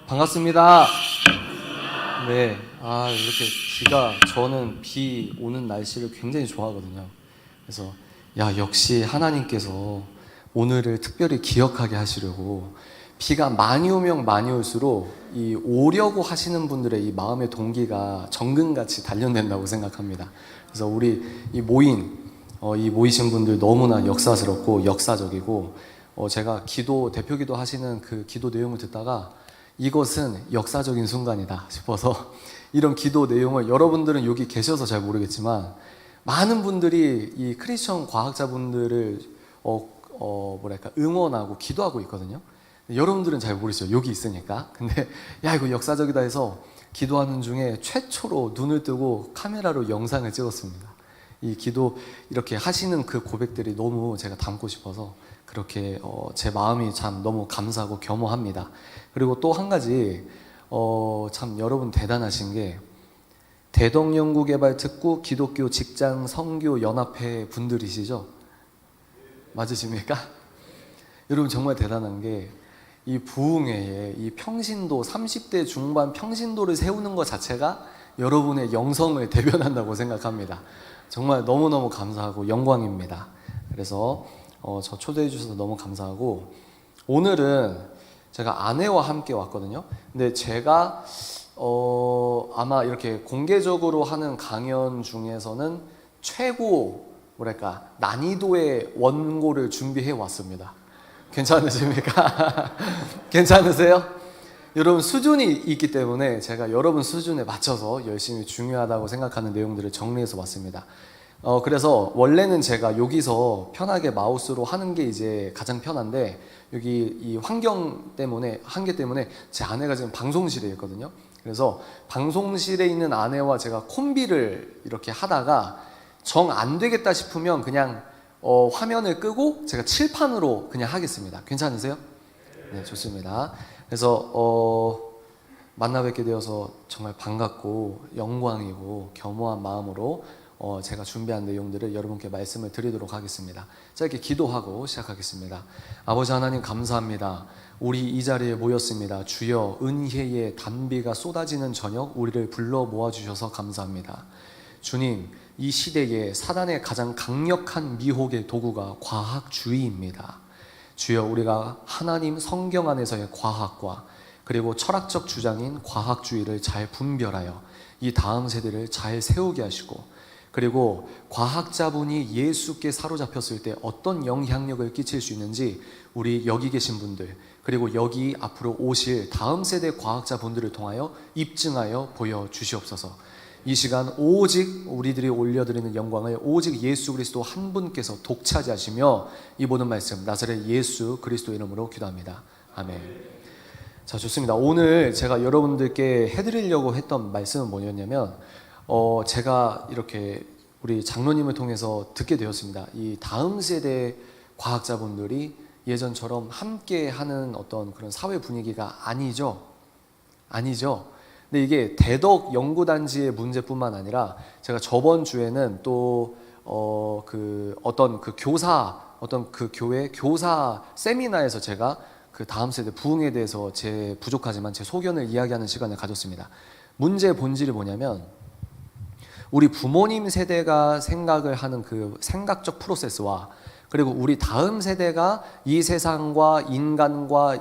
반갑습니다. 네, 이렇게 저는 비 오는 날씨를 굉장히 좋아하거든요. 그래서, 역시 하나님께서 오늘을 특별히 기억하게 하시려고 비가 많이 오면 많이 올수록 이 오려고 하시는 분들의 이 마음의 동기가 정금같이 단련된다고 생각합니다. 그래서 우리 이 모이신 분들 너무나 역사스럽고 역사적이고, 제가 대표 기도 하시는 그 기도 내용을 듣다가 이것은 역사적인 순간이다 싶어서 이런 기도 내용을 여러분들은 여기 계셔서 잘 모르겠지만 많은 분들이 이 크리스천 과학자분들을 응원하고 기도하고 있거든요. 여러분들은 잘 모르시죠. 여기 있으니까. 근데 이거 역사적이다 해서 기도하는 중에 최초로 눈을 뜨고 카메라로 영상을 찍었습니다. 이 기도 이렇게 하시는 그 고백들이 너무 제가 담고 싶어서 그렇게 제 마음이 참 너무 감사하고 겸허합니다. 그리고 또 한 가지 참 여러분 대단하신 게 대덕연구개발특구 기독교 직장 선교 연합회 분들이시죠? 맞으십니까? 여러분 정말 대단한 게 이 부흥회에 이 평신도 30대 중반 평신도를 세우는 것 자체가 여러분의 영성을 대변한다고 생각합니다. 정말 너무너무 감사하고 영광입니다. 그래서 저 초대해 주셔서 너무 감사하고, 오늘은 제가 아내와 함께 왔거든요. 근데 제가 아마 이렇게 공개적으로 하는 강연 중에서는 최고 난이도의 원고를 준비해 왔습니다. 괜찮으십니까? 괜찮으세요? 여러분 수준이 있기 때문에 제가 여러분 수준에 맞춰서 열심히 중요하다고 생각하는 내용들을 정리해서 왔습니다. 그래서 원래는 제가 여기서 편하게 마우스로 하는 게 이제 가장 편한데, 여기 이 한계 때문에 제 아내가 지금 방송실에 있거든요. 그래서 방송실에 있는 아내와 제가 콤비를 이렇게 하다가 정 안 되겠다 싶으면 그냥 화면을 끄고 제가 칠판으로 그냥 하겠습니다. 괜찮으세요? 네, 좋습니다. 그래서 만나 뵙게 되어서 정말 반갑고 영광이고 겸허한 마음으로 제가 준비한 내용들을 여러분께 말씀을 드리도록 하겠습니다. 짧게 기도하고 시작하겠습니다. 아버지 하나님 감사합니다. 우리 이 자리에 모였습니다. 주여, 은혜의 단비가 쏟아지는 저녁 우리를 불러 모아주셔서 감사합니다. 주님, 이 시대에 사단의 가장 강력한 미혹의 도구가 과학주의입니다. 주여, 우리가 하나님 성경 안에서의 과학과 그리고 철학적 주장인 과학주의를 잘 분별하여 이 다음 세대를 잘 세우게 하시고, 그리고 과학자분이 예수께 사로잡혔을 때 어떤 영향력을 끼칠 수 있는지 우리 여기 계신 분들, 그리고 여기 앞으로 오실 다음 세대 과학자분들을 통하여 입증하여 보여주시옵소서. 이 시간 오직 우리들이 올려드리는 영광을 오직 예수 그리스도 한 분께서 독차지하시며 이 모든 말씀 나사렛 예수 그리스도 이름으로 기도합니다. 아멘. 자, 좋습니다. 오늘 제가 여러분들께 해드리려고 했던 말씀은 뭐였냐면, 제가 이렇게 우리 장로님을 통해서 듣게 되었습니다. 이 다음 세대 과학자분들이 예전처럼 함께 하는 어떤 그런 사회 분위기가 아니죠. 근데 이게 대덕 연구단지의 문제뿐만 아니라 제가 저번 주에는 또 어떤 교회 교사 세미나에서 제가 그 다음 세대 부흥에 대해서 제 부족하지만 제 소견을 이야기하는 시간을 가졌습니다. 문제의 본질이 뭐냐면, 우리 부모님 세대가 생각을 하는 그 생각적 프로세스와 그리고 우리 다음 세대가 이 세상과 인간과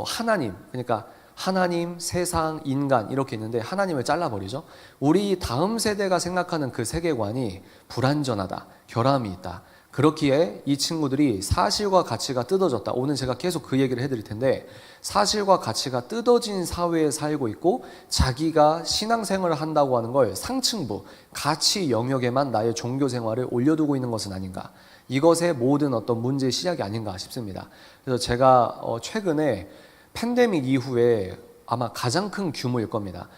하나님, 그러니까 하나님, 세상, 인간 이렇게 있는데 하나님을 잘라버리죠. 우리 다음 세대가 생각하는 그 세계관이 불완전하다, 결함이 있다. 그렇기에 이 친구들이 사실과 가치가 뜯어졌다. 오늘 제가 계속 그 얘기를 해드릴 텐데, 사실과 가치가 뜯어진 사회에 살고 있고 자기가 신앙생활을 한다고 하는 걸 상층부, 가치 영역에만 나의 종교 생활을 올려두고 있는 것은 아닌가. 이것의 모든 어떤 문제의 시작이 아닌가 싶습니다. 그래서 제가 최근에 팬데믹 이후에 아마 가장 큰 규모일 겁니다.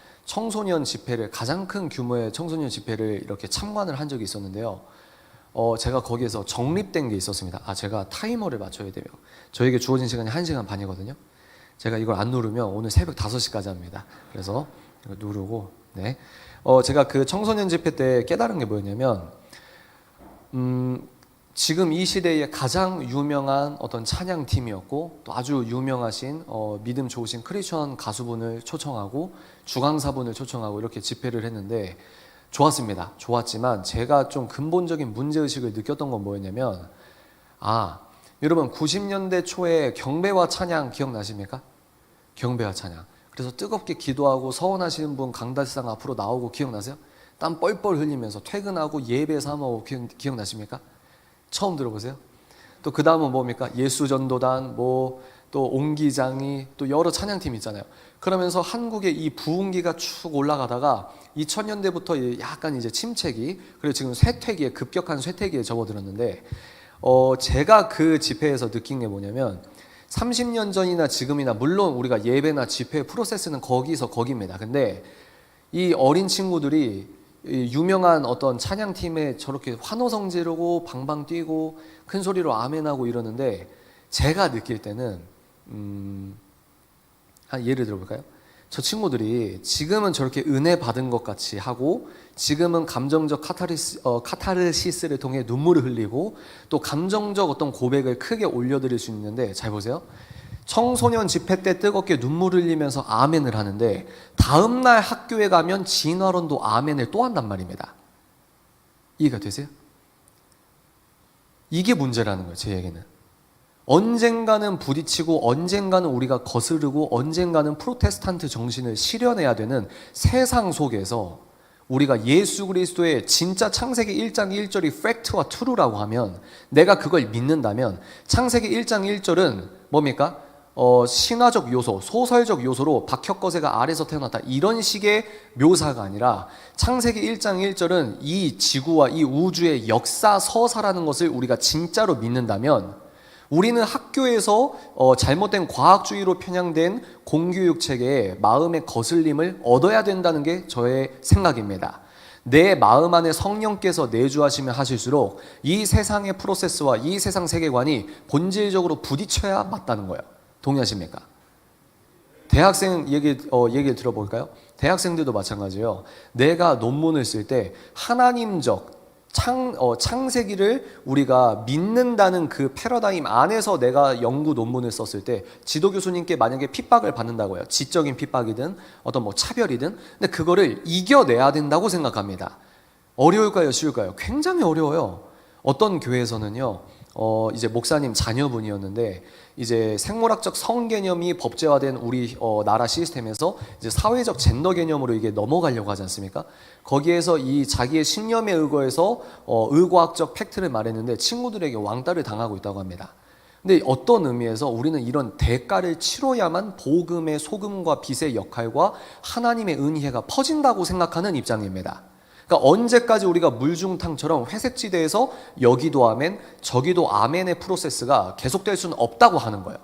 가장 큰 규모의 청소년 집회를 이렇게 참관을 한 적이 있었는데요. 제가 거기에서 정립된 게 있었습니다. 제가 타이머를 맞춰야 돼요. 저에게 주어진 시간이 1시간 반이거든요. 제가 이걸 안 누르면 오늘 새벽 5시까지 합니다. 그래서 이거 누르고, 제가 그 청소년 집회 때 깨달은 게 뭐였냐면, 지금 이 시대에 가장 유명한 어떤 찬양팀이었고 또 아주 유명하신 믿음 좋으신 크리스천 가수분을 초청하고 주강사분을 초청하고 이렇게 집회를 했는데 좋았습니다. 좋았지만 제가 좀 근본적인 문제의식을 느꼈던 건 뭐였냐면 여러분 90년대 초에 경배와 찬양 기억나십니까? 경배와 찬양. 그래서 뜨겁게 기도하고 서원하시는 분 강달상 앞으로 나오고 기억나세요? 땀 뻘뻘 흘리면서 퇴근하고 예배 삼아오고 기억나십니까? 처음 들어보세요? 또 그 다음은 뭡니까? 예수전도단, 또 옹기장이, 또 여러 찬양팀 있잖아요. 그러면서 한국의 이 부흥기가 쭉 올라가다가 2000년대부터 약간 이제 침체기, 그리고 지금 쇠퇴기에, 급격한 쇠퇴기에 접어들었는데, 제가 그 집회에서 느낀 게 뭐냐면, 30년 전이나 지금이나, 물론 우리가 예배나 집회 프로세스는 거기서 거기입니다. 근데 이 어린 친구들이 유명한 어떤 찬양팀에 저렇게 환호성 지르고 방방 뛰고 큰 소리로 아멘하고 이러는데 제가 느낄 때는 한 예를 들어볼까요? 저 친구들이 지금은 저렇게 은혜 받은 것 같이 하고 지금은 감정적 카타르시스를 통해 눈물을 흘리고 또 감정적 어떤 고백을 크게 올려드릴 수 있는데 잘 보세요. 청소년 집회 때 뜨겁게 눈물 흘리면서 아멘을 하는데 다음날 학교에 가면 진화론도 아멘을 또 한단 말입니다. 이해가 되세요? 이게 문제라는 거예요. 제 얘기는. 언젠가는 부딪히고 언젠가는 우리가 거스르고 언젠가는 프로테스탄트 정신을 실현해야 되는 세상 속에서 우리가 예수 그리스도의 진짜 창세기 1장 1절이 팩트와 트루라고 하면 내가 그걸 믿는다면 창세기 1장 1절은 뭡니까? 신화적 요소, 소설적 요소로 박혁거세가 알에서 태어났다 이런 식의 묘사가 아니라 창세기 1장 1절은 이 지구와 이 우주의 역사 서사라는 것을 우리가 진짜로 믿는다면 우리는 학교에서 잘못된 과학주의로 편향된 공교육 체계에 마음의 거슬림을 얻어야 된다는 게 저의 생각입니다. 내 마음 안에 성령께서 내주하시면 하실수록 이 세상의 프로세스와 이 세상 세계관이 본질적으로 부딪혀야 맞다는 거예요. 동의하십니까? 대학생 얘기를 들어볼까요? 대학생들도 마찬가지예요. 내가 논문을 쓸 때 하나님적 창세기를 우리가 믿는다는 그 패러다임 안에서 내가 연구 논문을 썼을 때 지도 교수님께 만약에 핍박을 받는다고요. 지적인 핍박이든 어떤 차별이든 근데 그거를 이겨내야 된다고 생각합니다. 어려울까요? 쉬울까요? 굉장히 어려워요. 어떤 교회에서는요. 이제 목사님 자녀분이었는데 이제 생물학적 성 개념이 법제화된 우리 나라 시스템에서 이제 사회적 젠더 개념으로 이게 넘어가려고 하지 않습니까? 거기에서 이 자기의 신념에 의거해서 의과학적 팩트를 말했는데 친구들에게 왕따를 당하고 있다고 합니다. 근데 어떤 의미에서 우리는 이런 대가를 치러야만 복음의 소금과 빛의 역할과 하나님의 은혜가 퍼진다고 생각하는 입장입니다. 그러니까 언제까지 우리가 물중탕처럼 회색지대에서 여기도 아멘, 저기도 아멘의 프로세스가 계속될 수는 없다고 하는 거예요.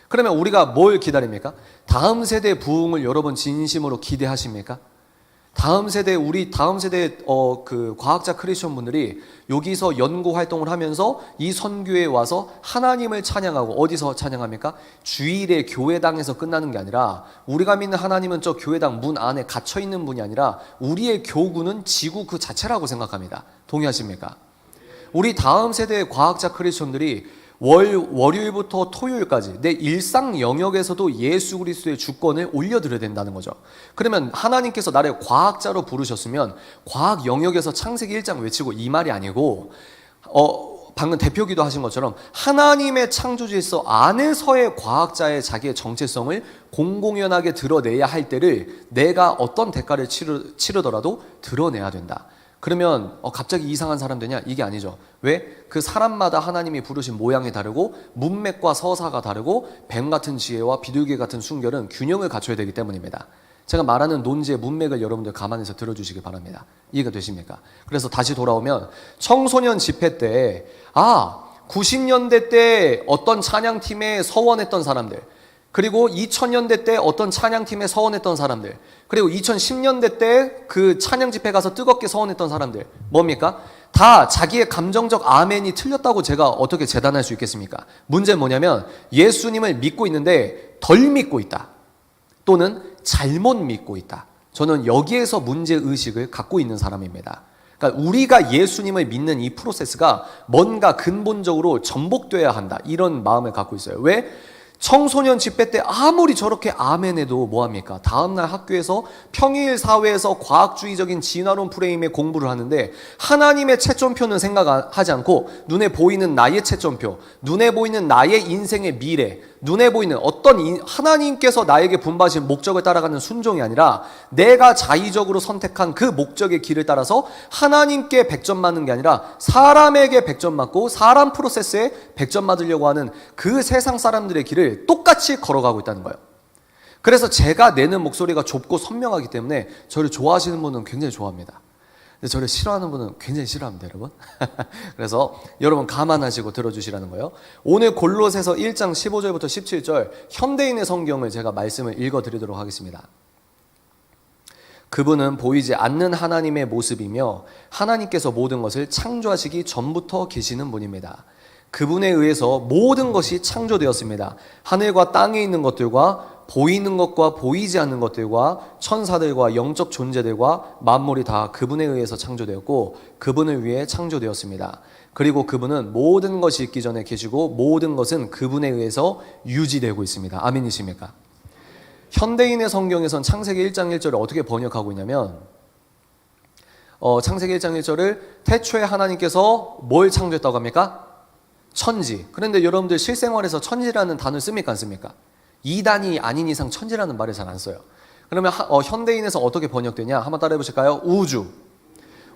그러면 우리가 뭘 기다립니까? 다음 세대 부흥을 여러분 진심으로 기대하십니까? 다음 세대 그 과학자 크리스천 분들이 여기서 연구 활동을 하면서 이 선교에 와서 하나님을 찬양하고 어디서 찬양합니까? 주일에 교회당에서 끝나는 게 아니라 우리가 믿는 하나님은 저 교회당 문 안에 갇혀 있는 분이 아니라 우리의 교구는 지구 그 자체라고 생각합니다. 동의하십니까? 우리 다음 세대의 과학자 크리스천들이 월요일부터 토요일까지 내 일상 영역에서도 예수 그리스도의 주권을 올려드려야 된다는 거죠. 그러면 하나님께서 나를 과학자로 부르셨으면 과학 영역에서 창세기 1장 외치고 이 말이 아니고 방금 대표기도 하신 것처럼 하나님의 창조 질서 안에서의 과학자의 자기의 정체성을 공공연하게 드러내야 할 때를 내가 어떤 대가를 치르더라도 드러내야 된다. 그러면 갑자기 이상한 사람 되냐? 이게 아니죠. 왜? 그 사람마다 하나님이 부르신 모양이 다르고 문맥과 서사가 다르고 뱀 같은 지혜와 비둘기 같은 순결은 균형을 갖춰야 되기 때문입니다. 제가 말하는 논지의 문맥을 여러분들 감안해서 들어주시기 바랍니다. 이해가 되십니까? 그래서 다시 돌아오면 청소년 집회 때 90년대 때 어떤 찬양팀에 서원했던 사람들, 그리고 2000년대 때 어떤 찬양팀에 서원했던 사람들, 그리고 2010년대 때 그 찬양 집회 가서 뜨겁게 서원했던 사람들 뭡니까? 다 자기의 감정적 아멘이 틀렸다고 제가 어떻게 재단할 수 있겠습니까? 문제는 뭐냐면 예수님을 믿고 있는데 덜 믿고 있다 또는 잘못 믿고 있다. 저는 여기에서 문제의식을 갖고 있는 사람입니다. 그러니까 우리가 예수님을 믿는 이 프로세스가 뭔가 근본적으로 전복돼야 한다, 이런 마음을 갖고 있어요. 왜? 청소년 집회 때 아무리 저렇게 아멘해도 뭐합니까? 다음날 학교에서 평일 사회에서 과학주의적인 진화론 프레임의 공부를 하는데 하나님의 채점표는 생각하지 않고 눈에 보이는 나의 채점표, 눈에 보이는 나의 인생의 미래, 눈에 보이는 어떤 하나님께서 나에게 분바하신 목적을 따라가는 순종이 아니라 내가 자의적으로 선택한 그 목적의 길을 따라서 하나님께 100점 맞는 게 아니라 사람에게 100점 맞고 사람 프로세스에 100점 맞으려고 하는 그 세상 사람들의 길을 똑같이 걸어가고 있다는 거예요. 그래서 제가 내는 목소리가 좁고 선명하기 때문에 저를 좋아하시는 분은 굉장히 좋아합니다. 근데 저를 싫어하는 분은 굉장히 싫어합니다, 여러분. 그래서 여러분 감안하시고 들어주시라는 거예요. 오늘 골로새서 1장 15절부터 17절 현대인의 성경을 제가 말씀을 읽어드리도록 하겠습니다. 그분은 보이지 않는 하나님의 모습이며 하나님께서 모든 것을 창조하시기 전부터 계시는 분입니다. 그분에 의해서 모든 것이 창조되었습니다. 하늘과 땅에 있는 것들과 보이는 것과 보이지 않는 것들과 천사들과 영적 존재들과 만물이 다 그분에 의해서 창조되었고 그분을 위해 창조되었습니다. 그리고 그분은 모든 것이 있기 전에 계시고 모든 것은 그분에 의해서 유지되고 있습니다. 아멘이십니까? 현대인의 성경에선 창세기 1장 1절을 어떻게 번역하고 있냐면 창세기 1장 1절을 태초에 하나님께서 뭘 창조했다고 합니까? 천지. 그런데 여러분들 실생활에서 천지라는 단어를 씁니까? 안 씁니까? 이단이 아닌 이상 천지라는 말을 잘 안 써요. 그러면 현대인에서 어떻게 번역되냐? 한번 따라해 보실까요? 우주.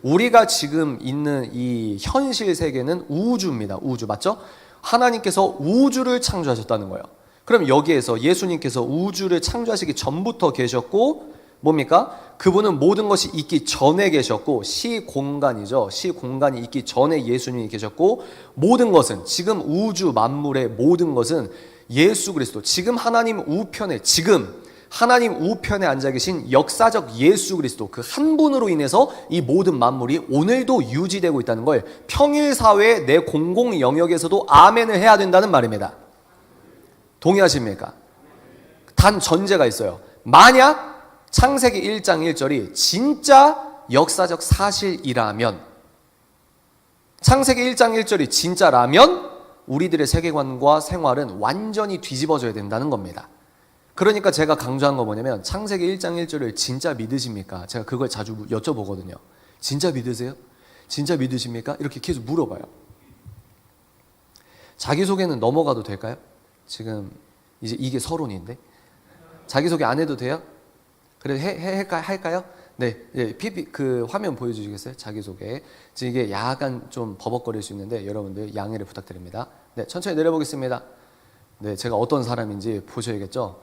우리가 지금 있는 이 현실 세계는 우주입니다. 우주 맞죠? 하나님께서 우주를 창조하셨다는 거예요. 그럼 여기에서 예수님께서 우주를 창조하시기 전부터 계셨고 뭡니까? 그분은 모든 것이 있기 전에 계셨고 시공간이죠. 시공간이 있기 전에 예수님이 계셨고 모든 것은 지금 우주 만물의 모든 것은 예수 그리스도 지금 하나님 우편에 하나님 우편에 앉아 계신 역사적 예수 그리스도 그 한 분으로 인해서 이 모든 만물이 오늘도 유지되고 있다는 걸 평일 사회의 내 공공 영역에서도 아멘을 해야 된다는 말입니다. 동의하십니까? 단 전제가 있어요. 만약 창세기 1장 1절이 진짜 역사적 사실이라면 창세기 1장 1절이 진짜라면 우리들의 세계관과 생활은 완전히 뒤집어져야 된다는 겁니다. 그러니까 제가 강조한 거 뭐냐면 창세기 1장 1절을 진짜 믿으십니까? 제가 그걸 자주 여쭤보거든요. 진짜 믿으세요? 진짜 믿으십니까? 이렇게 계속 물어봐요. 자기소개는 넘어가도 될까요? 지금 이제 이게 서론인데 자기소개 안 해도 돼요? 그래 할까요? 네, 그 화면 보여주시겠어요? 자기소개. 지금 이게 약간 좀 버벅거릴 수 있는데 여러분들 양해를 부탁드립니다. 네, 천천히 내려보겠습니다. 네, 제가 어떤 사람인지 보셔야겠죠?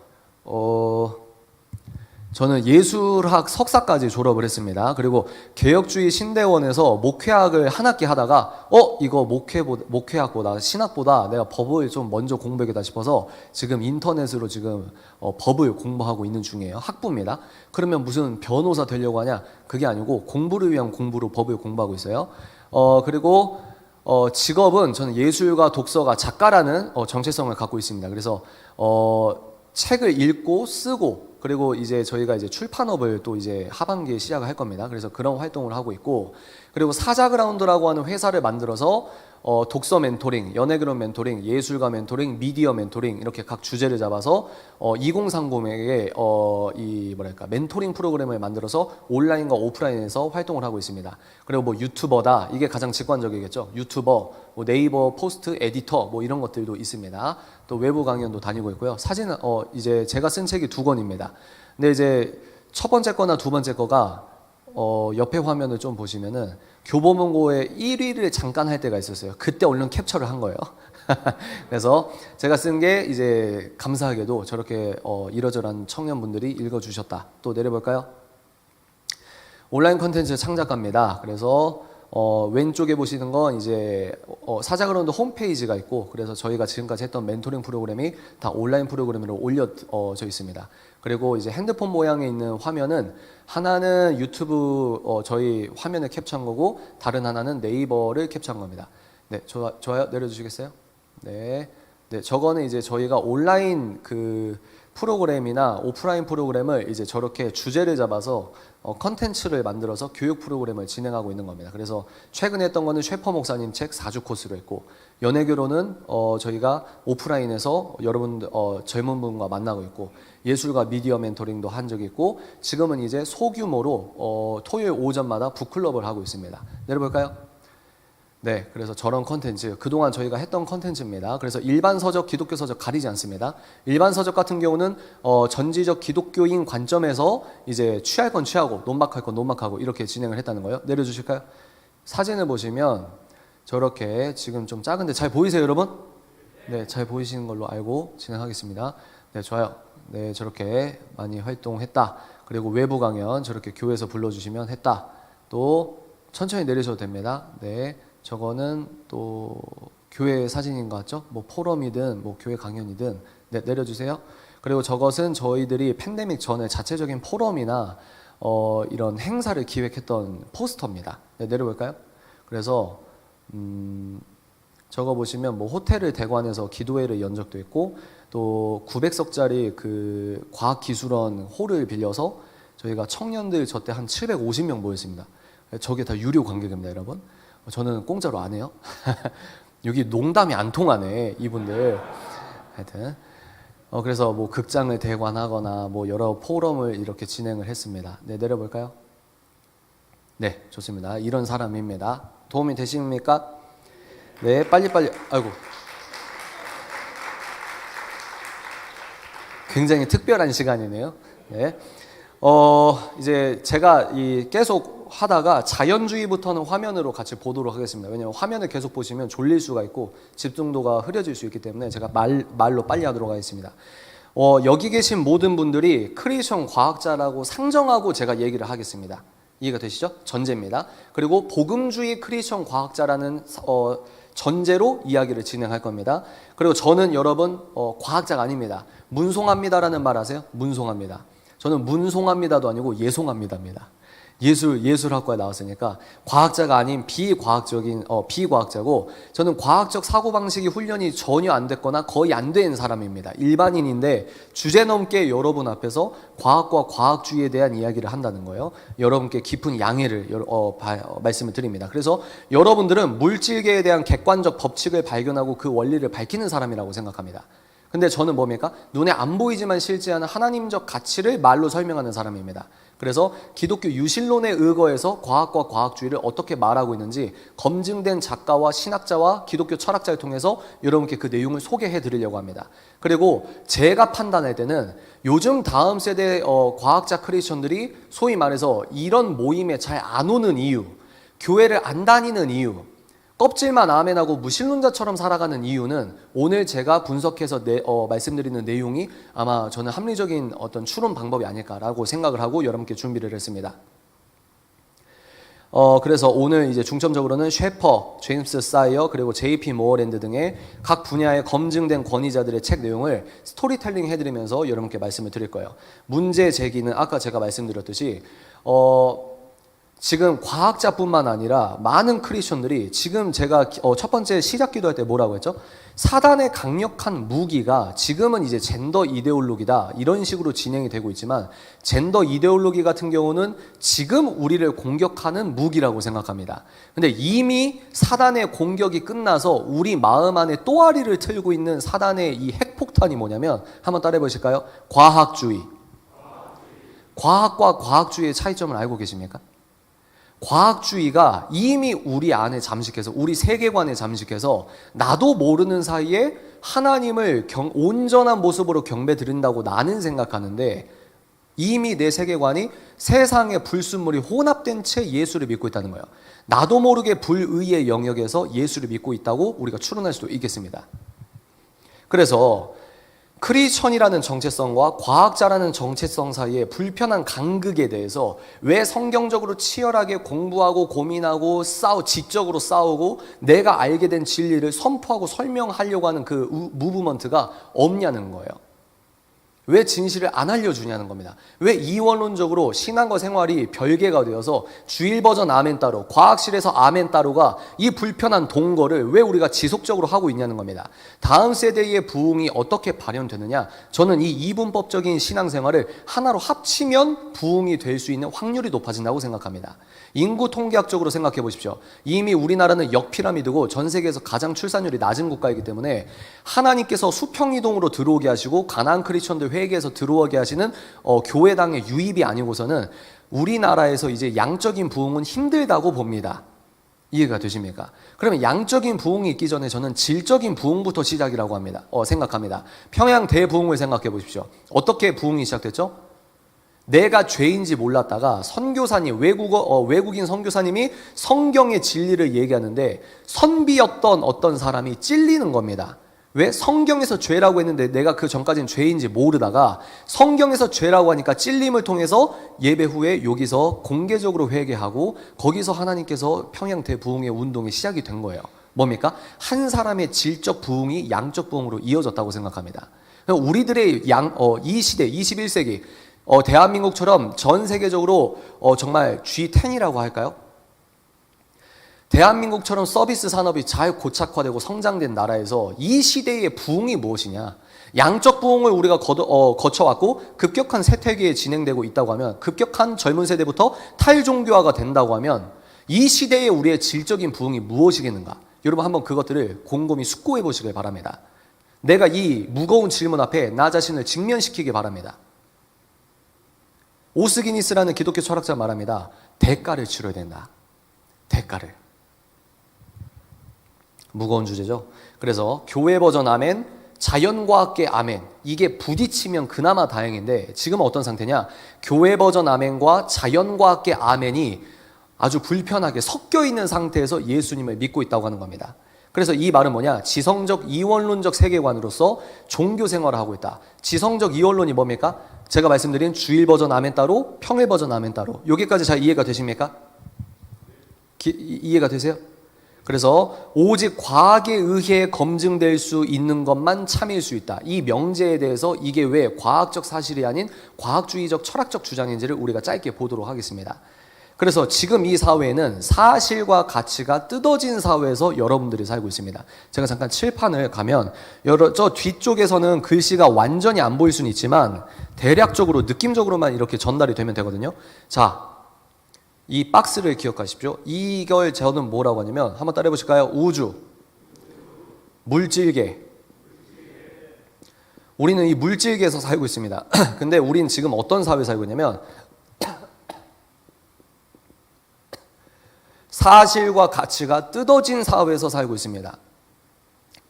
저는 예술학 석사까지 졸업을 했습니다. 그리고 개혁주의 신대원에서 목회학을 한 학기 하다가 이거 목회학보다 신학보다 내가 법을 좀 먼저 공부해야겠다 싶어서 지금 인터넷으로 지금 법을 공부하고 있는 중이에요. 학부입니다. 그러면 무슨 변호사 되려고 하냐? 그게 아니고 공부를 위한 공부로 법을 공부하고 있어요. 그리고 직업은 저는 예술가, 독서가, 작가라는 정체성을 갖고 있습니다. 그래서 책을 읽고 쓰고 그리고 이제 저희가 이제 출판업을 또 이제 하반기에 시작을 할 겁니다. 그래서 그런 활동을 하고 있고 그리고 사자그라운드라고 하는 회사를 만들어서 독서 멘토링, 연예그룹 멘토링, 예술가 멘토링, 미디어 멘토링 이렇게 각 주제를 잡아서 2030에게 이 뭐랄까 멘토링 프로그램을 만들어서 온라인과 오프라인에서 활동을 하고 있습니다. 그리고 뭐 유튜버다 이게 가장 직관적이겠죠. 유튜버, 뭐 네이버 포스트 에디터 뭐 이런 것들도 있습니다. 또 외부 강연도 다니고 있고요. 사진은 이제 제가 쓴 책이 2권입니다. 근데 이제 첫 번째 거나 두 번째 거가 옆에 화면을 좀 보시면은 교보문고에 1위를 잠깐 할 때가 있었어요. 그때 얼른 캡처를 한 거예요. 그래서 제가 쓴 게 이제 감사하게도 저렇게 이러저러한 청년분들이 읽어주셨다. 또 내려볼까요? 온라인 콘텐츠 창작가입니다. 그래서 왼쪽에 보시는 건 이제 사자그라운드 홈페이지가 있고 그래서 저희가 지금까지 했던 멘토링 프로그램이 다 온라인 프로그램으로 올려져 있습니다. 그리고 이제 핸드폰 모양에 있는 화면은 하나는 유튜브 저희 화면을 캡처한 거고 다른 하나는 네이버를 캡처한 겁니다. 네, 좋아요 내려주시겠어요? 네, 저거는 이제 저희가 온라인 그 프로그램이나 오프라인 프로그램을 이제 저렇게 주제를 잡아서 컨텐츠를 만들어서 교육 프로그램을 진행하고 있는 겁니다. 그래서 최근에 했던 거는 셰퍼 목사님 책 4주 코스로 했고, 연예교로는 저희가 오프라인에서 여러분 젊은 분과 만나고 있고, 예술과 미디어 멘토링도 한 적이 있고, 지금은 이제 소규모로 토요일 오전마다 북클럽을 하고 있습니다. 내려볼까요? 네, 그래서 저런 컨텐츠, 그동안 저희가 했던 컨텐츠입니다. 그래서 일반 서적, 기독교 서적 가리지 않습니다. 일반 서적 같은 경우는 전지적 기독교인 관점에서 이제 취할 건 취하고 논박할 건 논박하고 이렇게 진행을 했다는 거예요. 내려주실까요? 사진을 보시면 저렇게 지금 좀 작은데 잘 보이세요, 여러분? 네, 잘 보이시는 걸로 알고 진행하겠습니다. 네, 좋아요. 네, 저렇게 많이 활동했다. 그리고 외부 강연 저렇게 교회에서 불러주시면 했다. 또 천천히 내리셔도 됩니다. 네. 저거는 또 교회 사진인 것 같죠? 뭐 포럼이든 뭐 교회 강연이든. 네, 내려주세요. 그리고 저것은 저희들이 팬데믹 전에 자체적인 포럼이나 이런 행사를 기획했던 포스터입니다. 네, 내려볼까요? 그래서 저거 보시면 뭐 호텔을 대관해서 기도회를 연 적도 있고, 또 900석짜리 그 과학기술원 홀을 빌려서 저희가 청년들 저때 한 750명 모였습니다. 저게 다 유료 관객입니다, 여러분. 저는 공짜로 안 해요. 여기 농담이 안 통하네, 이분들. 하여튼 그래서 뭐 극장을 대관하거나 뭐 여러 포럼을 이렇게 진행을 했습니다. 네, 내려볼까요? 네, 좋습니다. 이런 사람입니다. 도움이 되십니까? 네, 빨리빨리. 아이고, 굉장히 특별한 시간이네요. 네. 이제 제가 계속 하다가 자연주의부터는 화면으로 같이 보도록 하겠습니다. 왜냐하면 화면을 계속 보시면 졸릴 수가 있고 집중도가 흐려질 수 있기 때문에 제가 말로 빨리 하도록 하겠습니다. 여기 계신 모든 분들이 크리에이션 과학자라고 상정하고 제가 얘기를 하겠습니다. 이해가 되시죠? 전제입니다. 그리고 복음주의 크리에이션 과학자라는 전제로 이야기를 진행할 겁니다. 그리고 저는 여러분 과학자가 아닙니다. 문송합니다라는 말 아세요? 문송합니다. 저는 문송합니다도 아니고 예송합니다입니다. 예술학과에 나왔으니까 과학자가 아닌 비과학자고, 저는 과학적 사고방식이 훈련이 전혀 안 됐거나 거의 안 된 사람입니다. 일반인인데 주제넘게 여러분 앞에서 과학과 과학주의에 대한 이야기를 한다는 거예요. 여러분께 깊은 양해를 말씀을 드립니다. 그래서 여러분들은 물질계에 대한 객관적 법칙을 발견하고 그 원리를 밝히는 사람이라고 생각합니다. 근데 저는 뭡니까? 눈에 안 보이지만 실제하는 하나님적 가치를 말로 설명하는 사람입니다. 그래서 기독교 유실론에 의거해서 과학과 과학주의를 어떻게 말하고 있는지 검증된 작가와 신학자와 기독교 철학자를 통해서 여러분께 그 내용을 소개해 드리려고 합니다. 그리고 제가 판단할 때는 요즘 다음 세대 과학자 크리스천들이 소위 말해서 이런 모임에 잘 안 오는 이유, 교회를 안 다니는 이유, 껍질만 아멘하고 무신론자처럼 살아가는 이유는 오늘 제가 분석해서 말씀드리는 내용이 아마 저는 합리적인 어떤 추론 방법이 아닐까라고 생각을 하고 여러분께 준비를 했습니다. 그래서 오늘 이제 중점적으로는 셰퍼, 제임스 사이어, 그리고 JP 모어랜드 등의 각 분야의 검증된 권위자들의 책 내용을 스토리텔링 해드리면서 여러분께 말씀을 드릴 거예요. 문제 제기는 아까 제가 말씀드렸듯이 지금 과학자뿐만 아니라 많은 크리스천들이 지금 제가 첫 번째 시작 기도할 때 뭐라고 했죠? 사단의 강력한 무기가 지금은 이제 젠더 이데올로기다 이런 식으로 진행이 되고 있지만, 젠더 이데올로기 같은 경우는 지금 우리를 공격하는 무기라고 생각합니다. 근데 이미 사단의 공격이 끝나서 우리 마음 안에 또아리를 틀고 있는 사단의 이 핵폭탄이 뭐냐면, 한번 따라해 보실까요? 과학주의. 과학과 과학주의의 차이점을 알고 계십니까? 과학주의가 이미 우리 안에 잠식해서, 우리 세계관에 잠식해서 나도 모르는 사이에 하나님을 온전한 모습으로 경배 드린다고 나는 생각하는데, 이미 내 세계관이 세상의 불순물이 혼합된 채 예수를 믿고 있다는 거예요. 나도 모르게 불의의 영역에서 예수를 믿고 있다고 우리가 추론할 수도 있겠습니다. 그래서 크리스천이라는 정체성과 과학자라는 정체성 사이의 불편한 간극에 대해서 왜 성경적으로 치열하게 공부하고 고민하고 지적으로 싸우고 내가 알게 된 진리를 선포하고 설명하려고 하는 그 무브먼트가 없냐는 거예요. 왜 진실을 안 알려주냐는 겁니다. 왜 이원론적으로 신앙과 생활이 별개가 되어서 주일 버전 아멘 따로, 과학실에서 아멘 따로가 이 불편한 동거를 왜 우리가 지속적으로 하고 있냐는 겁니다. 다음 세대의 부흥이 어떻게 발현되느냐, 저는 이 이분법적인 신앙생활을 하나로 합치면 부흥이 될 수 있는 확률이 높아진다고 생각합니다. 인구 통계학적으로 생각해 보십시오. 이미 우리나라는 역피라미드고 전 세계에서 가장 출산율이 낮은 국가이기 때문에 하나님께서 수평이동으로 들어오게 하시고 가나안 크리스천들 회개해서 들어오게 하시는 교회당의 유입이 아니고서는 우리나라에서 이제 양적인 부흥은 힘들다고 봅니다. 이해가 되십니까? 그러면 양적인 부흥이 있기 전에 저는 질적인 부흥부터 시작이라고 합니다. 생각합니다. 평양 대부흥을 생각해 보십시오. 어떻게 부흥이 시작됐죠? 내가 죄인지 몰랐다가 선교사님, 외국인 선교사님이 성경의 진리를 얘기하는데 선비였던 어떤 사람이 찔리는 겁니다. 왜? 성경에서 죄라고 했는데 내가 그 전까지는 죄인지 모르다가 성경에서 죄라고 하니까 찔림을 통해서 예배 후에 여기서 공개적으로 회개하고 거기서 하나님께서 평양 대부흥의 운동이 시작이 된 거예요. 뭡니까? 한 사람의 질적 부흥이 양적 부흥으로 이어졌다고 생각합니다. 우리들의 이 시대, 21세기 대한민국처럼 전 세계적으로 정말 G10이라고 할까요? 대한민국처럼 서비스 산업이 잘 고착화되고 성장된 나라에서 이 시대의 부흥이 무엇이냐? 양적 부흥을 우리가 거쳐왔고 급격한 세태기에 진행되고 있다고 하면, 급격한 젊은 세대부터 탈종교화가 된다고 하면 이 시대에 우리의 질적인 부흥이 무엇이겠는가? 여러분 한번 그것들을 곰곰이 숙고해 보시길 바랍니다. 내가 이 무거운 질문 앞에 나 자신을 직면시키기 바랍니다. 오스기니스라는 기독교 철학자 말합니다. 대가를 치러야 된다. 대가를. 무거운 주제죠. 그래서 교회 버전 아멘, 자연과학계 아멘, 이게 부딪히면 그나마 다행인데 지금은 어떤 상태냐? 교회 버전 아멘과 자연과학계 아멘이 아주 불편하게 섞여 있는 상태에서 예수님을 믿고 있다고 하는 겁니다. 그래서 이 말은 뭐냐? 지성적 이원론적 세계관으로서 종교 생활을 하고 있다. 지성적 이원론이 뭡니까? 제가 말씀드린 주일 버전 아멘 따로, 평일 버전 아멘 따로. 여기까지 잘 이해가 되십니까? 이해가 되세요? 그래서 오직 과학에 의해 검증될 수 있는 것만 참일 수 있다. 이 명제에 대해서 이게 왜 과학적 사실이 아닌 과학주의적 철학적 주장인지를 우리가 짧게 보도록 하겠습니다. 그래서 지금 이 사회에는 사실과 가치가 뜯어진 사회에서 여러분들이 살고 있습니다. 제가 잠깐 칠판을 가면 저 뒤쪽에서는 글씨가 완전히 안 보일 수는 있지만 대략적으로 느낌적으로만 이렇게 전달이 되면 되거든요. 자, 이 박스를 기억하십시오. 이걸 저는 뭐라고 하냐면 한번 따라해 보실까요? 우주, 물질계. 우리는 이 물질계에서 살고 있습니다. 근데 우린 지금 어떤 사회에 살고 있냐면 사실과 가치가 뜯어진 사회에서 살고 있습니다.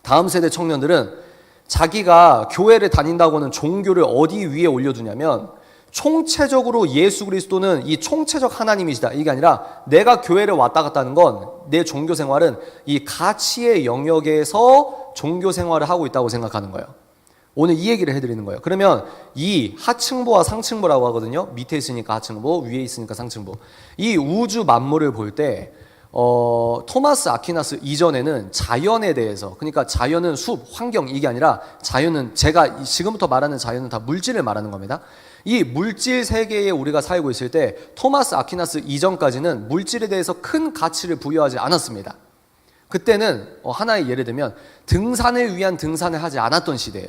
다음 세대 청년들은 자기가 교회를 다닌다고는 종교를 어디 위에 올려두냐면 총체적으로 예수 그리스도는 이 총체적 하나님이시다. 이게 아니라 내가 교회를 왔다 갔다 하는 건 내 종교 생활은 이 가치의 영역에서 종교 생활을 하고 있다고 생각하는 거예요. 오늘 이 얘기를 해드리는 거예요. 그러면 이 하층부와 상층부라고 하거든요. 밑에 있으니까 하층부, 위에 있으니까 상층부. 이 우주 만물을 볼 때 토마스 아퀴나스 이전에는 자연에 대해서, 그러니까 자연은 숲, 환경 이게 아니라 자연은, 제가 지금부터 말하는 자연은 다 물질을 말하는 겁니다. 이 물질 세계에 우리가 살고 있을 때 토마스 아퀴나스 이전까지는 물질에 대해서 큰 가치를 부여하지 않았습니다. 그때는 하나의 예를 들면 등산을 위한 등산을 하지 않았던 시대예요.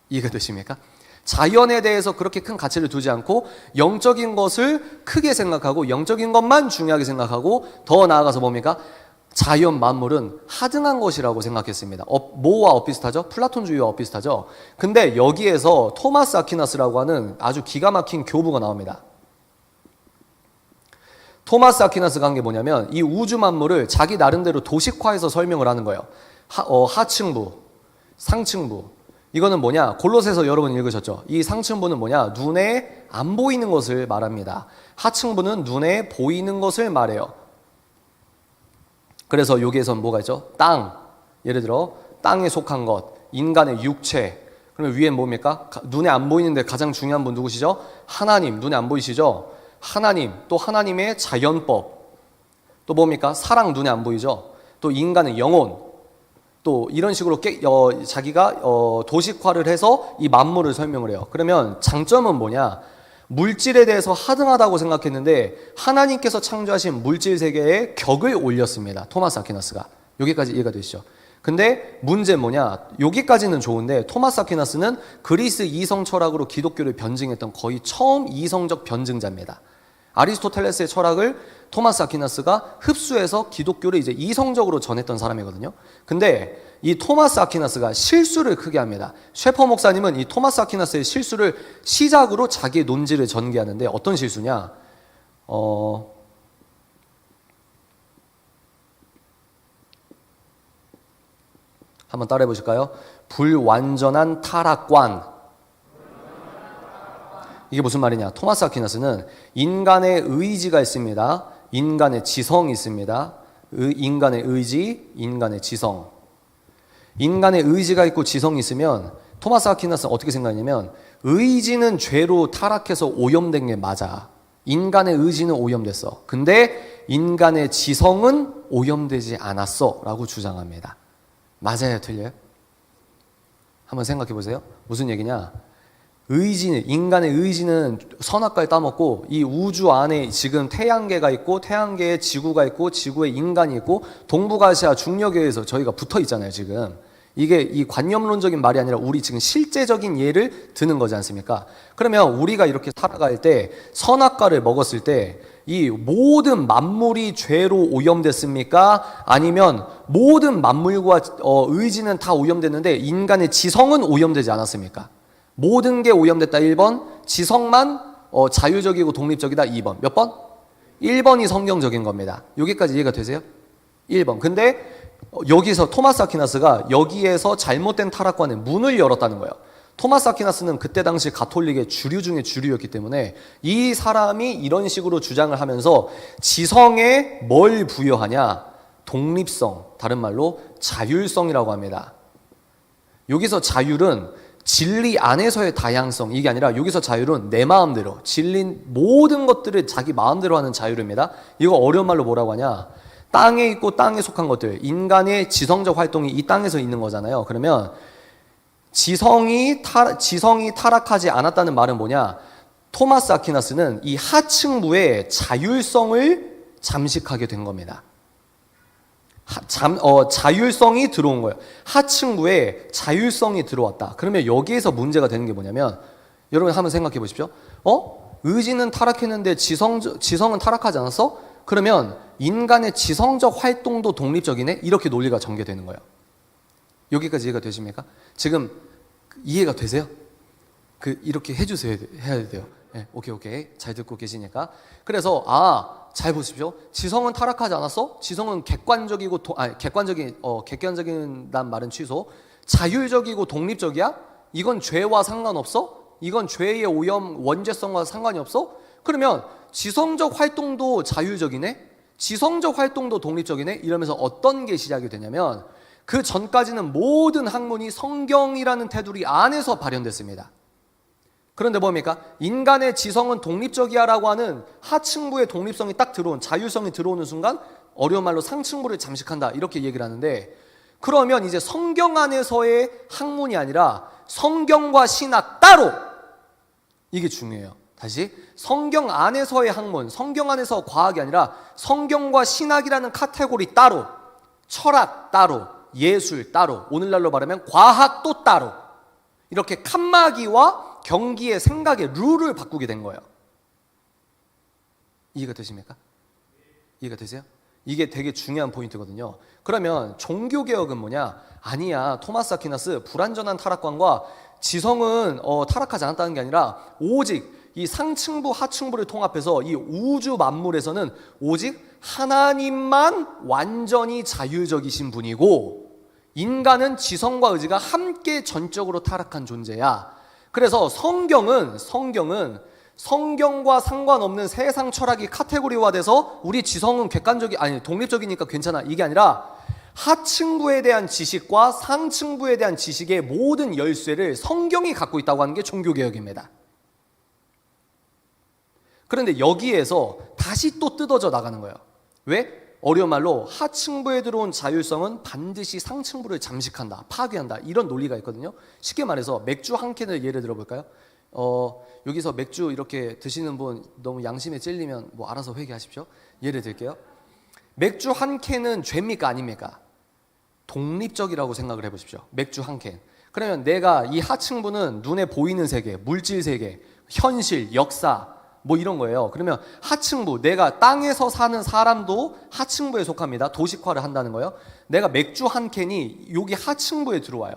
이해가 되십니까? 자연에 대해서 그렇게 큰 가치를 두지 않고 영적인 것을 크게 생각하고 영적인 것만 중요하게 생각하고 더 나아가서 뭡니까? 자연 만물은 하등한 것이라고 생각했습니다. 뭐와 엇비슷하죠? 플라톤주의와 엇비슷하죠? 근데 여기에서 토마스 아퀴나스라고 하는 아주 기가 막힌 교부가 나옵니다. 토마스 아퀴나스가 한 게 뭐냐면 이 우주 만물을 자기 나름대로 도식화해서 설명을 하는 거예요. 하층부, 상층부. 이거는 뭐냐? 골로새서 여러분 읽으셨죠? 이 상층부는 뭐냐? 눈에 안 보이는 것을 말합니다. 하층부는 눈에 보이는 것을 말해요. 그래서 여기에선 뭐가 있죠? 땅. 예를 들어 땅에 속한 것, 인간의 육체. 그러면 위엔 뭡니까? 눈에 안 보이는데 가장 중요한 분 누구시죠? 하나님. 눈에 안 보이시죠? 하나님. 또 하나님의 자연법. 또 뭡니까? 사랑 눈에 안 보이죠? 또 인간의 영혼. 또 이런 식으로 자기가 도식화를 해서 이 만물을 설명을 해요. 그러면 장점은 뭐냐? 물질에 대해서 하등하다고 생각했는데 하나님께서 창조하신 물질 세계에 격을 올렸습니다. 토마스 아퀴나스가. 여기까지 이해가 되시죠? 근데 문제는 뭐냐? 여기까지는 좋은데 토마스 아퀴나스는 그리스 이성 철학으로 기독교를 변증했던 거의 처음 이성적 변증자입니다. 아리스토텔레스의 철학을 토마스 아퀴나스가 흡수해서 기독교를 이제 이성적으로 전했던 사람이거든요. 근데 이 토마스 아퀴나스가 실수를 크게 합니다. 셰퍼 목사님은 이 토마스 아퀴나스의 실수를 시작으로 자기의 논지를 전개하는데 어떤 실수냐? 한번 따라해 보실까요? 불완전한 타락관. 이게 무슨 말이냐? 토마스 아퀴나스는 인간의 의지가 있습니다. 인간의 지성이 있습니다. 인간의 의지, 인간의 지성. 인간의 의지가 있고 지성이 있으면 토마스 아퀴나스는 어떻게 생각하냐면 의지는 죄로 타락해서 오염된 게 맞아. 인간의 의지는 오염됐어. 근데 인간의 지성은 오염되지 않았어 라고 주장합니다. 맞아요? 틀려요? 한번 생각해 보세요. 무슨 얘기냐? 인간의 의지는 선악과를 따먹고 이 우주 안에 지금 태양계가 있고 태양계에 지구가 있고 지구에 인간이 있고 동북아시아 중력에 의해서 저희가 붙어 있잖아요, 지금. 이게 이 관념론적인 말이 아니라 우리 지금 실제적인 예를 드는 거지 않습니까? 그러면 우리가 이렇게 살아갈 때 선악과를 먹었을 때 이 모든 만물이 죄로 오염됐습니까? 아니면 모든 만물과 의지는 다 오염됐는데 인간의 지성은 오염되지 않았습니까? 모든 게 오염됐다 1번, 지성만 자유적이고 독립적이다 2번. 몇 번? 1번이 성경적인 겁니다. 여기까지 이해가 되세요? 1번. 근데 여기서 토마스 아퀴나스가 여기에서 잘못된 타락관에 문을 열었다는 거예요. 토마스 아퀴나스는 그때 당시 가톨릭의 주류 중에 주류였기 때문에 이 사람이 이런 식으로 주장을 하면서 지성에 뭘 부여하냐? 독립성, 다른 말로 자율성이라고 합니다. 여기서 자율은 진리 안에서의 다양성, 이게 아니라 여기서 자율은 내 마음대로 진리 모든 것들을 자기 마음대로 하는 자율입니다. 이거 어려운 말로 뭐라고 하냐? 땅에 있고 땅에 속한 것들, 인간의 지성적 활동이 이 땅에서 있는 거잖아요. 그러면 지성이 타락하지 않았다는 말은 뭐냐? 토마스 아퀴나스는 이 하층부의 자율성을 잠식하게 된 겁니다. 자율성이 들어온 거예요. 하층부에 자율성이 들어왔다. 그러면 여기에서 문제가 되는 게 뭐냐면, 여러분 한번 생각해 보십시오. 의지는 타락했는데 지성은 타락하지 않았어? 그러면 인간의 지성적 활동도 독립적이네? 이렇게 논리가 전개되는 거예요. 여기까지 이해가 되십니까? 지금 이해가 되세요? 이렇게 해주세요. 해야 돼요. 네, 오케이. 잘 듣고 계시니까. 그래서, 잘 보십시오. 지성은 타락하지 않았어? 지성은 객관적인 말은 취소. 자율적이고 독립적이야? 이건 죄와 상관없어? 이건 죄의 오염, 원죄성과 상관이 없어? 그러면 지성적 활동도 자율적이네? 지성적 활동도 독립적이네? 이러면서 어떤 게 시작이 되냐면 그 전까지는 모든 학문이 성경이라는 테두리 안에서 발현됐습니다. 그런데 뭡니까? 인간의 지성은 독립적이야 라고 하는 하층부의 독립성이 딱 들어온, 자율성이 들어오는 순간 어려운 말로 상층부를 잠식한다 이렇게 얘기를 하는데, 그러면 이제 성경 안에서의 학문이 아니라 성경과 신학 따로, 이게 중요해요. 다시, 성경 안에서의 학문, 성경 안에서 과학이 아니라 성경과 신학이라는 카테고리 따로, 철학 따로, 예술 따로, 오늘날로 말하면 과학도 따로, 이렇게 칸막이와 경기의 생각의 룰을 바꾸게 된 거예요. 이해가 되십니까? 이해가 되세요? 이게 되게 중요한 포인트거든요. 그러면 종교개혁은 뭐냐? 아니야, 토마스 아퀴나스 불완전한 타락관과 지성은 타락하지 않았다는 게 아니라 오직 이 상층부 하층부를 통합해서 이 우주 만물에서는 오직 하나님만 완전히 자율적이신 분이고 인간은 지성과 의지가 함께 전적으로 타락한 존재야. 그래서 성경은 성경과 상관없는 세상 철학이 카테고리화돼서 우리 지성은 독립적이니까 괜찮아, 이게 아니라 하층부에 대한 지식과 상층부에 대한 지식의 모든 열쇠를 성경이 갖고 있다고 하는 게 종교개혁입니다. 그런데 여기에서 다시 또 뜯어져 나가는 거예요. 왜? 어려운 말로 하층부에 들어온 자율성은 반드시 상층부를 잠식한다, 파괴한다, 이런 논리가 있거든요. 쉽게 말해서 맥주 한 캔을 예를 들어볼까요? 여기서 맥주 이렇게 드시는 분 너무 양심에 찔리면 뭐 알아서 회개하십시오. 예를 들게요. 맥주 한 캔은 죄입니까 아닙니까? 독립적이라고 생각을 해보십시오. 맥주 한 캔. 그러면 내가 이 하층부는 눈에 보이는 세계, 물질 세계, 현실, 역사 뭐 이런 거예요. 그러면 하층부, 내가 땅에서 사는 사람도 하층부에 속합니다. 도식화를 한다는 거예요. 내가 맥주 한 캔이 여기 하층부에 들어와요.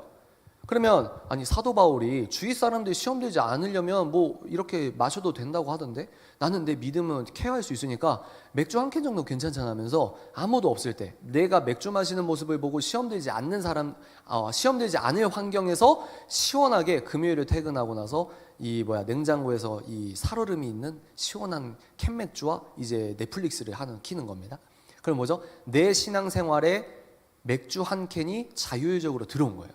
그러면 아니 사도 바울이 주위 사람들이 시험 들지 않으려면 뭐 이렇게 마셔도 된다고 하던데 나는 내 믿음은 케어할 수 있으니까 맥주 한 캔 정도 괜찮잖아 하면서 아무도 없을 때 내가 맥주 마시는 모습을 보고 시험 들지 않는 사람, 시험 들지 않을 환경에서 시원하게 금요일에 퇴근하고 나서 냉장고에서 이 살얼음이 있는 시원한 캔 맥주와 이제 넷플릭스를 키는 겁니다. 그럼 뭐죠? 내 신앙생활에 맥주 한 캔이 자율적으로 들어온 거예요.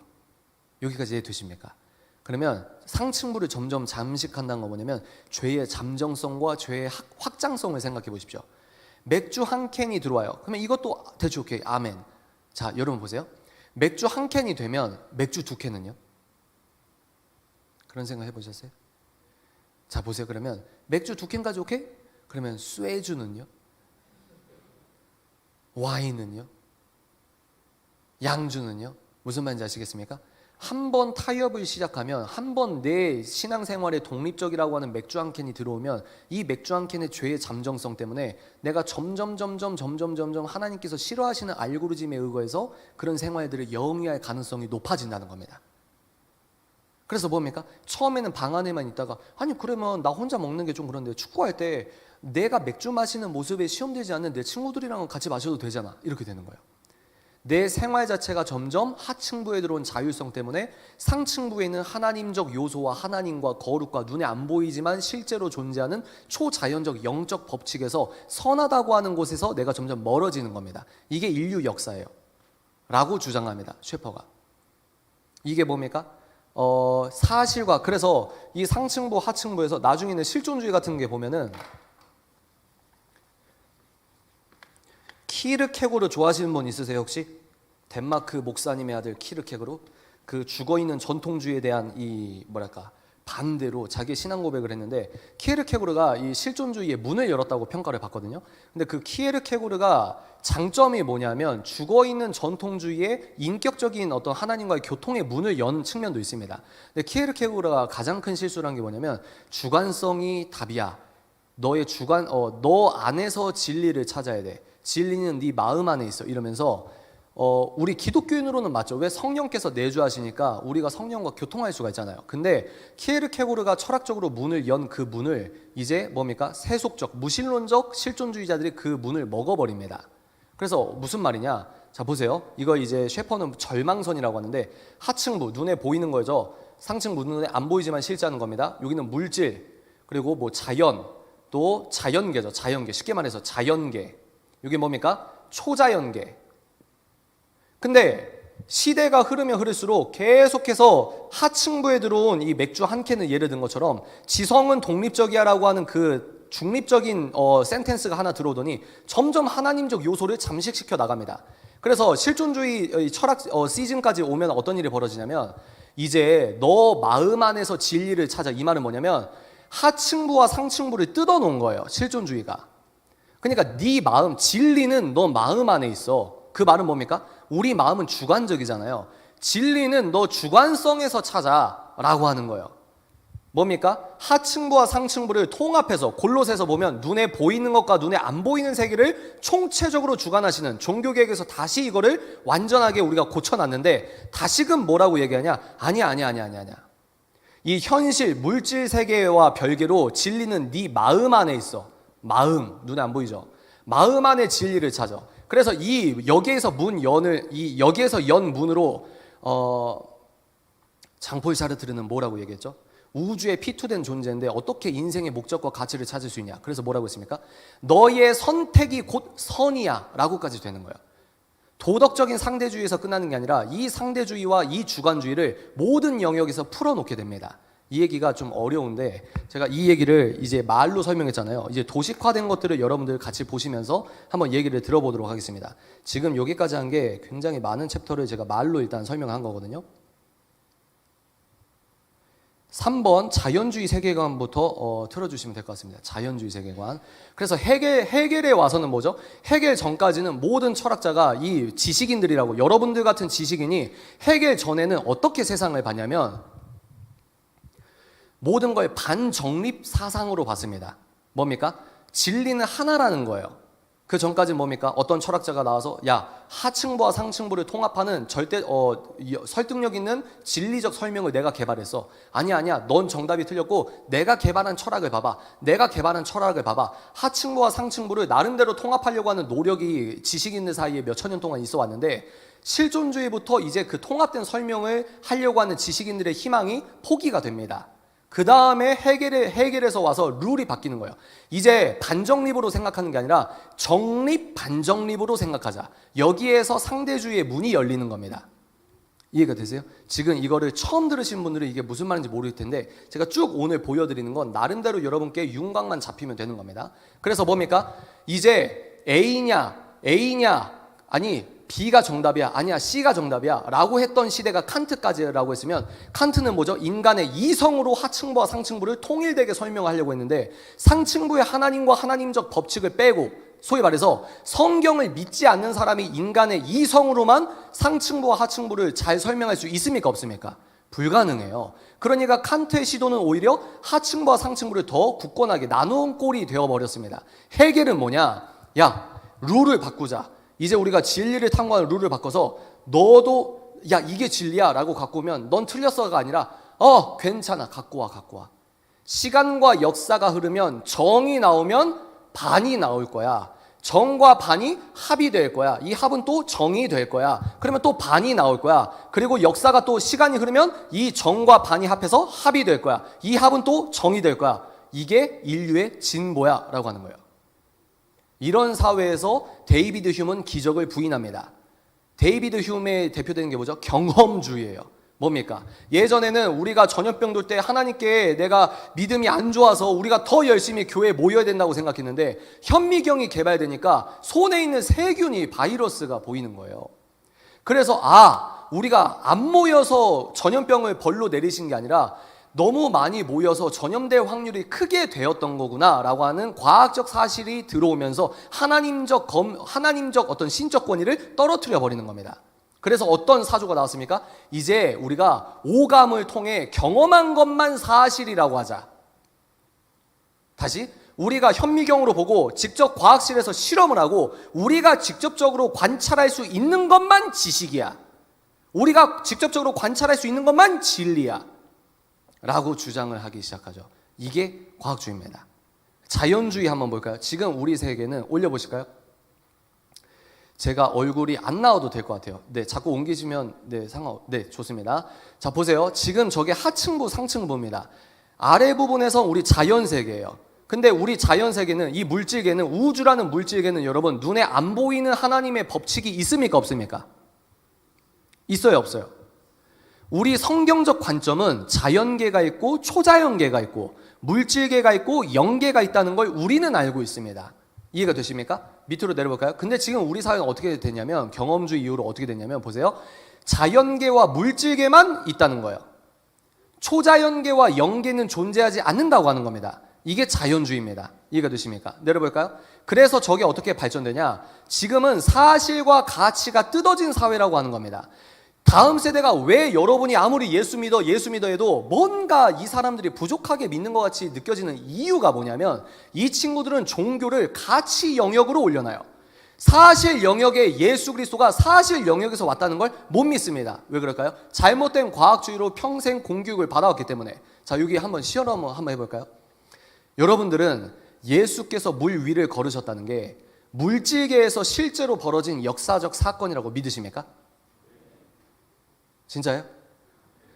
여기까지 이해되십니까? 그러면 상층부를 점점 잠식한다는 거 뭐냐면 죄의 잠정성과 죄의 확장성을 생각해 보십시오. 맥주 한 캔이 들어와요. 그러면 이것도 대충 오케이, 아멘. 자, 여러분 보세요. 맥주 한 캔이 되면 맥주 두 캔은요? 그런 생각 해보셨어요? 자, 보세요. 그러면 맥주 두 캔까지 오케이? 그러면 쇠주는요? 와인은요? 양주는요? 무슨 말인지 아시겠습니까? 한 번 타협을 시작하면, 한 번 내 신앙생활에 독립적이라고 하는 맥주 한 캔이 들어오면 이 맥주 한 캔의 죄의 잠정성 때문에 내가 점점 하나님께서 싫어하시는 알고리즘에 의거해서 그런 생활들을 영위할 가능성이 높아진다는 겁니다. 그래서 뭡니까? 처음에는 방 안에만 있다가 아니 그러면 나 혼자 먹는 게 좀 그런데 축구할 때 내가 맥주 마시는 모습에 시험되지 않는 내 친구들이랑 같이 마셔도 되잖아, 이렇게 되는 거예요. 내 생활 자체가 점점 하층부에 들어온 자율성 때문에 상층부에 있는 하나님적 요소와 하나님과 거룩과 눈에 안 보이지만 실제로 존재하는 초자연적 영적 법칙에서 선하다고 하는 곳에서 내가 점점 멀어지는 겁니다. 이게 인류 역사예요 라고 주장합니다, 셰퍼가. 이게 뭡니까? 사실과, 그래서 이 상층부 하층부에서 나중에는 실존주의 같은 게 보면은 키르케고르 좋아하시는 분 있으세요 혹시? 덴마크 목사님의 아들 키르케고르, 그 죽어있는 전통주의에 대한 반대로 자기 신앙 고백을 했는데, 키르케고르가 이 실존주의의 문을 열었다고 평가를 받거든요. 근데 그 키르케고르가 장점이 뭐냐면 죽어있는 전통주의의 인격적인 어떤 하나님과의 교통의 문을 연 측면도 있습니다. 근데 키르케고르가 가장 큰 실수를 한 게 뭐냐면 주관성이 답이야. 너 안에서 진리를 찾아야 돼. 진리는 네 마음 안에 있어. 이러면서 우리 기독교인으로는 맞죠. 왜? 성령께서 내주하시니까 우리가 성령과 교통할 수가 있잖아요. 근데 키에르케고르가 철학적으로 문을 연 그 문을 이제 뭡니까? 세속적, 무신론적 실존주의자들이 그 문을 먹어버립니다. 그래서 무슨 말이냐? 자 보세요. 이거 이제 셰퍼는 절망선이라고 하는데 하층부, 눈에 보이는 거죠. 상층부, 눈에 안 보이지만 실제하는 겁니다. 여기는 물질, 그리고 뭐 자연, 또 자연계죠. 자연계. 쉽게 말해서 자연계. 이게 뭡니까? 초자연계. 근데 시대가 흐르면 흐를수록 계속해서 하층부에 들어온 이 맥주 한 캔을 예를 든 것처럼 지성은 독립적이야라고 하는 그 중립적인 센텐스가 하나 들어오더니 점점 하나님적 요소를 잠식시켜 나갑니다. 그래서 실존주의 철학 시즌까지 오면 어떤 일이 벌어지냐면 이제 너 마음 안에서 진리를 찾아. 이 말은 뭐냐면 하층부와 상층부를 뜯어놓은 거예요, 실존주의가. 그러니까 네 마음, 진리는 너 마음 안에 있어. 그 말은 뭡니까? 우리 마음은 주관적이잖아요. 진리는 너 주관성에서 찾아라고 하는 거예요. 뭡니까? 하층부와 상층부를 통합해서 골로새서 보면 눈에 보이는 것과 눈에 안 보이는 세계를 총체적으로 주관하시는 종교개혁에서 다시 이거를 완전하게 우리가 고쳐놨는데 다시금 뭐라고 얘기하냐? 아니야. 이 현실, 물질 세계와 별개로 진리는 네 마음 안에 있어. 마음, 눈에 안 보이죠? 마음 안에 진리를 찾아. 그래서 여기에서 여기에서 연 문으로 장폴 사르트르는 뭐라고 얘기했죠? 우주의 피투된 존재인데 어떻게 인생의 목적과 가치를 찾을 수 있냐? 그래서 뭐라고 했습니까? 너의 선택이 곧 선이야 라고까지 되는 거예요. 도덕적인 상대주의에서 끝나는 게 아니라 이 상대주의와 이 주관주의를 모든 영역에서 풀어놓게 됩니다. 이 얘기가 좀 어려운데 제가 이 얘기를 이제 말로 설명했잖아요. 이제 도식화된 것들을 여러분들 같이 보시면서 한번 얘기를 들어보도록 하겠습니다. 지금 여기까지 한 게 굉장히 많은 챕터를 제가 말로 일단 설명한 거거든요. 3번 자연주의 세계관부터 틀어주시면 될 것 같습니다. 자연주의 세계관. 그래서 해겔에 와서는 뭐죠? 해겔 전까지는 모든 철학자가 이 지식인들이라고, 여러분들 같은 지식인이 해겔 전에는 어떻게 세상을 봤냐면 모든 걸 반정립 사상으로 봤습니다. 뭡니까? 진리는 하나라는 거예요. 그 전까지는 뭡니까? 어떤 철학자가 나와서 야, 하층부와 상층부를 통합하는 절대 설득력 있는 진리적 설명을 내가 개발했어. 아니야. 넌 정답이 틀렸고 내가 개발한 철학을 봐봐. 하층부와 상층부를 나름대로 통합하려고 하는 노력이 지식인들 사이에 몇 천 년 동안 있어 왔는데 실존주의부터 이제 그 통합된 설명을 하려고 하는 지식인들의 희망이 포기가 됩니다. 그 다음에 해겔에서 와서 룰이 바뀌는 거예요. 이제 반정립으로 생각하는 게 아니라 정립 반정립으로 생각하자. 여기에서 상대주의의 문이 열리는 겁니다. 이해가 되세요? 지금 이거를 처음 들으신 분들은 이게 무슨 말인지 모를 텐데 제가 쭉 오늘 보여드리는 건 나름대로 여러분께 윤곽만 잡히면 되는 겁니다. 그래서 뭡니까? 이제 A냐 아니 B가 정답이야, 아니야 C가 정답이야 라고 했던 시대가 칸트까지라고 했으면, 칸트는 뭐죠? 인간의 이성으로 하층부와 상층부를 통일되게 설명하려고 했는데 상층부의 하나님과 하나님적 법칙을 빼고, 소위 말해서 성경을 믿지 않는 사람이 인간의 이성으로만 상층부와 하층부를 잘 설명할 수 있습니까? 없습니까? 불가능해요. 그러니까 칸트의 시도는 오히려 하층부와 상층부를 더 굳건하게 나누은 꼴이 되어버렸습니다. 해겔은 뭐냐? 야, 룰을 바꾸자. 이제 우리가 진리를 탐구하는 룰을 바꿔서 너도 야 이게 진리야 라고 갖고 오면 넌 틀렸어가 아니라 괜찮아 갖고 와. 시간과 역사가 흐르면 정이 나오면 반이 나올 거야. 정과 반이 합이 될 거야. 이 합은 또 정이 될 거야. 그러면 또 반이 나올 거야. 그리고 역사가 또 시간이 흐르면 이 정과 반이 합해서 합이 될 거야. 이 합은 또 정이 될 거야. 이게 인류의 진보야 라고 하는 거예요. 이런 사회에서 데이비드 휴먼은 기적을 부인합니다. 데이비드 휴먼의 대표되는 게 뭐죠? 경험주의예요. 뭡니까? 예전에는 우리가 전염병 돌 때 하나님께 내가 믿음이 안 좋아서 우리가 더 열심히 교회에 모여야 된다고 생각했는데 현미경이 개발되니까 손에 있는 세균이 바이러스가 보이는 거예요. 그래서 우리가 안 모여서 전염병을 벌로 내리신 게 아니라 너무 많이 모여서 전염될 확률이 크게 되었던 거구나 라고 하는 과학적 사실이 들어오면서 하나님적 어떤 신적 권위를 떨어뜨려 버리는 겁니다. 그래서 어떤 사조가 나왔습니까? 이제 우리가 오감을 통해 경험한 것만 사실이라고 하자. 다시, 우리가 현미경으로 보고 직접 과학실에서 실험을 하고 우리가 직접적으로 관찰할 수 있는 것만 지식이야. 우리가 직접적으로 관찰할 수 있는 것만 진리야 라고 주장을 하기 시작하죠. 이게 과학주의입니다. 자연주의 한번 볼까요? 지금 우리 세계는 올려보실까요? 제가 얼굴이 안 나와도 될 것 같아요. 네, 자꾸 옮기시면 네, 좋습니다. 자, 보세요. 지금 저게 하층부, 상층부입니다. 아래 부분에서 우리 자연세계예요. 근데 우리 자연세계는, 이 물질계는, 우주라는 물질계는 여러분 눈에 안 보이는 하나님의 법칙이 있습니까? 없습니까? 있어요? 없어요? 우리 성경적 관점은 자연계가 있고 초자연계가 있고 물질계가 있고 영계가 있다는 걸 우리는 알고 있습니다. 이해가 되십니까? 밑으로 내려볼까요? 근데 지금 우리 사회는 어떻게 됐냐면, 경험주의 이후로 어떻게 됐냐면, 보세요. 자연계와 물질계만 있다는 거예요. 초자연계와 영계는 존재하지 않는다고 하는 겁니다. 이게 자연주의입니다. 이해가 되십니까? 내려볼까요? 그래서 저게 어떻게 발전되냐? 지금은 사실과 가치가 뜯어진 사회라고 하는 겁니다. 다음 세대가 왜 여러분이 아무리 예수 믿어 해도 뭔가 이 사람들이 부족하게 믿는 것 같이 느껴지는 이유가 뭐냐면, 이 친구들은 종교를 가치 영역으로 올려놔요. 사실 영역에 예수 그리스도가 사실 영역에서 왔다는 걸 못 믿습니다. 왜 그럴까요? 잘못된 과학주의로 평생 공교육을 받아왔기 때문에. 자, 여기 한번 시험 한번 해볼까요? 여러분들은 예수께서 물 위를 걸으셨다는 게 물질계에서 실제로 벌어진 역사적 사건이라고 믿으십니까? 진짜요?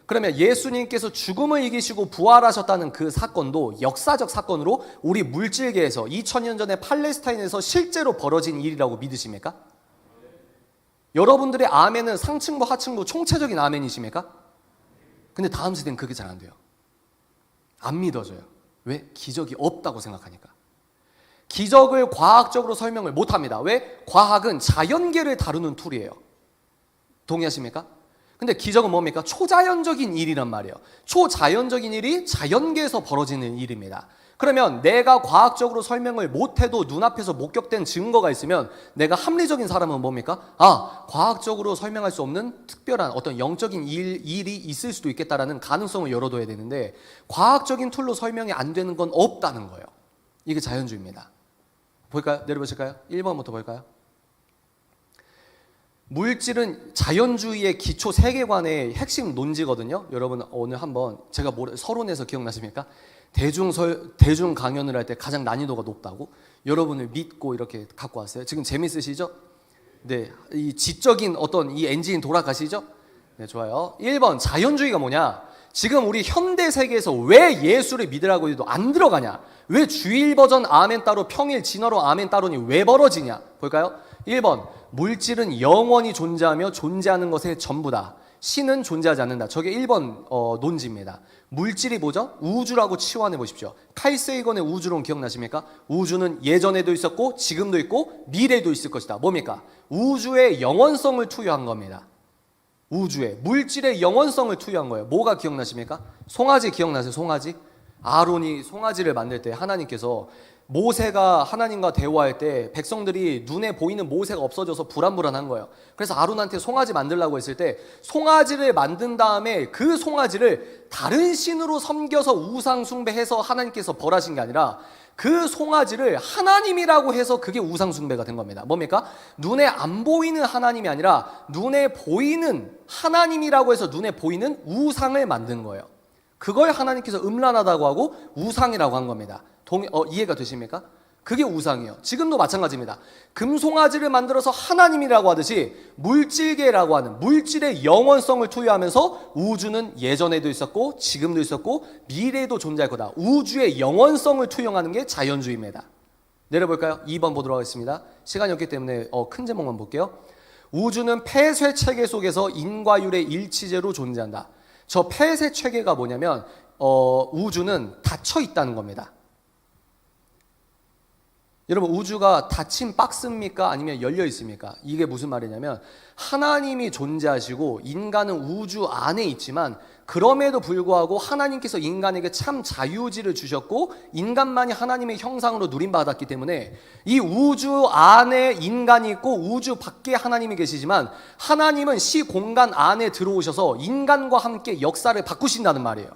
그러면 예수님께서 죽음을 이기시고 부활하셨다는 그 사건도 역사적 사건으로 우리 물질계에서 2000년 전에 팔레스타인에서 실제로 벌어진 일이라고 믿으십니까? 여러분들의 아멘은 상층부 하층부 총체적인 아멘이십니까? 근데 다음 세대는 그게 잘 안 돼요. 안 믿어져요. 왜? 기적이 없다고 생각하니까. 기적을 과학적으로 설명을 못합니다. 왜? 과학은 자연계를 다루는 툴이에요. 동의하십니까? 근데 기적은 뭡니까? 초자연적인 일이란 말이에요. 초자연적인 일이 자연계에서 벌어지는 일입니다. 그러면 내가 과학적으로 설명을 못해도 눈앞에서 목격된 증거가 있으면 내가 합리적인 사람은 뭡니까? 과학적으로 설명할 수 없는 특별한 어떤 영적인 일이 있을 수도 있겠다라는 가능성을 열어둬야 되는데 과학적인 툴로 설명이 안 되는 건 없다는 거예요. 이게 자연주의입니다. 볼까요? 내려보실까요? 1번부터 볼까요? 물질은 자연주의의 기초 세계관의 핵심 논지거든요. 여러분 오늘 한번 제가 서론에서 기억나십니까? 대중 강연을 할 때 가장 난이도가 높다고 여러분을 믿고 이렇게 갖고 왔어요. 지금 재밌으시죠? 네, 이 지적인 어떤 이 엔진이 돌아가시죠? 네, 좋아요. 1번 자연주의가 뭐냐? 지금 우리 현대 세계에서 왜 예수를 믿으라고 해도 안 들어가냐? 왜 주일 버전 아멘 따로 평일 진화로 아멘 따로니 왜 벌어지냐? 볼까요? 1번 물질은 영원히 존재하며 존재하는 것의 전부다. 신은 존재하지 않는다. 저게 1번 논지입니다. 물질이 뭐죠? 우주라고 치환해 보십시오. 칼 세이건의 우주론 기억나십니까? 우주는 예전에도 있었고 지금도 있고 미래도 있을 것이다. 뭡니까? 우주의 영원성을 투여한 겁니다. 우주에 물질의 영원성을 투여한 거예요. 뭐가 기억나십니까? 송아지 기억나세요? 송아지? 아론이 송아지를 만들 때 하나님께서 모세가 하나님과 대화할 때 백성들이 눈에 보이는 모세가 없어져서 불안불안한 거예요. 그래서 아론한테 송아지 만들라고 했을 때 송아지를 만든 다음에 그 송아지를 다른 신으로 섬겨서 우상 숭배해서 하나님께서 벌하신 게 아니라 그 송아지를 하나님이라고 해서 그게 우상 숭배가 된 겁니다. 뭡니까? 눈에 안 보이는 하나님이 아니라 눈에 보이는 하나님이라고 해서 눈에 보이는 우상을 만든 거예요. 그걸 하나님께서 음란하다고 하고 우상이라고 한 겁니다. 이해가 되십니까? 그게 우상이에요. 지금도 마찬가지입니다. 금송아지를 만들어서 하나님이라고 하듯이 물질계라고 하는 물질의 영원성을 투여하면서 우주는 예전에도 있었고 지금도 있었고 미래에도 존재할 거다. 우주의 영원성을 투영하는 게 자연주의입니다. 내려볼까요? 2번 보도록 하겠습니다. 시간이 없기 때문에 큰 제목만 볼게요. 우주는 폐쇄 체계 속에서 인과율의 일치제로 존재한다. 저 폐쇄 체계가 뭐냐면 우주는 닫혀 있다는 겁니다. 여러분 우주가 닫힌 박스입니까? 아니면 열려 있습니까? 이게 무슨 말이냐면 하나님이 존재하시고 인간은 우주 안에 있지만 그럼에도 불구하고 하나님께서 인간에게 참 자유의지를 주셨고 인간만이 하나님의 형상으로 누림받았기 때문에 이 우주 안에 인간이 있고 우주 밖에 하나님이 계시지만 하나님은 시공간 안에 들어오셔서 인간과 함께 역사를 바꾸신다는 말이에요.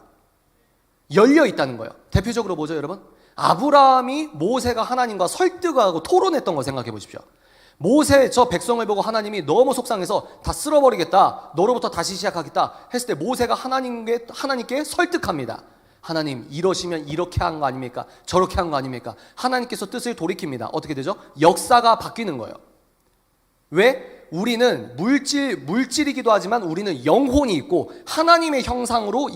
열려 있다는 거예요. 대표적으로 뭐죠 여러분? 아브라함이 모세가 하나님과 설득하고 토론했던 거 생각해 보십시오. 모세 저 백성을 보고 하나님이 너무 속상해서 다 쓸어버리겠다, 너로부터 다시 시작하겠다 했을 때 모세가 하나님께 설득합니다. 하나님 이러시면 이렇게 한 거 아닙니까? 저렇게 한 거 아닙니까? 하나님께서 뜻을 돌이킵니다. 어떻게 되죠? 역사가 바뀌는 거예요. 왜? 우리는 물질이기도 하지만 우리는 영혼이 있고 하나님의 형상으로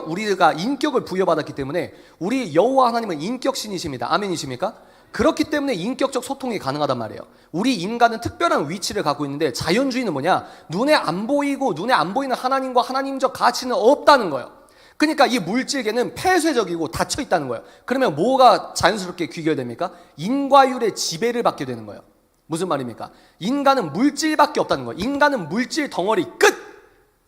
우리가 인격을 부여받았기 때문에 우리 여호와 하나님은 인격신이십니다. 아멘이십니까? 그렇기 때문에 인격적 소통이 가능하단 말이에요. 우리 인간은 특별한 위치를 갖고 있는데 자연주의는 뭐냐? 눈에 안 보이고 눈에 안 보이는 하나님과 하나님적 가치는 없다는 거예요. 그러니까 이 물질계는 폐쇄적이고 닫혀 있다는 거예요. 그러면 뭐가 자연스럽게 귀결됩니까? 인과율의 지배를 받게 되는 거예요. 무슨 말입니까? 인간은 물질밖에 없다는 거예요. 인간은 물질 덩어리 끝!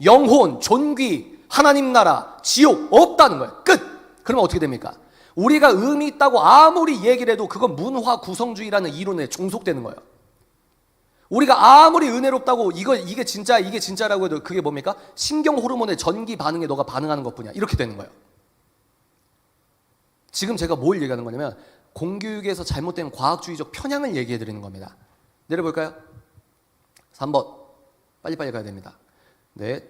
영혼, 존귀, 하나님 나라, 지옥 없다는 거예요. 끝! 그러면 어떻게 됩니까? 우리가 의미 있다고 아무리 얘기를 해도 그건 문화 구성주의라는 이론에 종속되는 거예요. 우리가 아무리 은혜롭다고 이게 진짜라고 해도 그게 뭡니까? 신경 호르몬의 전기 반응에 너가 반응하는 것뿐이야. 이렇게 되는 거예요. 지금 제가 뭘 얘기하는 거냐면 공교육에서 잘못된 과학주의적 편향을 얘기해 드리는 겁니다. 내려볼까요? 3번 빨리빨리 가야 됩니다. 네,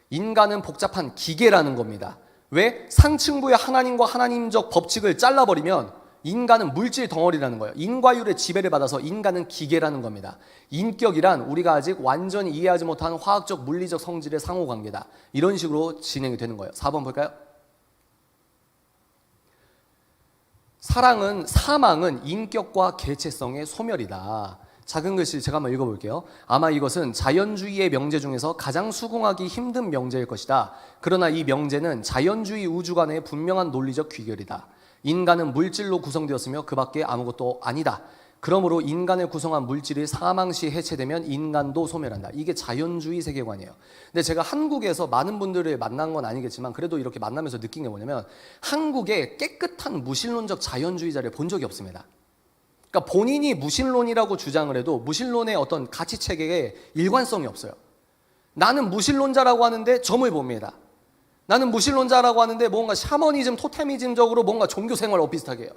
인간은 복잡한 기계라는 겁니다. 왜? 상층부의 하나님과 하나님적 법칙을 잘라버리면 인간은 물질 덩어리라는 거예요. 인과율의 지배를 받아서 인간은 기계라는 겁니다. 인격이란 우리가 아직 완전히 이해하지 못한 화학적 물리적 성질의 상호관계다. 이런 식으로 진행이 되는 거예요. 4번 볼까요? 사망은 인격과 개체성의 소멸이다. 작은 글씨 제가 한번 읽어볼게요. 아마 이것은 자연주의의 명제 중에서 가장 수긍하기 힘든 명제일 것이다. 그러나 이 명제는 자연주의 우주관의 분명한 논리적 귀결이다. 인간은 물질로 구성되었으며 그 밖에 아무것도 아니다. 그러므로 인간을 구성한 물질이 사망 시 해체되면 인간도 소멸한다. 이게 자연주의 세계관이에요. 근데 제가 한국에서 많은 분들을 만난 건 아니겠지만 그래도 이렇게 만나면서 느낀 게 뭐냐면 한국에 깨끗한 무신론적 자연주의자를 본 적이 없습니다. 그러니까 본인이 무신론이라고 주장을 해도 무신론의 어떤 가치 체계에 일관성이 없어요. 나는 무신론자라고 하는데 점을 봅니다. 나는 무신론자라고 하는데 뭔가 샤머니즘, 토테미즘적으로 뭔가 종교 생활을 비슷하게 해요.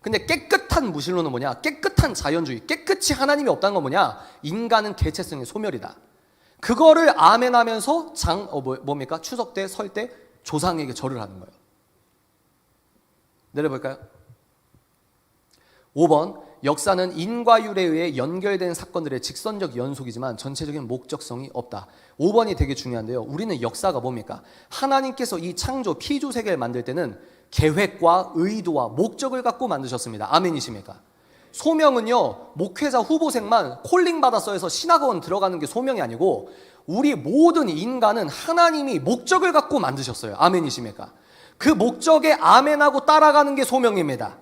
근데 깨끗한 무신론은 뭐냐? 깨끗한 자연주의, 깨끗이 하나님이 없다는 건 뭐냐? 인간은 개체성의 소멸이다. 그거를 아멘하면서 뭡니까? 추석 때, 설 때 조상에게 절을 하는 거예요. 내려볼까요? 5번, 역사는 인과율에 의해 연결된 사건들의 직선적 연속이지만 전체적인 목적성이 없다. 5번이 되게 중요한데요. 우리는 역사가 뭡니까? 하나님께서 이 창조, 피조 세계를 만들 때는 계획과 의도와 목적을 갖고 만드셨습니다. 아멘이십니까? 소명은요, 목회자 후보생만 콜링 받았어 해서 신학원 들어가는 게 소명이 아니고 우리 모든 인간은 하나님이 목적을 갖고 만드셨어요. 아멘이십니까? 그 목적에 아멘하고 따라가는 게 소명입니다.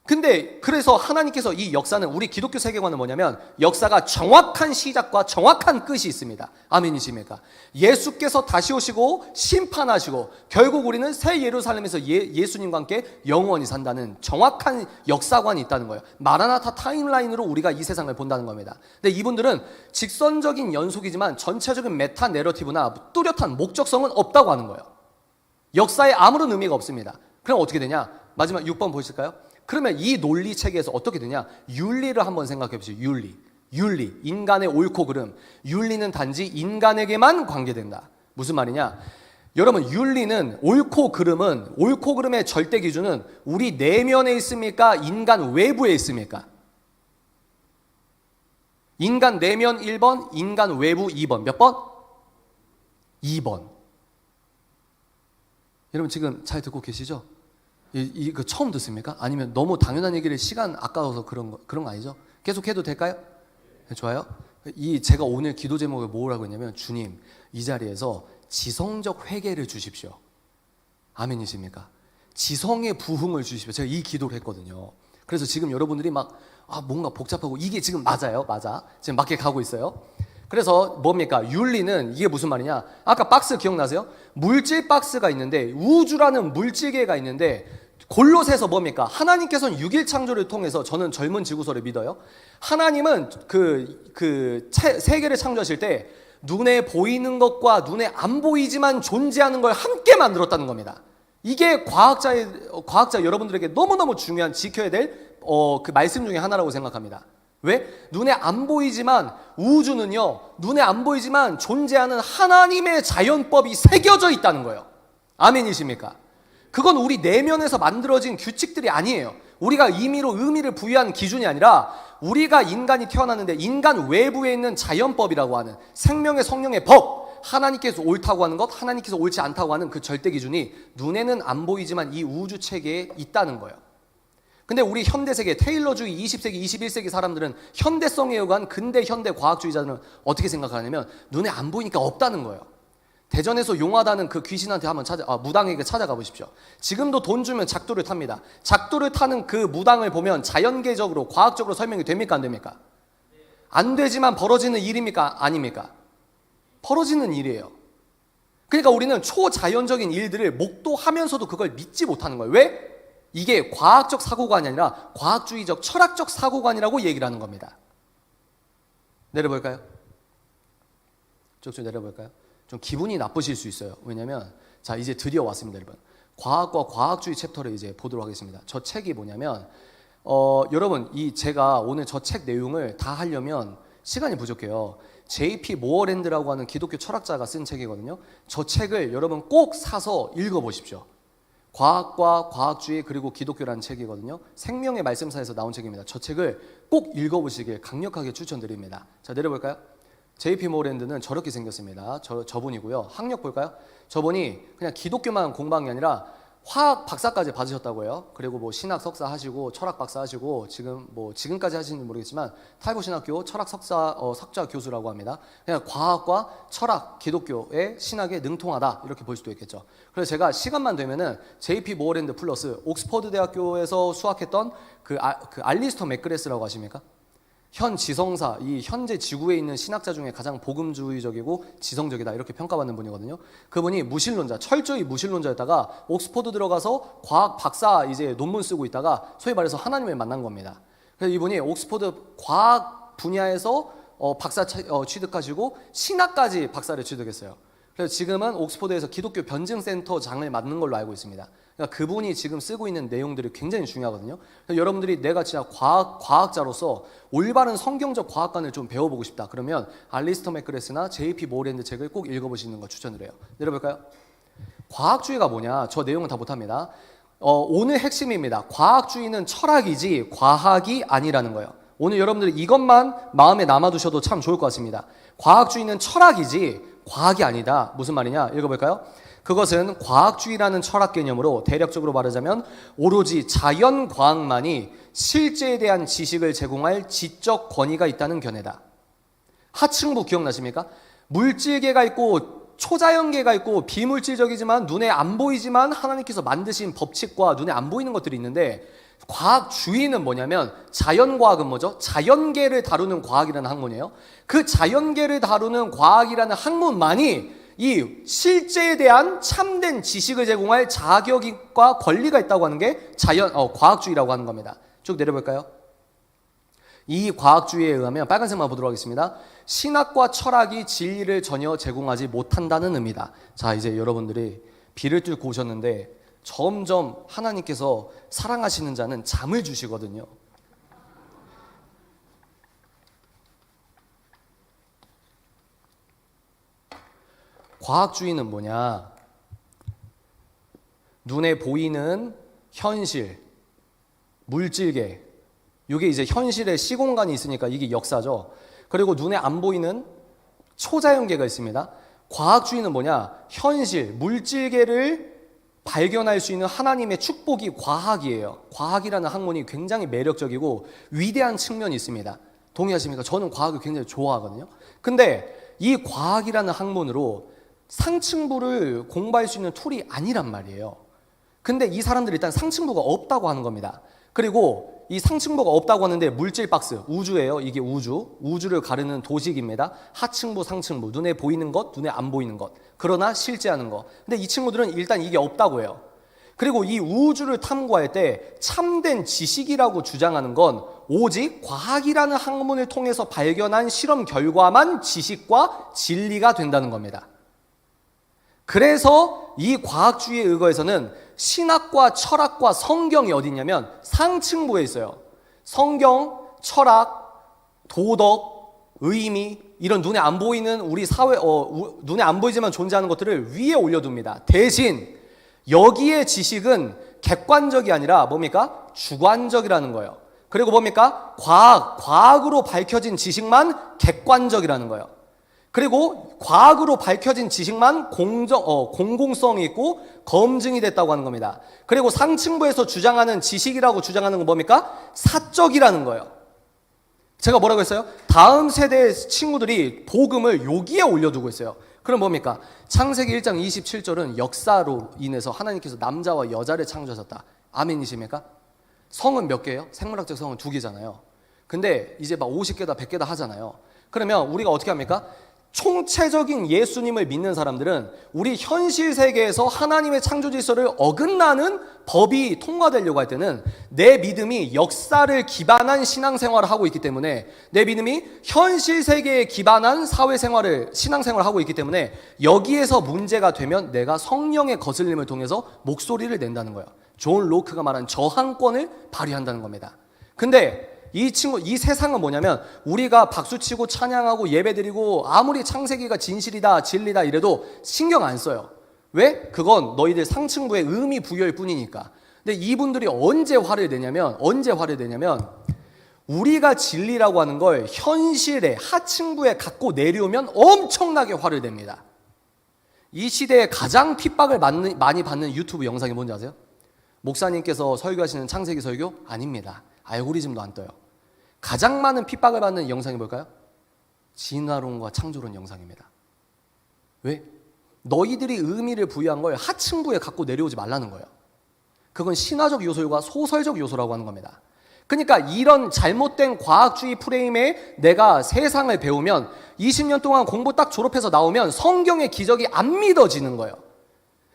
근데 그래서 하나님께서 이 역사는 우리 기독교 세계관은 뭐냐면 역사가 정확한 시작과 정확한 끝이 있습니다. 아멘이십니까? 예수께서 다시 오시고 심판하시고 결국 우리는 새 예루살렘에서 예수님과 함께 영원히 산다는 정확한 역사관이 있다는 거예요. 마라나타 타임라인으로 우리가 이 세상을 본다는 겁니다. 근데 이분들은 직선적인 연속이지만 전체적인 메타 내러티브나 뚜렷한 목적성은 없다고 하는 거예요. 역사에 아무런 의미가 없습니다. 그럼 어떻게 되냐? 마지막 6번 보실까요? 그러면 이 논리 체계에서 어떻게 되냐? 윤리를 한번 생각해 보시죠. 윤리, 인간의 옳고 그름. 윤리는 단지 인간에게만 관계된다. 무슨 말이냐? 여러분, 윤리는 옳고 그름의 절대 기준은 우리 내면에 있습니까? 인간 외부에 있습니까? 인간 내면 1번, 인간 외부 2번. 몇 번? 2번. 여러분 지금 잘 듣고 계시죠? 이거 처음 듣습니까? 아니면 너무 당연한 얘기를 시간 아까워서 그런 거 아니죠? 계속 해도 될까요? 네, 좋아요. 제가 오늘 기도 제목을 뭐라고 했냐면 주님 이 자리에서 지성적 회개를 주십시오. 아멘이십니까? 지성의 부흥을 주십시오. 제가 이 기도를 했거든요. 그래서 지금 여러분들이 뭔가 복잡하고 이게 지금 맞아요. 맞아. 지금 맞게 가고 있어요. 그래서 뭡니까? 윤리는 이게 무슨 말이냐? 아까 박스 기억나세요? 물질 박스가 있는데 우주라는 물질계가 있는데 골로새서 뭡니까? 하나님께서는 6일 창조를 통해서 저는 젊은 지구서를 믿어요. 하나님은 그 세계를 창조하실 때 눈에 보이는 것과 눈에 안 보이지만 존재하는 걸 함께 만들었다는 겁니다. 이게 과학자 여러분들에게 너무너무 중요한 지켜야 될 그 말씀 중에 하나라고 생각합니다. 왜? 눈에 안 보이지만 우주는요, 눈에 안 보이지만 존재하는 하나님의 자연법이 새겨져 있다는 거예요. 아멘이십니까? 그건 우리 내면에서 만들어진 규칙들이 아니에요. 우리가 의미를 부여한 기준이 아니라 우리가 인간이 태어났는데 인간 외부에 있는 자연법이라고 하는 생명의 성령의 법, 하나님께서 옳다고 하는 것, 하나님께서 옳지 않다고 하는 그 절대 기준이 눈에는 안 보이지만 이 우주 체계에 있다는 거예요. 근데 우리 현대세계, 테일러주의 20세기, 21세기 사람들은 현대성에 의한 근대 현대 과학주의자들은 어떻게 생각하냐면 눈에 안 보이니까 없다는 거예요. 대전에서 용하다는 그 귀신한테 한번 무당에게 찾아가 보십시오. 지금도 돈 주면 작두를 탑니다. 작두를 타는 그 무당을 보면 자연계적으로 과학적으로 설명이 됩니까 안 됩니까? 안 되지만 벌어지는 일입니까 아닙니까? 벌어지는 일이에요. 그러니까 우리는 초자연적인 일들을 목도하면서도 그걸 믿지 못하는 거예요. 왜? 이게 과학적 사고관이 아니라 과학주의적 철학적 사고관이라고 얘기를 하는 겁니다. 내려볼까요? 쭉쭉 내려볼까요? 좀 기분이 나쁘실 수 있어요. 왜냐면 자 이제 드디어 왔습니다, 여러분. 과학과 과학주의 챕터를 이제 보도록 하겠습니다. 저 책이 뭐냐면 여러분 제가 오늘 저 책 내용을 다 하려면 시간이 부족해요. J.P. 모어랜드라고 하는 기독교 철학자가 쓴 책이거든요. 저 책을 여러분 꼭 사서 읽어보십시오. 과학과 과학주의 그리고 기독교라는 책이거든요. 생명의 말씀사에서 나온 책입니다. 저 책을 꼭 읽어보시길 강력하게 추천드립니다. 자 내려볼까요? J.P. 모어랜드는 저렇게 생겼습니다. 저분이고요. 학력 볼까요? 저분이 그냥 기독교만 공부한 게 아니라 화학 박사까지 받으셨다고 해요. 그리고 뭐 신학 석사 하시고 철학 박사 하시고 지금까지 하시는지 모르겠지만 탈북신학교 철학 석자 교수라고 합니다. 그냥 과학과 철학, 기독교의 신학에 능통하다 이렇게 볼 수도 있겠죠. 그래서 제가 시간만 되면은 JP 모어랜드 플러스 옥스퍼드 대학교에서 수학했던 그 알리스터 맥그레스라고 아십니까? 현 지성사, 이 현재 지구에 있는 신학자 중에 가장 복음주의적이고 지성적이다 이렇게 평가받는 분이거든요. 그분이 무신론자, 철저히 무신론자였다가 옥스퍼드 들어가서 과학 박사 이제 논문 쓰고 있다가 소위 말해서 하나님을 만난 겁니다. 그래서 이분이 옥스퍼드 과학 분야에서 박사 취득하시고 신학까지 박사를 취득했어요. 그래서 지금은 옥스퍼드에서 기독교 변증센터 장을 맡는 걸로 알고 있습니다. 그러니까 그분이 지금 쓰고 있는 내용들이 굉장히 중요하거든요. 그래서 여러분들이 내가 진짜 과학자로서 올바른 성경적 과학관을 좀 배워보고 싶다. 그러면 알리스터 맥그레스나 JP 모어랜드 책을 꼭 읽어보시는 거 추천을 해요. 내려볼까요? 과학주의가 뭐냐? 저 내용은 다 못합니다. 오늘 핵심입니다. 과학주의는 철학이지 과학이 아니라는 거예요. 오늘 여러분들이 이것만 마음에 남아두셔도 참 좋을 것 같습니다. 과학주의는 철학이지 과학이 아니다. 무슨 말이냐? 읽어볼까요? 그것은 과학주의라는 철학 개념으로 대략적으로 말하자면 오로지 자연과학만이 실제에 대한 지식을 제공할 지적 권위가 있다는 견해다. 하층부 기억나십니까? 물질계가 있고 초자연계가 있고 비물질적이지만 눈에 안 보이지만 하나님께서 만드신 법칙과 눈에 안 보이는 것들이 있는데 과학주의는 뭐냐면 자연과학은 뭐죠? 자연계를 다루는 과학이라는 학문이에요. 그 자연계를 다루는 과학이라는 학문만이 이 실제에 대한 참된 지식을 제공할 자격과 권리가 있다고 하는 게 과학주의라고 하는 겁니다. 쭉 내려볼까요? 이 과학주의에 의하면 빨간색만 보도록 하겠습니다. 신학과 철학이 진리를 전혀 제공하지 못한다는 의미다. 자, 이제 여러분들이 비를 뚫고 오셨는데 점점 하나님께서 사랑하시는 자는 잠을 주시거든요. 과학주의는 뭐냐? 눈에 보이는 현실, 물질계, 이게 이제 현실의 시공간이 있으니까 이게 역사죠. 그리고 눈에 안 보이는 초자연계가 있습니다. 과학주의는 뭐냐? 현실, 물질계를 발견할 수 있는 하나님의 축복이 과학이에요. 과학이라는 학문이 굉장히 매력적이고 위대한 측면이 있습니다. 동의하십니까? 저는 과학을 굉장히 좋아하거든요. 근데 이 과학이라는 학문으로 상층부를 공부할 수 있는 툴이 아니란 말이에요. 근데 이 사람들이 일단 상층부가 없다고 하는 겁니다. 그리고 이 상층부가 없다고 하는데 물질 박스, 우주예요. 이게 우주를 가르는 도식입니다. 하층부, 상층부, 눈에 보이는 것, 눈에 안 보이는 것. 그러나 실제하는 것. 근데 이 친구들은 일단 이게 없다고 해요. 그리고 이 우주를 탐구할 때 참된 지식이라고 주장하는 건 오직 과학이라는 학문을 통해서 발견한 실험 결과만 지식과 진리가 된다는 겁니다. 그래서 이 과학주의에 의거해서는 신학과 철학과 성경이 어디 있냐면 상층부에 있어요. 성경, 철학, 도덕, 의미 이런 눈에 안 보이는 우리 사회 눈에 안 보이지만 존재하는 것들을 위에 올려둡니다. 대신 여기에 지식은 객관적이 아니라 뭡니까? 주관적이라는 거예요. 그리고 뭡니까? 과학으로 밝혀진 지식만 객관적이라는 거예요. 그리고 과학으로 밝혀진 지식만 공공성이 있고 검증이 됐다고 하는 겁니다. 그리고 상층부에서 주장하는 지식이라고 주장하는 건 뭡니까? 사적이라는 거예요. 제가 뭐라고 했어요? 다음 세대 친구들이 복음을 여기에 올려두고 있어요. 그럼 뭡니까? 창세기 1장 27절은 역사로 인해서 하나님께서 남자와 여자를 창조하셨다. 아멘이십니까? 성은 몇 개예요? 생물학적 성은 2개잖아요. 근데 이제 막 50개다 100개다 하잖아요. 그러면 우리가 어떻게 합니까? 총체적인 예수님을 믿는 사람들은 우리 현실 세계에서 하나님의 창조 질서를 어긋나는 법이 통과되려고 할 때는 내 믿음이 역사를 기반한 신앙생활을 하고 있기 때문에 내 믿음이 현실 세계에 기반한 신앙생활을 하고 있기 때문에 여기에서 문제가 되면 내가 성령의 거슬림을 통해서 목소리를 낸다는 거예요. 존 로크가 말한 저항권을 발휘한다는 겁니다. 근데 이 세상은 뭐냐면 우리가 박수치고 찬양하고 예배드리고 아무리 창세기가 진실이다 진리다 이래도 신경 안 써요. 왜? 그건 너희들 상층부의 의미 부여일 뿐이니까. 근데 이분들이 언제 화를 내냐면 우리가 진리라고 하는 걸 현실에 하층부에 갖고 내려오면 엄청나게 화를 냅니다. 이 시대에 가장 핍박을 많이 받는 유튜브 영상이 뭔지 아세요? 목사님께서 설교하시는 창세기 설교? 아닙니다. 알고리즘도 안 떠요. 가장 많은 핍박을 받는 영상이 뭘까요? 진화론과 창조론 영상입니다. 왜? 너희들이 의미를 부여한 걸 하층부에 갖고 내려오지 말라는 거예요. 그건 신화적 요소와 소설적 요소라고 하는 겁니다. 그러니까 이런 잘못된 과학주의 프레임에 내가 세상을 배우면 20년 동안 공부 딱 졸업해서 나오면 성경의 기적이 안 믿어지는 거예요.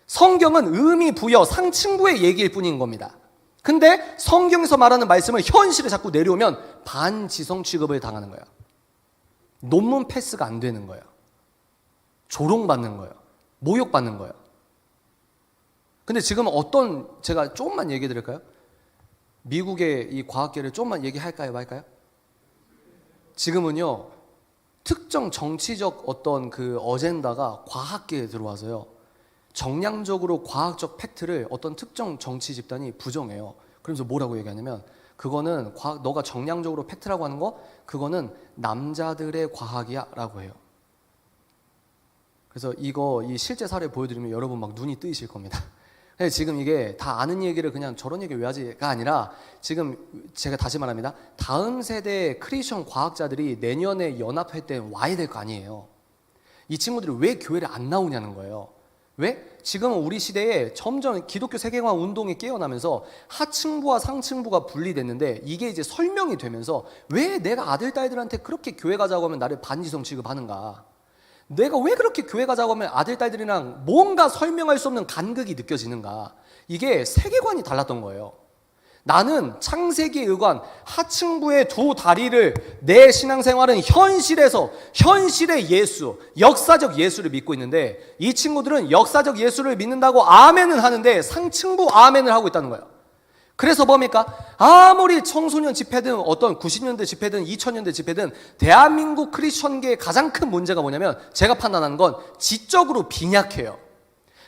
성경은 의미 부여 상층부의 얘기일 뿐인 겁니다. 근데 성경에서 말하는 말씀을 현실에 자꾸 내려오면 반지성 취급을 당하는 거예요. 논문 패스가 안 되는 거예요. 조롱받는 거예요. 모욕받는 거예요. 근데 지금 제가 조금만 얘기해 드릴까요? 미국의 이 과학계를 조금만 얘기할까요, 말까요? 지금은요, 특정 정치적 어떤 그 어젠다가 과학계에 들어와서요, 정량적으로 과학적 팩트를 어떤 특정 정치 집단이 부정해요. 그러면서 뭐라고 얘기하냐면, 그거는 너가 정량적으로 팩트라고 하는 거, 그거는 남자들의 과학이야 라고 해요. 그래서 이 실제 사례 보여드리면 여러분 막 눈이 뜨이실 겁니다. 지금 이게 다 아는 얘기를 그냥 저런 얘기 왜 하지가 아니라, 지금 제가 다시 말합니다. 다음 세대 크리스천 과학자들이 내년에 연합회 때 와야 될 거 아니에요. 이 친구들이 왜 교회를 안 나오냐는 거예요. 왜? 지금은 우리 시대에 점점 기독교 세계관 운동이 깨어나면서 하층부와 상층부가 분리됐는데, 이게 이제 설명이 되면서 왜 내가 아들 딸들한테 그렇게 교회 가자고 하면 나를 반지성 취급하는가, 내가 왜 그렇게 교회 가자고 하면 아들 딸들이랑 뭔가 설명할 수 없는 간극이 느껴지는가, 이게 세계관이 달랐던 거예요. 나는 창세기에 의관 하층부의 두 다리를, 내 신앙생활은 현실의 예수, 역사적 예수를 믿고 있는데, 이 친구들은 역사적 예수를 믿는다고 아멘은 하는데 상층부 아멘을 하고 있다는 거예요. 그래서 뭡니까? 아무리 청소년 집회든 어떤 90년대 집회든 2000년대 집회든 대한민국 크리스천계의 가장 큰 문제가 뭐냐면, 제가 판단하는 건 지적으로 빈약해요.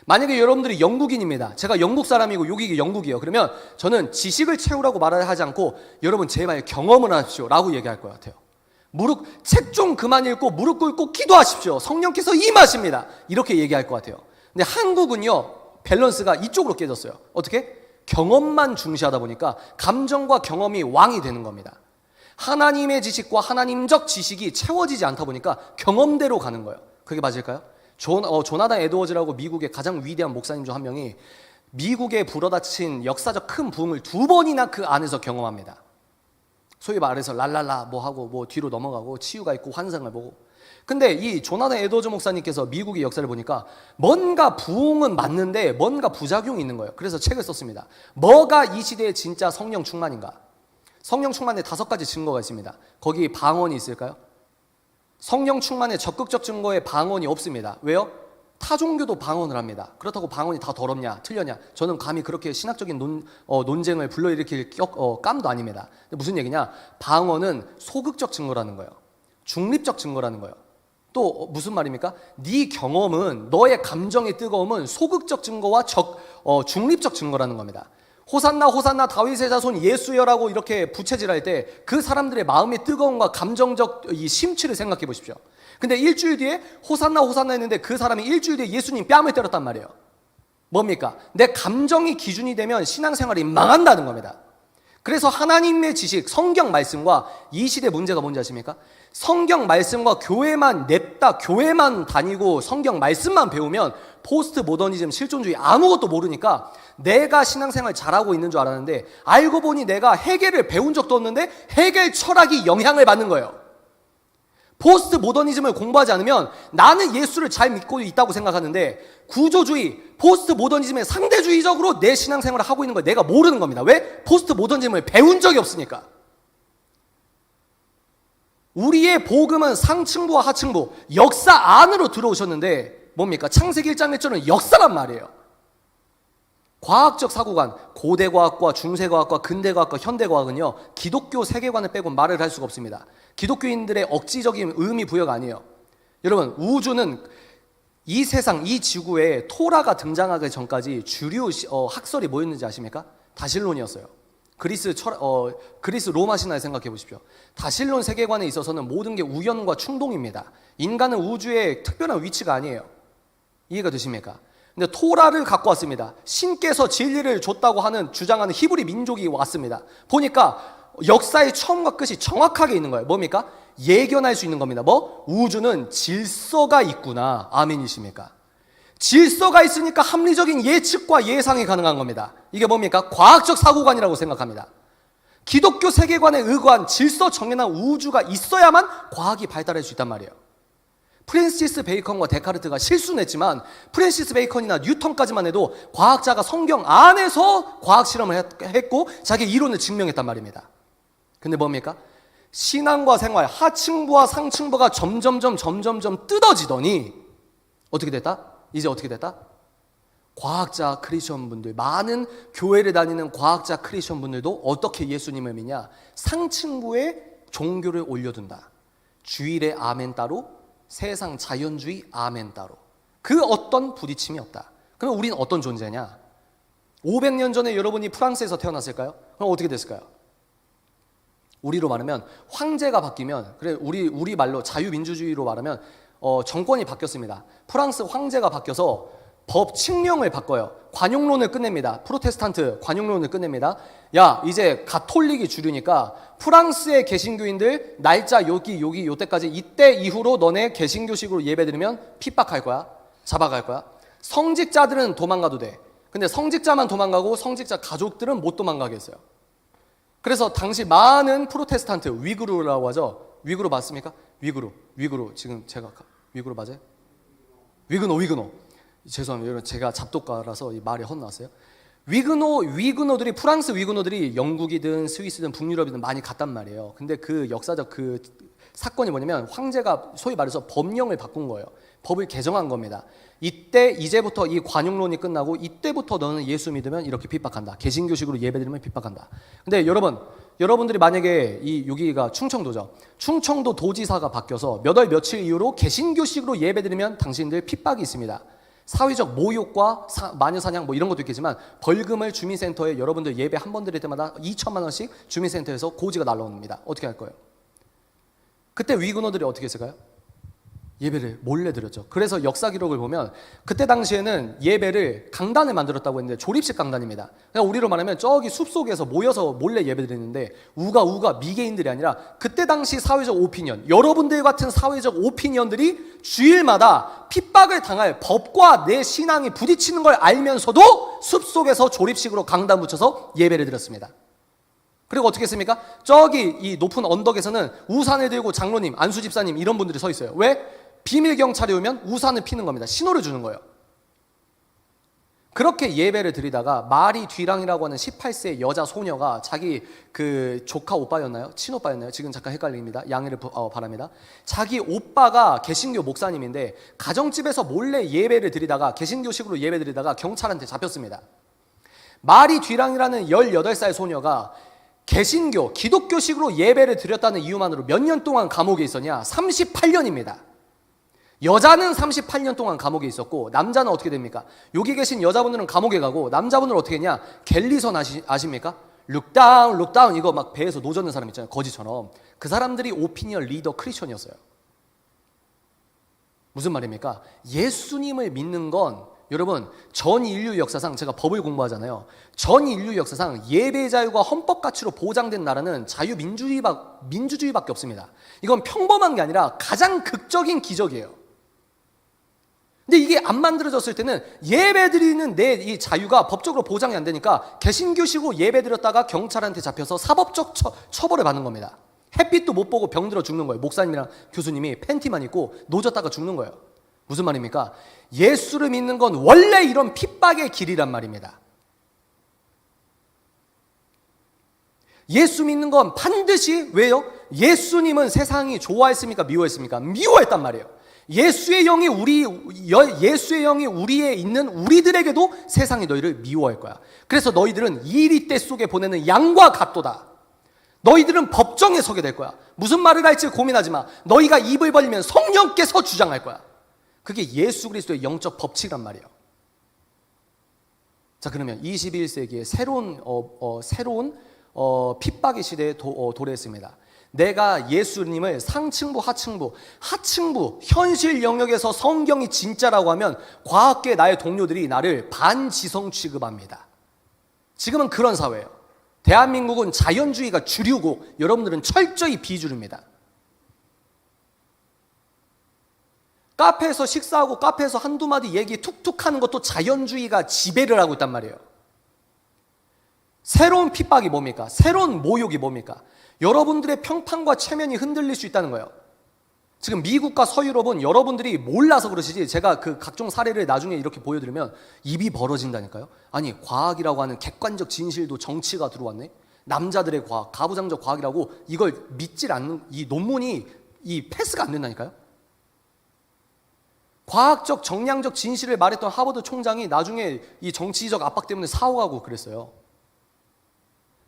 만약에 여러분들이 영국인입니다. 제가 영국 사람이고 여기 영국이에요. 그러면 저는 지식을 채우라고 말을 하지 않고, 여러분 제발 경험을 하십시오 라고 얘기할 것 같아요. 책 좀 그만 읽고 무릎 꿇고 기도하십시오. 성령께서 임하십니다. 이렇게 얘기할 것 같아요. 근데 한국은요, 밸런스가 이쪽으로 깨졌어요. 어떻게? 경험만 중시하다 보니까 감정과 경험이 왕이 되는 겁니다. 하나님의 지식과 하나님적 지식이 채워지지 않다 보니까 경험대로 가는 거예요. 그게 맞을까요? 조나단 에드워즈라고 미국의 가장 위대한 목사님 중 한 명이 미국에 불어닥친 역사적 큰 부흥을 2번이나 그 안에서 경험합니다. 소위 말해서 랄랄라 뭐 하고 뭐 뒤로 넘어가고 치유가 있고 환상을 보고. 근데 이 조나단 에드워즈 목사님께서 미국의 역사를 보니까 뭔가 부흥은 맞는데 뭔가 부작용이 있는 거예요. 그래서 책을 썼습니다. 뭐가 이 시대의 진짜 성령 충만인가? 성령 충만의 5가지 증거가 있습니다. 거기 방언이 있을까요? 성령 충만의 적극적 증거에 방언이 없습니다. 왜요? 타 종교도 방언을 합니다. 그렇다고 방언이 다 더럽냐 틀렸냐, 저는 감히 그렇게 신학적인 논쟁을 불러일으킬 깜도 아닙니다. 근데 무슨 얘기냐? 방언은 소극적 증거라는 거예요. 중립적 증거라는 거예요. 또 무슨 말입니까? 네 경험은, 너의 감정의 뜨거움은 소극적 증거와 중립적 증거라는 겁니다. 호산나 호산나 다윗의 자손 예수여라고 이렇게 부채질할 때 그 사람들의 마음의 뜨거움과 감정적 이 심취를 생각해 보십시오. 근데 일주일 뒤에 호산나 호산나 했는데 그 사람이 일주일 뒤에 예수님 뺨을 때렸단 말이에요. 뭡니까? 내 감정이 기준이 되면 신앙생활이 망한다는 겁니다. 그래서 하나님의 지식, 성경 말씀과 이 시대 문제가 뭔지 아십니까? 성경 말씀과 교회만 냅다 교회만 다니고 성경 말씀만 배우면 포스트 모더니즘, 실존주의 아무것도 모르니까 내가 신앙생활 잘하고 있는 줄 알았는데, 알고 보니 내가 헤겔을 배운 적도 없는데 헤겔 철학이 영향을 받는 거예요. 포스트 모더니즘을 공부하지 않으면 나는 예수를 잘 믿고 있다고 생각하는데, 구조주의, 포스트 모더니즘의 상대주의적으로 내 신앙생활을 하고 있는 걸 내가 모르는 겁니다. 왜? 포스트 모더니즘을 배운 적이 없으니까. 우리의 복음은 상층부와 하층부, 역사 안으로 들어오셨는데 뭡니까? 창세기 1장 1절은 역사란 말이에요. 과학적 사고관, 고대과학과 중세과학과 근대과학과 현대과학은요, 기독교 세계관을 빼고 말을 할 수가 없습니다. 기독교인들의 억지적인 의미 부여가 아니에요. 여러분, 우주는 이 세상, 이 지구에 토라가 등장하기 전까지 주류 학설이 뭐였는지 아십니까? 다실론이었어요. 그리스 로마 신화를 생각해 보십시오. 다실론 세계관에 있어서는 모든 게 우연과 충동입니다. 인간은 우주에 특별한 위치가 아니에요. 이해가 되십니까? 근데 토라를 갖고 왔습니다. 신께서 진리를 줬다고 하는 주장하는 히브리 민족이 왔습니다. 보니까 역사의 처음과 끝이 정확하게 있는 거예요. 뭡니까? 예견할 수 있는 겁니다. 뭐? 우주는 질서가 있구나. 아멘이십니까? 질서가 있으니까 합리적인 예측과 예상이 가능한 겁니다. 이게 뭡니까? 과학적 사고관이라고 생각합니다. 기독교 세계관에 의거한 질서 정연한 우주가 있어야만 과학이 발달할 수 있단 말이에요. 프랜시스 베이컨과 데카르트가 실수는 했지만 프랜시스 베이컨이나 뉴턴까지만 해도 과학자가 성경 안에서 과학 실험을 했고 자기 이론을 증명했단 말입니다. 근데 뭡니까? 신앙과 생활, 하층부와 상층부가 점점 뜯어지더니 어떻게 됐다? 이제 어떻게 됐다? 과학자 크리스천 분들, 많은 교회를 다니는 과학자 크리스천 분들도 어떻게 예수님을 믿냐? 상층부에 종교를 올려둔다. 주일에 아멘 따로, 세상 자연주의 아멘 따로. 그 어떤 부딪힘이 없다. 그럼 우리는 어떤 존재냐? 500년 전에 여러분이 프랑스에서 태어났을까요? 그럼 어떻게 됐을까요? 우리로 말하면 황제가 바뀌면, 그래 우리 말로 자유민주주의로 말하면 정권이 바뀌었습니다. 프랑스 황제가 바뀌어서 법 칙령을 바꿔요. 관용론을 끝냅니다. 프로테스탄트 관용론을 끝냅니다. 야, 이제 가톨릭이 주류니까 프랑스의 개신교인들 날짜 요때까지, 이때 이후로 너네 개신교식으로 예배드리면 핍박할 거야. 잡아갈 거야. 성직자들은 도망가도 돼. 근데 성직자만 도망가고 성직자 가족들은 못 도망가게 했어요. 그래서 당시 많은 프로테스탄트, 위구르라고 하죠. 위구르 맞습니까? 위구르 지금 제가 위구르 맞아요? 위그노. 죄송합니다. 여러분, 제가 잡독가라서 이 말이 헛나왔어요. 위그노들이, 프랑스 위그노들이 영국이든 스위스든 북유럽이든 많이 갔단 말이에요. 근데 그 역사적 그 사건이 뭐냐면 황제가 소위 말해서 법령을 바꾼 거예요. 법을 개정한 겁니다. 이제부터 이 관용론이 끝나고 이때부터 너는 예수 믿으면 이렇게 핍박한다. 개신교식으로 예배드리면 핍박한다. 근데 여러분들이 만약에 여기가 충청도죠. 충청도 도지사가 바뀌어서 몇 월 며칠 이후로 개신교식으로 예배드리면 당신들 핍박이 있습니다. 사회적 모욕과 마녀사냥 뭐 이런 것도 있겠지만 벌금을 주민센터에 여러분들 예배 한 번 드릴 때마다 2천만 원씩 주민센터에서 고지가 날라옵니다. 어떻게 할 거예요? 그때 위그너들이 어떻게 했을까요? 예배를 몰래 드렸죠. 그래서 역사 기록을 보면 그때 당시에는 예배를 강단을 만들었다고 했는데 조립식 강단입니다. 그냥 우리로 말하면 저기 숲속에서 모여서 몰래 예배 드리는데 우가 미개인들이 아니라 그때 당시 사회적 오피니언, 여러분들 같은 사회적 오피니언들이 주일마다 핍박을 당할 법과 내 신앙이 부딪히는 걸 알면서도 숲속에서 조립식으로 강단 붙여서 예배를 드렸습니다. 그리고 어떻게 했습니까? 저기 이 높은 언덕에서는 우산을 들고 장로님, 안수 집사님 이런 분들이 서 있어요. 왜? 비밀 경찰이 오면 우산을 피는 겁니다. 신호를 주는 거예요. 그렇게 예배를 드리다가 마리 뒤랑이라고 하는 18세 여자 소녀가 자기 그 조카 오빠였나요? 친오빠였나요? 지금 잠깐 헷갈립니다. 양해를 바랍니다. 자기 오빠가 개신교 목사님인데 가정집에서 몰래 예배를 드리다가 개신교식으로 예배 드리다가 경찰한테 잡혔습니다. 마리 뒤랑이라는 18살 소녀가 개신교, 기독교식으로 예배를 드렸다는 이유만으로 몇 년 동안 감옥에 있었냐? 38년입니다. 여자는 38년 동안 감옥에 있었고 남자는 어떻게 됩니까? 여기 계신 여자분들은 감옥에 가고 남자분들은 어떻게 했냐? 갤리선 아십니까? 룩다운 이거 막 배에서 노젓는 사람 있잖아요. 거지처럼. 그 사람들이 오피니언 리더 크리스천이었어요. 무슨 말입니까? 예수님을 믿는 건 여러분 전 인류 역사상, 제가 법을 공부하잖아요. 전 인류 역사상 예배 자유가 헌법 가치로 보장된 나라는 민주주의밖에 없습니다. 이건 평범한 게 아니라 가장 극적인 기적이에요. 근데 이게 안 만들어졌을 때는 예배 드리는 내 이 자유가 법적으로 보장이 안 되니까 개신교식으로 예배 드렸다가 경찰한테 잡혀서 사법적 처벌을 받는 겁니다. 햇빛도 못 보고 병들어 죽는 거예요. 목사님이랑 교수님이 팬티만 입고 노졌다가 죽는 거예요. 무슨 말입니까? 예수를 믿는 건 원래 이런 핍박의 길이란 말입니다. 예수 믿는 건 반드시, 왜요? 예수님은 세상이 좋아했습니까? 미워했습니까? 미워했단 말이에요. 예수의 영이 우리에 있는 우리들에게도 세상이 너희를 미워할 거야. 그래서 너희들은 이리떼 속에 보내는 양과 같도다. 너희들은 법정에 서게 될 거야. 무슨 말을 할지 고민하지 마. 너희가 입을 벌리면 성령께서 주장할 거야. 그게 예수 그리스도의 영적 법칙이란 말이에요. 자, 그러면 21세기의 새로운 핍박의 시대에 도래했습니다. 내가 예수님을 상층부, 하층부, 현실 영역에서 성경이 진짜라고 하면 과학계 나의 동료들이 나를 반지성 취급합니다. 지금은 그런 사회예요. 대한민국은 자연주의가 주류고 여러분들은 철저히 비주류입니다. 카페에서 식사하고 카페에서 한두 마디 얘기 툭툭 하는 것도 자연주의가 지배를 하고 있단 말이에요. 새로운 핍박이 뭡니까? 새로운 모욕이 뭡니까? 여러분들의 평판과 체면이 흔들릴 수 있다는 거예요. 지금 미국과 서유럽은 여러분들이 몰라서 그러시지, 제가 그 각종 사례를 나중에 이렇게 보여드리면 입이 벌어진다니까요. 아니, 과학이라고 하는 객관적 진실도 정치가 들어왔네. 남자들의 과학, 가부장적 과학이라고 이걸 믿질 않는 이 논문이 이 패스가 안 된다니까요. 과학적 정량적 진실을 말했던 하버드 총장이 나중에 이 정치적 압박 때문에 사고하고 그랬어요.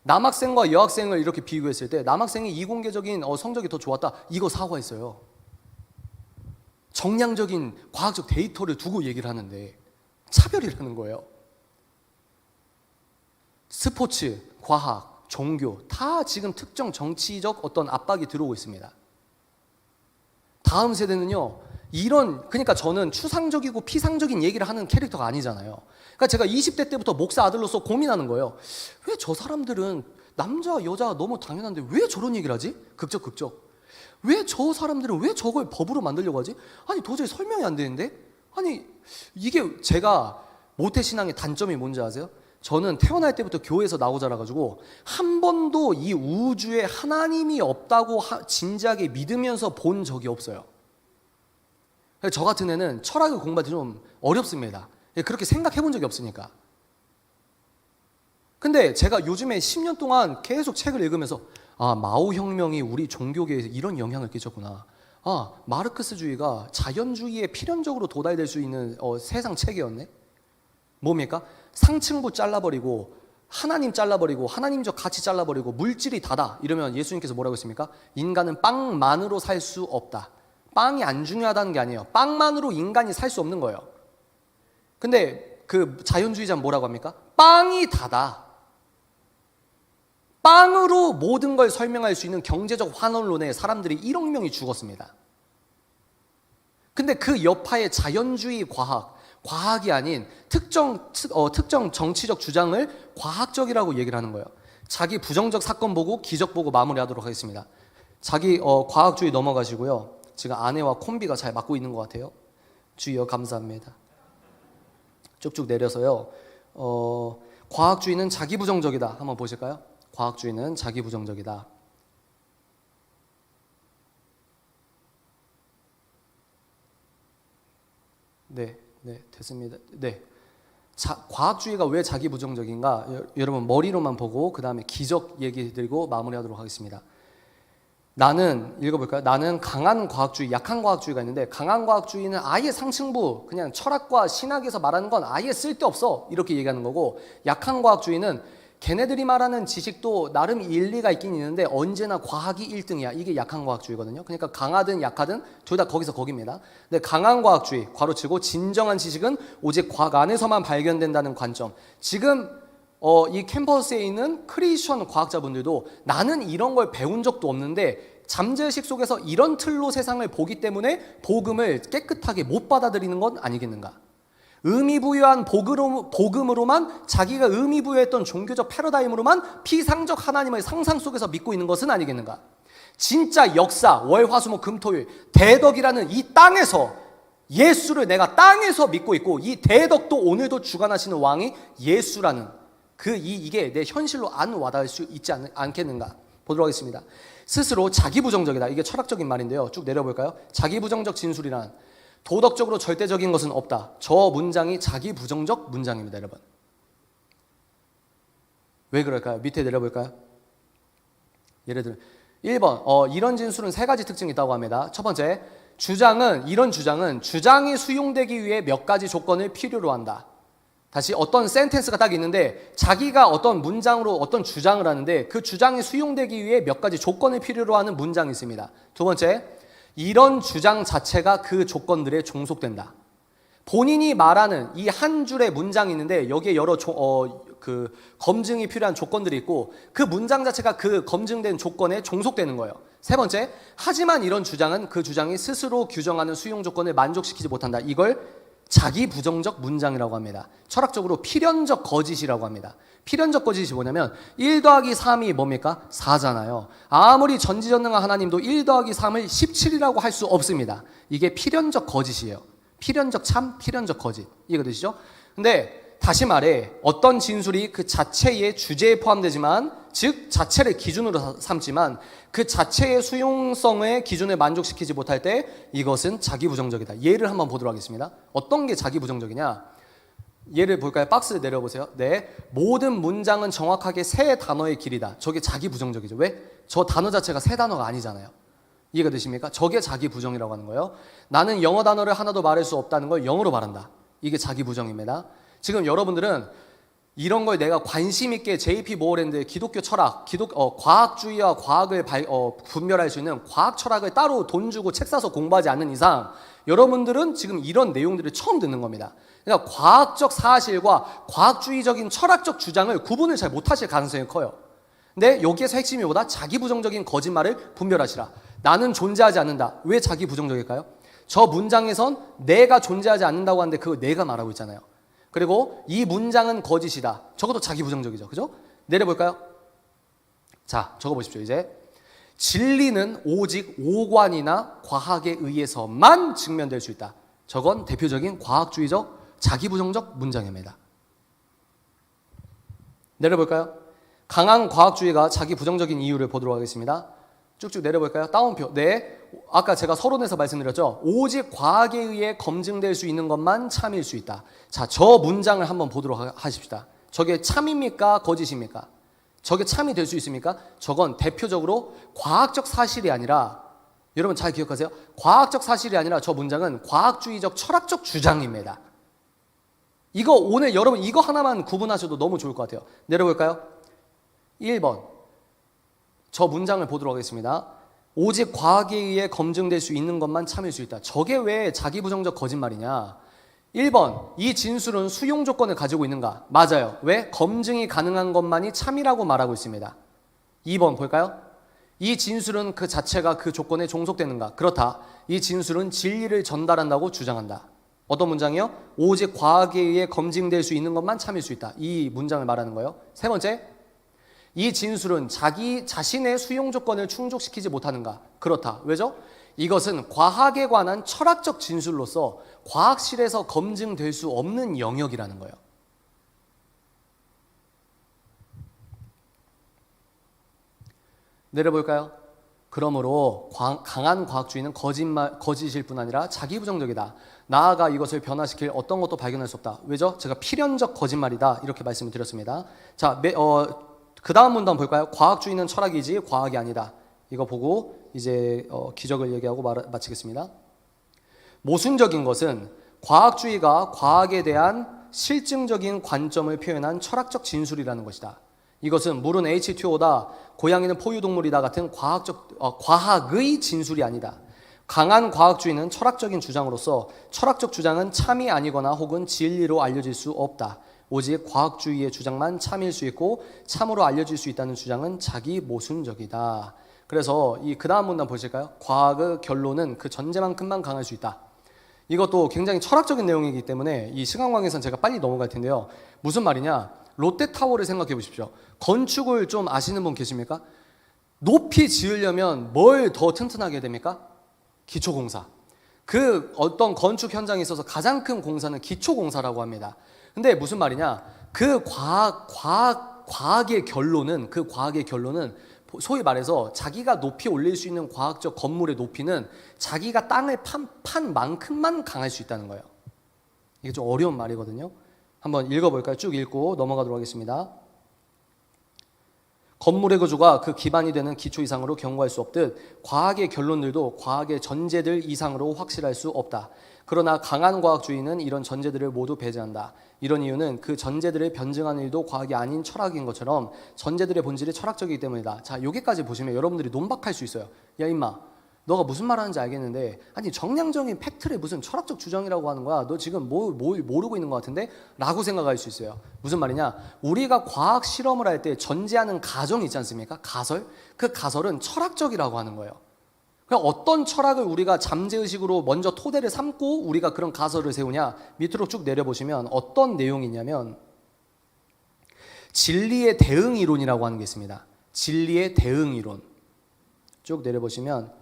남학생과 여학생을 이렇게 비교했을 때 남학생이 이공계적인 성적이 더 좋았다, 이거 사고했어요. 정량적인 과학적 데이터를 두고 얘기를 하는데 차별이라는 거예요. 스포츠, 과학, 종교 다 지금 특정 정치적 어떤 압박이 들어오고 있습니다. 다음 세대는요, 그러니까 저는 추상적이고 피상적인 얘기를 하는 캐릭터가 아니잖아요. 그러니까 제가 20대 때부터 목사 아들로서 고민하는 거예요. 왜 저 사람들은 남자, 여자 너무 당연한데 왜 저런 얘기를 하지? 극적. 왜 저 사람들은 왜 저걸 법으로 만들려고 하지? 아니, 도저히 설명이 안 되는데? 아니, 이게 제가 모태신앙의 단점이 뭔지 아세요? 저는 태어날 때부터 교회에서 나고 자라가지고 한 번도 이 우주에 하나님이 없다고 진지하게 믿으면서 본 적이 없어요. 저 같은 애는 철학을 공부할 때 좀 어렵습니다. 그렇게 생각해 본 적이 없으니까. 근데 제가 요즘에 10년 동안 계속 책을 읽으면서 마오 혁명이 우리 종교계에 이런 영향을 끼쳤구나. 마르크스주의가 자연주의에 필연적으로 도달될 수 있는 세상 체계였네. 뭡니까? 상층부 잘라버리고 하나님 잘라버리고 하나님적 가치 잘라버리고 물질이 다다 이러면 예수님께서 뭐라고 했습니까? 인간은 빵만으로 살 수 없다. 빵이 안 중요하다는 게 아니에요. 빵만으로 인간이 살 수 없는 거예요. 근데 그 자연주의자는 뭐라고 합니까? 빵이 다다. 빵으로 모든 걸 설명할 수 있는 경제적 환원론에 사람들이 1억 명이 죽었습니다. 근데 그 여파의 자연주의 과학이 아닌 특정 정치적 주장을 과학적이라고 얘기를 하는 거예요. 자기 부정적 사건 보고 기적 보고 마무리하도록 하겠습니다. 자기 과학주의 넘어가시고요. 지금 아내와 콤비가 잘 맞고 있는 것 같아요. 주여 감사합니다. 쭉쭉 내려서요. 과학주의는 자기 부정적이다. 한번 보실까요? 과학주의는 자기 부정적이다. 네, 됐습니다. 네. 과학주의가 왜 자기 부정적인가? 여러분 머리로만 보고 그 다음에 기적 얘기 들고 마무리하도록 하겠습니다. 읽어볼까요? 나는 강한 과학주의, 약한 과학주의가 있는데 강한 과학주의는 아예 상층부, 그냥 철학과 신학에서 말하는 건 아예 쓸데없어 이렇게 얘기하는 거고, 약한 과학주의는 걔네들이 말하는 지식도 나름 일리가 있긴 있는데 언제나 과학이 1등이야. 이게 약한 과학주의거든요. 그러니까 강하든 약하든 둘 다 거기서 거기입니다. 근데 강한 과학주의, 괄호치고 진정한 지식은 오직 과학 안에서만 발견된다는 관점. 지금 이 캠퍼스에 있는 크리스천 과학자분들도 나는 이런 걸 배운 적도 없는데 잠재의식 속에서 이런 틀로 세상을 보기 때문에 복음을 깨끗하게 못 받아들이는 건 아니겠는가? 의미부여한 복음으로만 자기가 의미부여했던 종교적 패러다임으로만 피상적 하나님의 상상 속에서 믿고 있는 것은 아니겠는가? 진짜 역사, 월, 화, 수, 목, 금, 토일 대덕이라는 이 땅에서 예수를 내가 땅에서 믿고 있고, 이 대덕도 오늘도 주관하시는 왕이 예수라는 이게 내 현실로 안 와닿을 수 있지 않겠는가? 보도록 하겠습니다. 스스로 자기부정적이다. 이게 철학적인 말인데요. 쭉 내려볼까요? 자기부정적 진술이란 도덕적으로 절대적인 것은 없다. 저 문장이 자기부정적 문장입니다, 여러분. 왜 그럴까요? 밑에 내려볼까요? 예를 들어 1번 이런 진술은 3가지 특징이 있다고 합니다. 첫 번째, 이런 주장은 주장이 수용되기 위해 몇 가지 조건을 필요로 한다. 다시 어떤 센텐스가 딱 있는데 자기가 어떤 문장으로 어떤 주장을 하는데 그 주장이 수용되기 위해 몇 가지 조건을 필요로 하는 문장이 있습니다. 두 번째, 이런 주장 자체가 그 조건들에 종속된다. 본인이 말하는 이 한 줄의 문장이 있는데 여기에 여러 그 검증이 필요한 조건들이 있고 그 문장 자체가 그 검증된 조건에 종속되는 거예요. 세 번째, 하지만 이런 주장은 그 주장이 스스로 규정하는 수용 조건을 만족시키지 못한다. 이걸 자기 부정적 문장이라고 합니다. 철학적으로 필연적 거짓이라고 합니다. 필연적 거짓이 뭐냐면 1 더하기 3이 뭡니까? 4잖아요. 아무리 전지전능한 하나님도 1 더하기 3을 17이라고 할 수 없습니다. 이게 필연적 거짓이에요. 필연적 참, 필연적 거짓. 이해가 되시죠? 근데 다시 말해 어떤 진술이 그 자체의 주제에 포함되지만 즉 자체를 기준으로 삼지만 그 자체의 수용성의 기준을 만족시키지 못할 때 이것은 자기 부정적이다. 예를 한번 보도록 하겠습니다. 어떤 게 자기 부정적이냐? 예를 볼까요? 박스 내려보세요. 네, 모든 문장은 정확하게 세 단어의 길이다. 저게 자기 부정적이죠. 왜? 저 단어 자체가 세 단어가 아니잖아요. 이해가 되십니까? 저게 자기 부정이라고 하는 거예요. 나는 영어 단어를 하나도 말할 수 없다는 걸 영어로 말한다. 이게 자기 부정입니다. 지금 여러분들은 이런 걸 내가 관심 있게 JP 모어랜드의 기독교 철학, 과학주의와 과학을 분별할 수 있는 과학 철학을 따로 돈 주고 책 사서 공부하지 않는 이상 여러분들은 지금 이런 내용들을 처음 듣는 겁니다. 그러니까 과학적 사실과 과학주의적인 철학적 주장을 구분을 잘 못하실 가능성이 커요. 근데 여기에서 핵심이 뭐다? 자기 부정적인 거짓말을 분별하시라. 나는 존재하지 않는다. 왜 자기 부정적일까요? 저 문장에선 내가 존재하지 않는다고 하는데 그거 내가 말하고 있잖아요. 그리고 이 문장은 거짓이다. 적어도 자기 부정적이죠. 그죠? 내려볼까요? 자, 적어보십시오. 이제 진리는 오직 오관이나 과학에 의해서만 증명될 수 있다. 저건 대표적인 과학주의적 자기 부정적 문장입니다. 내려볼까요? 강한 과학주의가 자기 부정적인 이유를 보도록 하겠습니다. 쭉쭉 내려볼까요? 따옴표. 네. 아까 제가 서론에서 말씀드렸죠. 오직 과학에 의해 검증될 수 있는 것만 참일 수 있다. 자, 저 문장을 한번 보도록 하십시다. 저게 참입니까? 거짓입니까? 저게 참이 될 수 있습니까? 저건 대표적으로 과학적 사실이 아니라 여러분 잘 기억하세요. 과학적 사실이 아니라 저 문장은 과학주의적 철학적 주장입니다. 이거 오늘 여러분 이거 하나만 구분하셔도 너무 좋을 것 같아요. 내려볼까요? 1번. 저 문장을 보도록 하겠습니다. 오직 과학에 의해 검증될 수 있는 것만 참일 수 있다. 저게 왜 자기 부정적 거짓말이냐? 1번, 이 진술은 수용 조건을 가지고 있는가? 맞아요. 왜? 검증이 가능한 것만이 참이라고 말하고 있습니다. 2번 볼까요? 이 진술은 그 자체가 그 조건에 종속되는가? 그렇다. 이 진술은 진리를 전달한다고 주장한다. 어떤 문장이요? 오직 과학에 의해 검증될 수 있는 것만 참일 수 있다. 이 문장을 말하는 거예요. 세 번째, 이 진술은 자기 자신의 수용 조건을 충족시키지 못하는가? 그렇다. 왜죠? 이것은 과학에 관한 철학적 진술로서 과학실에서 검증될 수 없는 영역이라는 거예요. 내려볼까요? 그러므로 강한 과학주의는 거짓일 뿐 아니라 자기 부정적이다. 나아가 이것을 변화시킬 어떤 것도 발견할 수 없다. 왜죠? 제가 필연적 거짓말이다. 이렇게 말씀을 드렸습니다. 자, 그 다음 문단 볼까요? 과학주의는 철학이지 과학이 아니다. 이거 보고 이제 기적을 얘기하고 마치겠습니다. 모순적인 것은 과학주의가 과학에 대한 실증적인 관점을 표현한 철학적 진술이라는 것이다. 이것은 물은 H2O다, 고양이는 포유동물이다 같은 과학의 진술이 아니다. 강한 과학주의는 철학적인 주장으로서 철학적 주장은 참이 아니거나 혹은 진리로 알려질 수 없다. 오직 과학주의의 주장만 참일 수 있고 참으로 알려질 수 있다는 주장은 자기 모순적이다. 그래서 이 그 다음 문단 보실까요? 과학의 결론은 그 전제만큼만 강할 수 있다. 이것도 굉장히 철학적인 내용이기 때문에 이 시간 관계에서는 제가 빨리 넘어갈 텐데요. 무슨 말이냐? 롯데타워를 생각해 보십시오. 건축을 좀 아시는 분 계십니까? 높이 지으려면 뭘 더 튼튼하게 됩니까? 기초공사. 그 어떤 건축 현장에 있어서 가장 큰 공사는 기초공사라고 합니다. 근데 무슨 말이냐? 그 과학의 결론은 소위 말해서 자기가 높이 올릴 수 있는 과학적 건물의 높이는 자기가 땅을 판 만큼만 강할 수 있다는 거예요. 이게 좀 어려운 말이거든요. 한번 읽어볼까요? 쭉 읽고 넘어가도록 하겠습니다. 건물의 구조가 그 기반이 되는 기초 이상으로 경고할 수 없듯 과학의 결론들도 과학의 전제들 이상으로 확실할 수 없다. 그러나 강한 과학주의는 이런 전제들을 모두 배제한다. 이런 이유는 그 전제들을 변증하는 일도 과학이 아닌 철학인 것처럼 전제들의 본질이 철학적이기 때문이다. 자, 여기까지 보시면 여러분들이 논박할 수 있어요. 야 임마, 너가 무슨 말 하는지 알겠는데 아니 정량적인 팩트를 무슨 철학적 주장이라고 하는 거야. 너 지금 뭘 모르고 있는 것 같은데? 라고 생각할 수 있어요. 무슨 말이냐? 우리가 과학 실험을 할 때 전제하는 가정이 있지 않습니까? 가설? 그 가설은 철학적이라고 하는 거예요. 그럼 어떤 철학을 우리가 잠재의식으로 먼저 토대를 삼고 우리가 그런 가설을 세우냐? 밑으로 쭉 내려보시면 어떤 내용이 있냐면 진리의 대응 이론이라고 하는 게 있습니다. 진리의 대응 이론. 쭉 내려보시면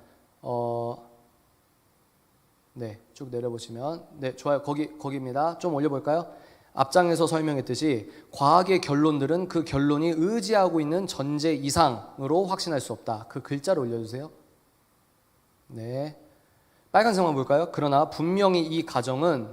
네, 쭉 내려보시면 네, 좋아요. 거기입니다. 좀 올려볼까요? 앞장에서 설명했듯이 과학의 결론들은 그 결론이 의지하고 있는 전제 이상으로 확신할 수 없다. 그 글자를 올려주세요. 네, 빨간색만 볼까요? 그러나 분명히 이 가정은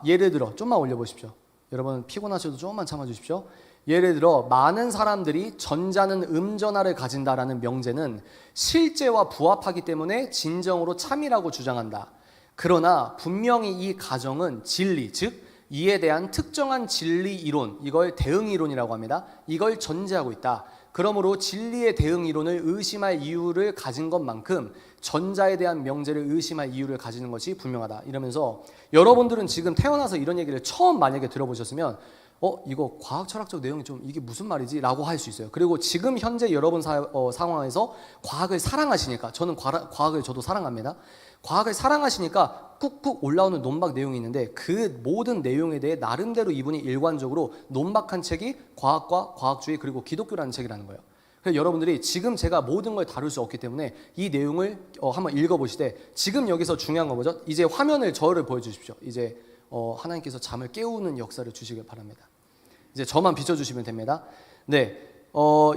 예를 들어 좀만 올려보십시오. 여러분 피곤하셔도 조금만 참아주십시오. 예를 들어 많은 사람들이 전자는 음전하를 가진다라는 명제는 실제와 부합하기 때문에 진정으로 참이라고 주장한다. 그러나 분명히 이 가정은 진리, 즉 이에 대한 특정한 진리 이론, 이걸 대응 이론이라고 합니다. 이걸 전제하고 있다. 그러므로 진리의 대응 이론을 의심할 이유를 가진 것만큼 전자에 대한 명제를 의심할 이유를 가지는 것이 분명하다. 이러면서 여러분들은 지금 태어나서 이런 얘기를 처음 만약에 들어보셨으면 이거 과학 철학적 내용이 좀 이게 무슨 말이지? 라고 할 수 있어요. 그리고 지금 현재 여러분 상황에서 과학을 사랑하시니까, 저는 과학을 저도 사랑합니다. 과학을 사랑하시니까 꾹꾹 올라오는 논박 내용이 있는데 그 모든 내용에 대해 나름대로 이분이 일관적으로 논박한 책이 과학과 과학주의 그리고 기독교라는 책이라는 거예요. 그래서 여러분들이 지금 제가 모든 걸 다룰 수 없기 때문에 이 내용을 한번 읽어보시되 지금 여기서 중요한 거 뭐죠? 이제 화면을 저를 보여주십시오. 이제 하나님께서 잠을 깨우는 역사를 주시길 바랍니다. 이제 저만 비춰주시면 됩니다. 네,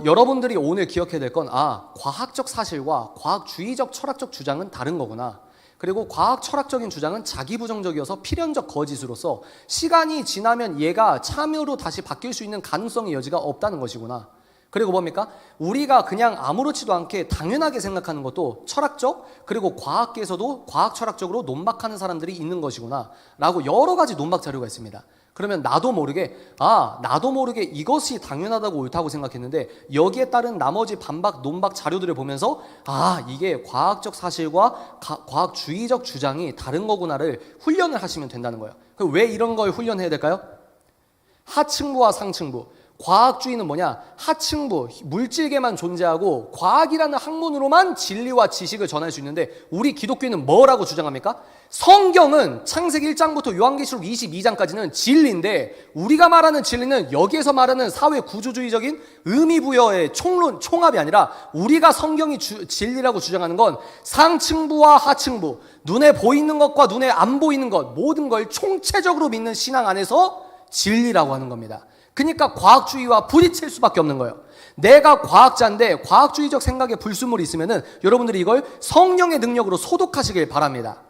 여러분들이 오늘 기억해야 될 건 과학적 사실과 과학주의적 철학적 주장은 다른 거구나. 그리고 과학 철학적인 주장은 자기부정적이어서 필연적 거짓으로서 시간이 지나면 얘가 참여로 다시 바뀔 수 있는 가능성의 여지가 없다는 것이구나. 그리고 뭡니까? 우리가 그냥 아무렇지도 않게 당연하게 생각하는 것도 철학적 그리고 과학계에서도 과학 철학적으로 논박하는 사람들이 있는 것이구나 라고 여러 가지 논박 자료가 있습니다. 그러면 나도 모르게 이것이 당연하다고 옳다고 생각했는데 여기에 따른 나머지 반박 논박 자료들을 보면서 이게 과학적 사실과 과학주의적 주장이 다른 거구나를 훈련을 하시면 된다는 거예요. 그럼 왜 이런 걸 훈련해야 될까요? 하층부와 상층부. 과학주의는 뭐냐? 하층부, 물질계만 존재하고 과학이라는 학문으로만 진리와 지식을 전할 수 있는데 우리 기독교는 뭐라고 주장합니까? 성경은 창세기 1장부터 요한계시록 22장까지는 진리인데 우리가 말하는 진리는 여기에서 말하는 사회 구조주의적인 의미부여의 총합이 아니라 우리가 성경이 진리라고 주장하는 건 상층부와 하층부, 눈에 보이는 것과 눈에 안 보이는 것 모든 걸 총체적으로 믿는 신앙 안에서 진리라고 하는 겁니다. 그러니까 과학주의와 부딪힐 수밖에 없는 거예요. 내가 과학자인데 과학주의적 생각에 불순물이 있으면은 여러분들이 이걸 성령의 능력으로 소독하시길 바랍니다.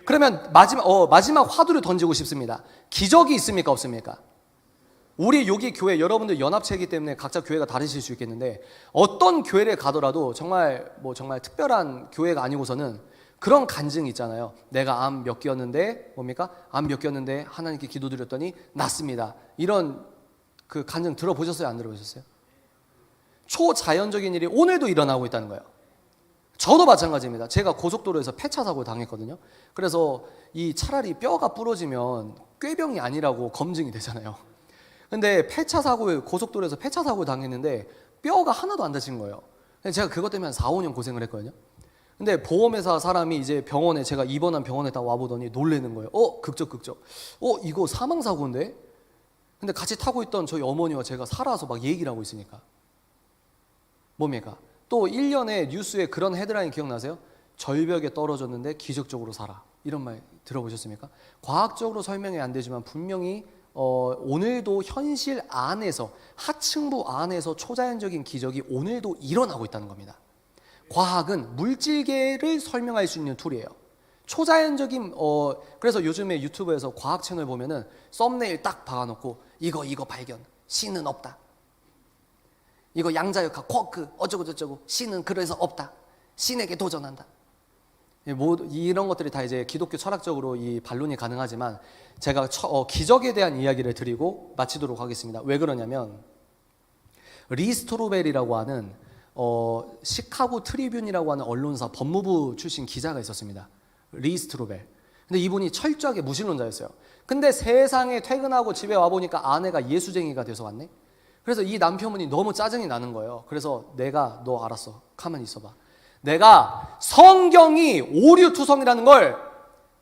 그러면 마지막 화두를 던지고 싶습니다. 기적이 있습니까? 없습니까? 우리 여기 교회 여러분들 연합체이기 때문에 각자 교회가 다르실 수 있겠는데 어떤 교회를 가더라도 정말 특별한 교회가 아니고서는 그런 간증이 있잖아요. 내가 암 몇 개였는데 암 몇 개였는데 하나님께 기도드렸더니 낫습니다. 이런 그 간증 들어보셨어요? 안 들어보셨어요? 초자연적인 일이 오늘도 일어나고 있다는 거예요. 저도 마찬가지입니다. 제가 고속도로에서 폐차 사고를 당했거든요. 그래서 이 차라리 뼈가 부러지면 꾀병이 아니라고 검증이 되잖아요. 근데 고속도로에서 폐차 사고를 당했는데 뼈가 하나도 안 다친 거예요. 제가 그것 때문에 한 4, 5년 고생을 했거든요. 근데 보험회사 사람이 이제 병원에 제가 입원한 병원에 딱 와보더니 놀래는 거예요. 극적. 이거 사망사고인데? 근데 같이 타고 있던 저희 어머니와 제가 살아서 막 얘기를 하고 있으니까 뭡니까? 또 1년에 뉴스에 그런 헤드라인 기억나세요? 절벽에 떨어졌는데 기적적으로 살아. 이런 말 들어보셨습니까? 과학적으로 설명이 안 되지만 분명히 오늘도 현실 안에서 하층부 안에서 초자연적인 기적이 오늘도 일어나고 있다는 겁니다. 과학은 물질계를 설명할 수 있는 툴이에요. 초자연적인 그래서 요즘에 유튜브에서 과학 채널 보면은 썸네일 딱 박아놓고 이거 발견 신은 없다. 이거 양자역학 쿼크 어쩌고 저쩌고 신은 그래서 없다. 신에게 도전한다. 이런 것들이 다 이제 기독교 철학적으로 이 반론이 가능하지만 제가 기적에 대한 이야기를 드리고 마치도록 하겠습니다. 왜 그러냐면 리스토르벨이라고 하는 시카고 트리뷴이라고 하는 언론사 법무부 출신 기자가 있었습니다. 리 스트로벨. 근데 이분이 철저하게 무신론자였어요. 근데 세상에 퇴근하고 집에 와보니까 아내가 예수쟁이가 돼서 왔네. 그래서 이 남편분이 너무 짜증이 나는 거예요. 그래서 너 알았어. 가만히 있어봐. 내가 성경이 오류투성이라는 걸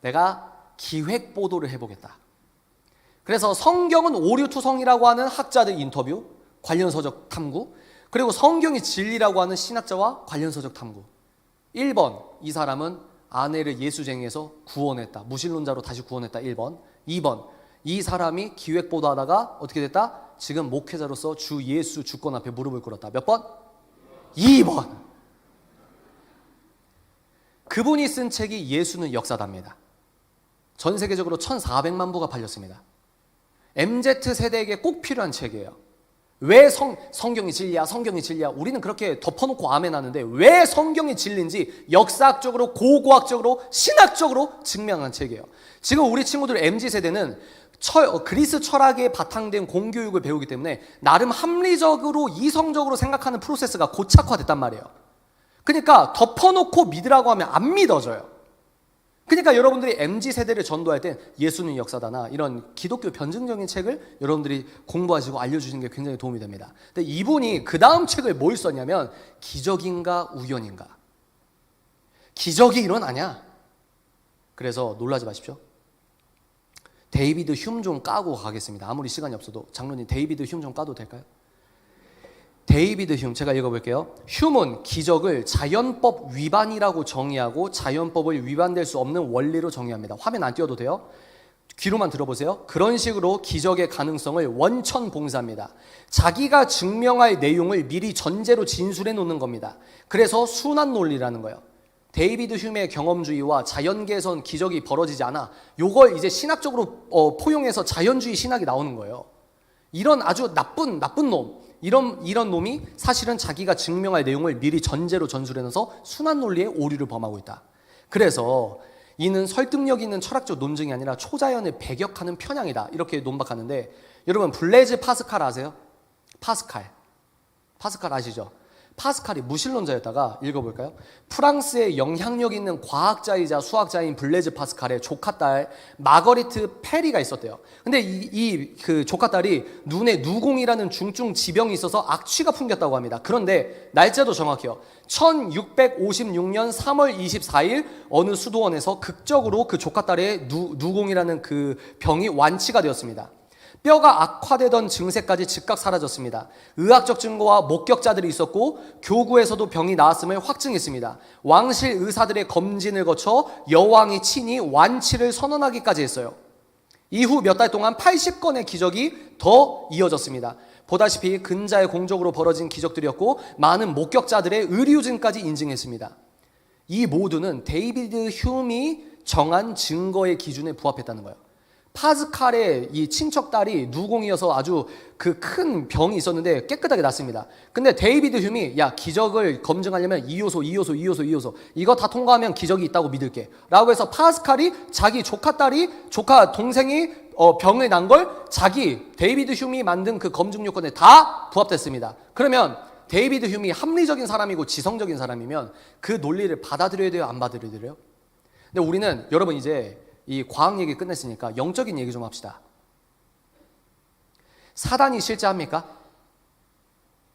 내가 기획 보도를 해보겠다. 그래서 성경은 오류투성이라고 하는 학자들 인터뷰, 관련서적 탐구, 그리고 성경이 진리라고 하는 신학자와 관련서적 탐구. 1번, 이 사람은 아내를 예수쟁이에서 구원했다. 무신론자로 다시 구원했다. 1번. 2번, 이 사람이 기획보도하다가 어떻게 됐다? 지금 목회자로서 주 예수 주권 앞에 무릎을 꿇었다. 몇 번? 2번. 그분이 쓴 책이 예수는 역사다입니다. 전 세계적으로 1,400만 부가 팔렸습니다. MZ세대에게 꼭 필요한 책이에요. 왜 성경이 진리야? 성경이 진리야? 우리는 그렇게 덮어놓고 아멘 하는데 왜 성경이 진리인지 역사학적으로, 고고학적으로, 신학적으로 증명한 책이에요. 지금 우리 친구들 MZ세대는 그리스 철학에 바탕된 공교육을 배우기 때문에 나름 합리적으로, 이성적으로 생각하는 프로세스가 고착화됐단 말이에요. 그러니까 덮어놓고 믿으라고 하면 안 믿어져요. 그러니까 여러분들이 MZ세대를 전도할 때 예수는 역사다나 이런 기독교 변증적인 책을 여러분들이 공부하시고 알려주시는 게 굉장히 도움이 됩니다. 근데 이분이 그 다음 책을 뭘 썼냐면 기적인가 우연인가. 기적이 일어나냐? 그래서 놀라지 마십시오. 데이비드 휴մ 좀 까고 가겠습니다. 아무리 시간이 없어도. 장로님 데이비드 휴м 좀 까도 될까요? 데이비드 휴м, 제가 읽어볼게요. 휴은 기적을 자연법 위반이라고 정의하고 자연법을 위반될 수 없는 원리로 정의합니다. 화면 안 띄워도 돼요? 귀로만 들어보세요. 그런 식으로 기적의 가능성을 원천봉사합니다. 자기가 증명할 내용을 미리 전제로 진술해 놓는 겁니다. 그래서 순환 논리라는 거예요. 데이비드 휴의 경험주의와 자연계에선 기적이 벌어지지 않아. 요걸 이제 신학적으로 포용해서 자연주의 신학이 나오는 거예요. 이런 아주 나쁜 놈, 이런 놈이 사실은 자기가 증명할 내용을 미리 전제로 전술해놔서 순환 논리의 오류를 범하고 있다. 그래서 이는 설득력 있는 철학적 논증이 아니라 초자연을 배격하는 편향이다. 이렇게 논박하는데 여러분 블레즈 파스칼 아세요? 파스칼 아시죠? 파스칼이 무신론자였다가 읽어볼까요? 프랑스의 영향력 있는 과학자이자 수학자인 블레즈 파스칼의 조카딸 마거리트 페리가 있었대요. 근데 그 조카딸이 눈에 누공이라는 중증 지병이 있어서 악취가 풍겼다고 합니다. 그런데 날짜도 정확해요. 1656년 3월 24일 어느 수도원에서 극적으로 그 조카딸의 누공이라는 그 병이 완치가 되었습니다. 뼈가 악화되던 증세까지 즉각 사라졌습니다. 의학적 증거와 목격자들이 있었고 교구에서도 병이 나았음을 확증했습니다. 왕실 의사들의 검진을 거쳐 여왕이 친히 완치를 선언하기까지 했어요. 이후 몇 달 동안 80건의 기적이 더 이어졌습니다. 보다시피 근자의 공적으로 벌어진 기적들이었고 많은 목격자들의 의료진까지 인증했습니다. 이 모두는 데이비드 휴이 정한 증거의 기준에 부합했다는 거예요. 파스칼의 이 친척 딸이 누공이어서 아주 그 큰 병이 있었는데 깨끗하게 났습니다. 근데 데이비드 휴이 야 기적을 검증하려면 이 요소 이거 다 통과하면 기적이 있다고 믿을게 라고 해서 파스칼이 자기 조카 동생이 병을 난 걸 자기 데이비드 휴이 만든 그 검증 요건에 다 부합됐습니다. 그러면 데이비드 휴이 합리적인 사람이고 지성적인 사람이면 그 논리를 받아들여야 돼요, 안 받아들여야? 근데 우리는 여러분 이제 이 과학 얘기 끝냈으니까 영적인 얘기 좀 합시다. 사단이 실제합니까?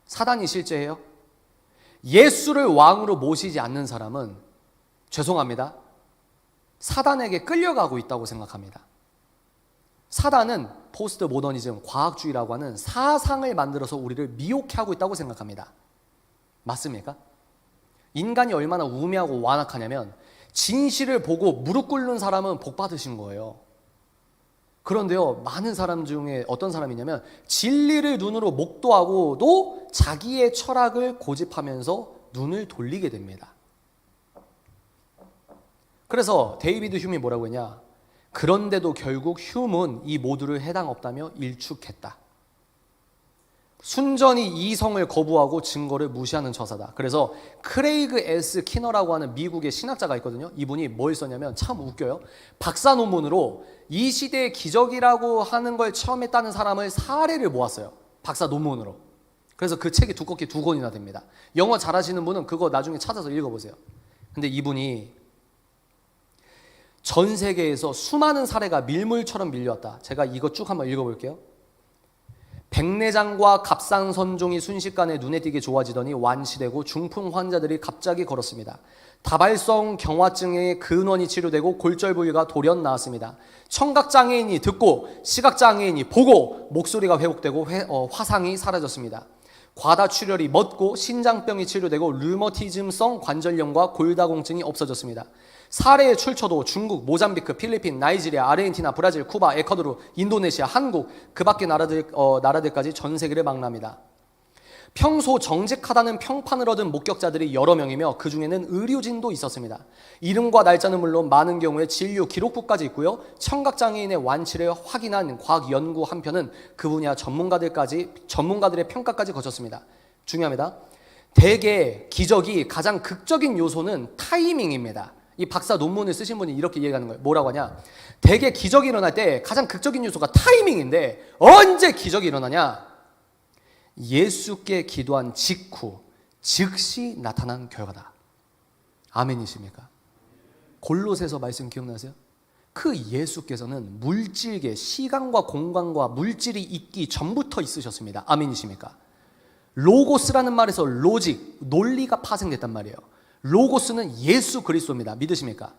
사단이 실제해요? 예수를 왕으로 모시지 않는 사람은 죄송합니다. 사단에게 끌려가고 있다고 생각합니다. 사단은 포스트 모더니즘, 과학주의라고 하는 사상을 만들어서 우리를 미혹해 하고 있다고 생각합니다. 맞습니까? 인간이 얼마나 우매하고 완악하냐면 진실을 보고 무릎 꿇는 사람은 복 받으신 거예요. 그런데요, 많은 사람 중에 어떤 사람이냐면 진리를 눈으로 목도하고도 자기의 철학을 고집하면서 눈을 돌리게 됩니다. 그래서 데이비드 휴이 뭐라고 했냐? 그런데도 결국 휴은 이 모두를 해당 없다며 일축했다. 순전히 이성을 거부하고 증거를 무시하는 처사다. 그래서 크레이그 S 키너라고 하는 미국의 신학자가 있거든요. 이분이 뭘 썼냐면 참 웃겨요. 박사 논문으로 이 시대의 기적이라고 하는 걸 처음 했다는 사람을 사례를 모았어요. 박사 논문으로. 그래서 그 책이 두껍게 2권이나 됩니다. 영어 잘하시는 분은 그거 나중에 찾아서 읽어보세요. 근데 이분이 전 세계에서 수많은 사례가 밀물처럼 밀려왔다. 제가 이거 쭉 한번 읽어볼게요. 백내장과 갑상선종이 순식간에 눈에 띄게 좋아지더니 완치되고 중풍 환자들이 갑자기 걸었습니다. 다발성 경화증의 근원이 치료되고 골절 부위가 돌연 나았습니다. 청각장애인이 듣고 시각장애인이 보고 목소리가 회복되고 화상이 사라졌습니다. 과다출혈이 멎고 신장병이 치료되고 류머티즘성 관절염과 골다공증이 없어졌습니다. 사례의 출처도 중국, 모잠비크, 필리핀, 나이지리아, 아르헨티나, 브라질, 쿠바, 에콰도르, 인도네시아, 한국 그 밖의 나라들까지 전 세계를 망라합니다. 평소 정직하다는 평판을 얻은 목격자들이 여러 명이며 그 중에는 의료진도 있었습니다. 이름과 날짜는 물론 많은 경우에 진료 기록부까지 있고요. 청각장애인의 완치를 확인한 과학 연구 한 편은 그 분야 전문가들의 평가까지 거쳤습니다. 중요합니다. 대개 기적이 가장 극적인 요소는 타이밍입니다. 이 박사 논문을 쓰신 분이 이렇게 얘기하는 거예요. 뭐라고 하냐? 대개 기적이 일어날 때 가장 극적인 요소가 타이밍인데 언제 기적이 일어나냐? 예수께 기도한 직후 즉시 나타난 결과다. 아멘이십니까? 골로새서 말씀 기억나세요? 그 예수께서는 물질계, 시간과 공간과 물질이 있기 전부터 있으셨습니다. 아멘이십니까? 로고스라는 말에서 로직, 논리가 파생됐단 말이에요. 로고스는 예수 그리스도입니다. 믿으십니까?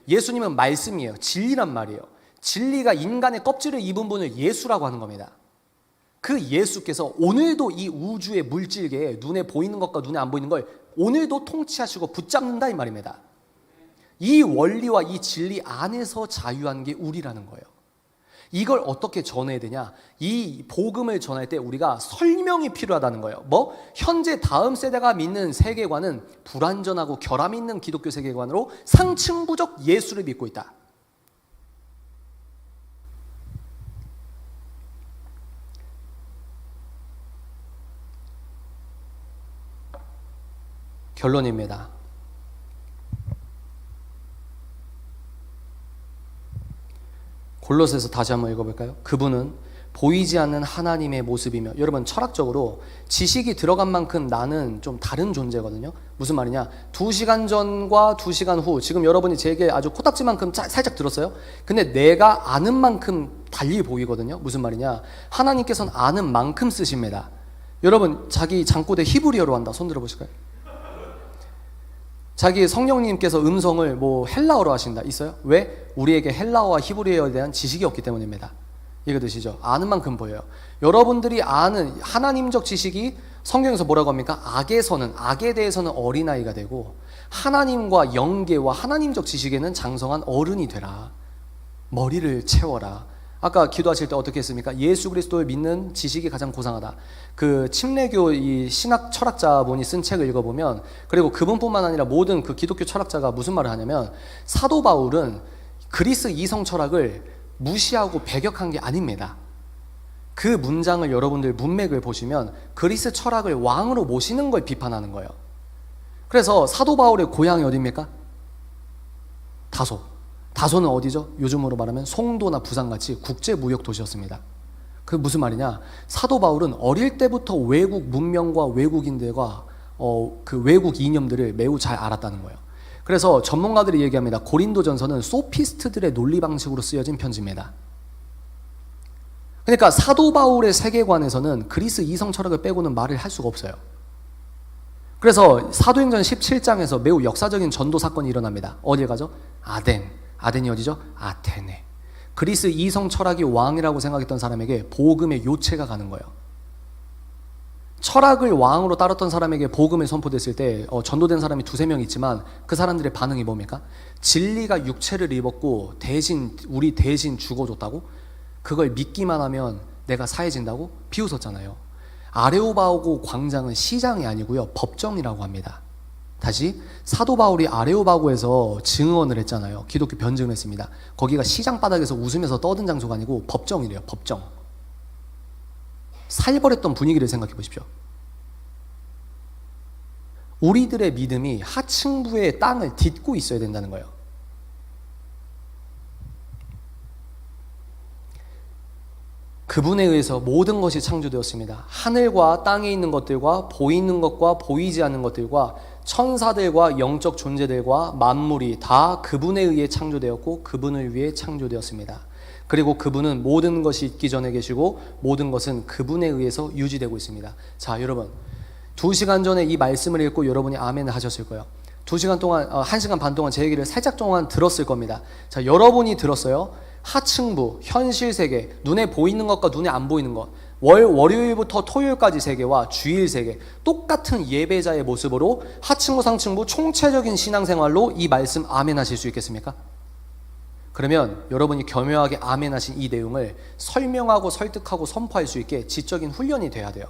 예수님은 말씀이에요. 진리란 말이에요. 진리가 인간의 껍질을 입은 분을 예수라고 하는 겁니다. 그 예수께서 오늘도 이 우주의 물질계에 눈에 보이는 것과 눈에 안 보이는 걸 오늘도 통치하시고 붙잡는다 이 말입니다. 이 원리와 이 진리 안에서 자유한 게 우리라는 거예요. 이걸 어떻게 전해야 되냐? 이 복음을 전할 때 우리가 설명이 필요하다는 거예요. 현재 다음 세대가 믿는 세계관은 불완전하고 결함 있는 기독교 세계관으로 상층부적 예수를 믿고 있다. 결론입니다. 골로새서 다시 한번 읽어볼까요? 그분은 보이지 않는 하나님의 모습이며, 여러분 철학적으로 지식이 들어간 만큼 나는 좀 다른 존재거든요. 무슨 말이냐? 2시간 전과 2시간 후, 지금 여러분이 제게 아주 코딱지만큼 살짝 들었어요. 근데 내가 아는 만큼 달리 보이거든요. 무슨 말이냐? 하나님께서는 아는 만큼 쓰십니다. 여러분 자기 잠꼬대 히브리어로 한다. 손 들어보실까요? 자기 성령님께서 음성을 헬라어로 하신다. 있어요? 왜? 우리에게 헬라어와 히브리어에 대한 지식이 없기 때문입니다. 이해되시죠? 아는 만큼 보여요. 여러분들이 아는 하나님적 지식이 성경에서 뭐라고 합니까? 악에 대해서는 어린아이가 되고 하나님과 영계와 하나님적 지식에는 장성한 어른이 되라. 머리를 채워라. 아까 기도하실 때 어떻게 했습니까? 예수 그리스도를 믿는 지식이 가장 고상하다. 그 침례교 이 신학 철학자분이 쓴 책을 읽어보면, 그리고 그분뿐만 아니라 모든 그 기독교 철학자가 무슨 말을 하냐면, 사도 바울은 그리스 이성 철학을 무시하고 배격한 게 아닙니다. 그 문장을 여러분들 문맥을 보시면 그리스 철학을 왕으로 모시는 걸 비판하는 거예요. 그래서 사도 바울의 고향이 어디입니까? 다소는 어디죠? 요즘으로 말하면 송도나 부산같이 국제무역 도시였습니다. 그게 무슨 말이냐? 사도 바울은 어릴 때부터 외국 문명과 외국인들과 그 외국 이념들을 매우 잘 알았다는 거예요. 그래서 전문가들이 얘기합니다. 고린도전서는 소피스트들의 논리 방식으로 쓰여진 편지입니다. 그러니까 사도 바울의 세계관에서는 그리스 이성 철학을 빼고는 말을 할 수가 없어요. 그래서 사도행전 17장에서 매우 역사적인 전도 사건이 일어납니다. 어디에 가죠? 아덴이 어디죠? 아테네. 그리스 이성 철학이 왕이라고 생각했던 사람에게 복음의 요체가 가는 거예요. 철학을 왕으로 따랐던 사람에게 복음이 선포됐을 때 전도된 사람이 2-3명 있지만 그 사람들의 반응이 뭡니까? 진리가 육체를 입었고 우리 대신 죽어줬다고? 그걸 믿기만 하면 내가 사해진다고? 비웃었잖아요. 아레오바고 광장은 시장이 아니고요, 법정이라고 합니다. 다시, 사도 바울이 아레오바고에서 증언을 했잖아요. 기독교 변증을 했습니다. 거기가 시장 바닥에서 웃으면서 떠든 장소가 아니고 법정이래요. 법정. 살벌했던 분위기를 생각해 보십시오. 우리들의 믿음이 하층부의 땅을 딛고 있어야 된다는 거예요. 그분에 의해서 모든 것이 창조되었습니다. 하늘과 땅에 있는 것들과 보이는 것과 보이지 않는 것들과 천사들과 영적 존재들과 만물이 다 그분에 의해 창조되었고 그분을 위해 창조되었습니다. 그리고 그분은 모든 것이 있기 전에 계시고 모든 것은 그분에 의해서 유지되고 있습니다. 자, 여러분 2시간 전에 이 말씀을 읽고 여러분이 아멘을 하셨을 거예요. 2시간 동안 1시간 반 동안 제 얘기를 살짝 동안 들었을 겁니다. 자, 여러분이 들었어요. 하층부, 현실 세계, 눈에 보이는 것과 눈에 안 보이는 것, 월요일부터 토요일까지 세계와 주일 세계, 똑같은 예배자의 모습으로 하층부, 상층부 총체적인 신앙생활로 이 말씀 아멘 하실 수 있겠습니까? 그러면 여러분이 겸허하게 아멘 하신 이 내용을 설명하고 설득하고 선포할 수 있게 지적인 훈련이 돼야 돼요.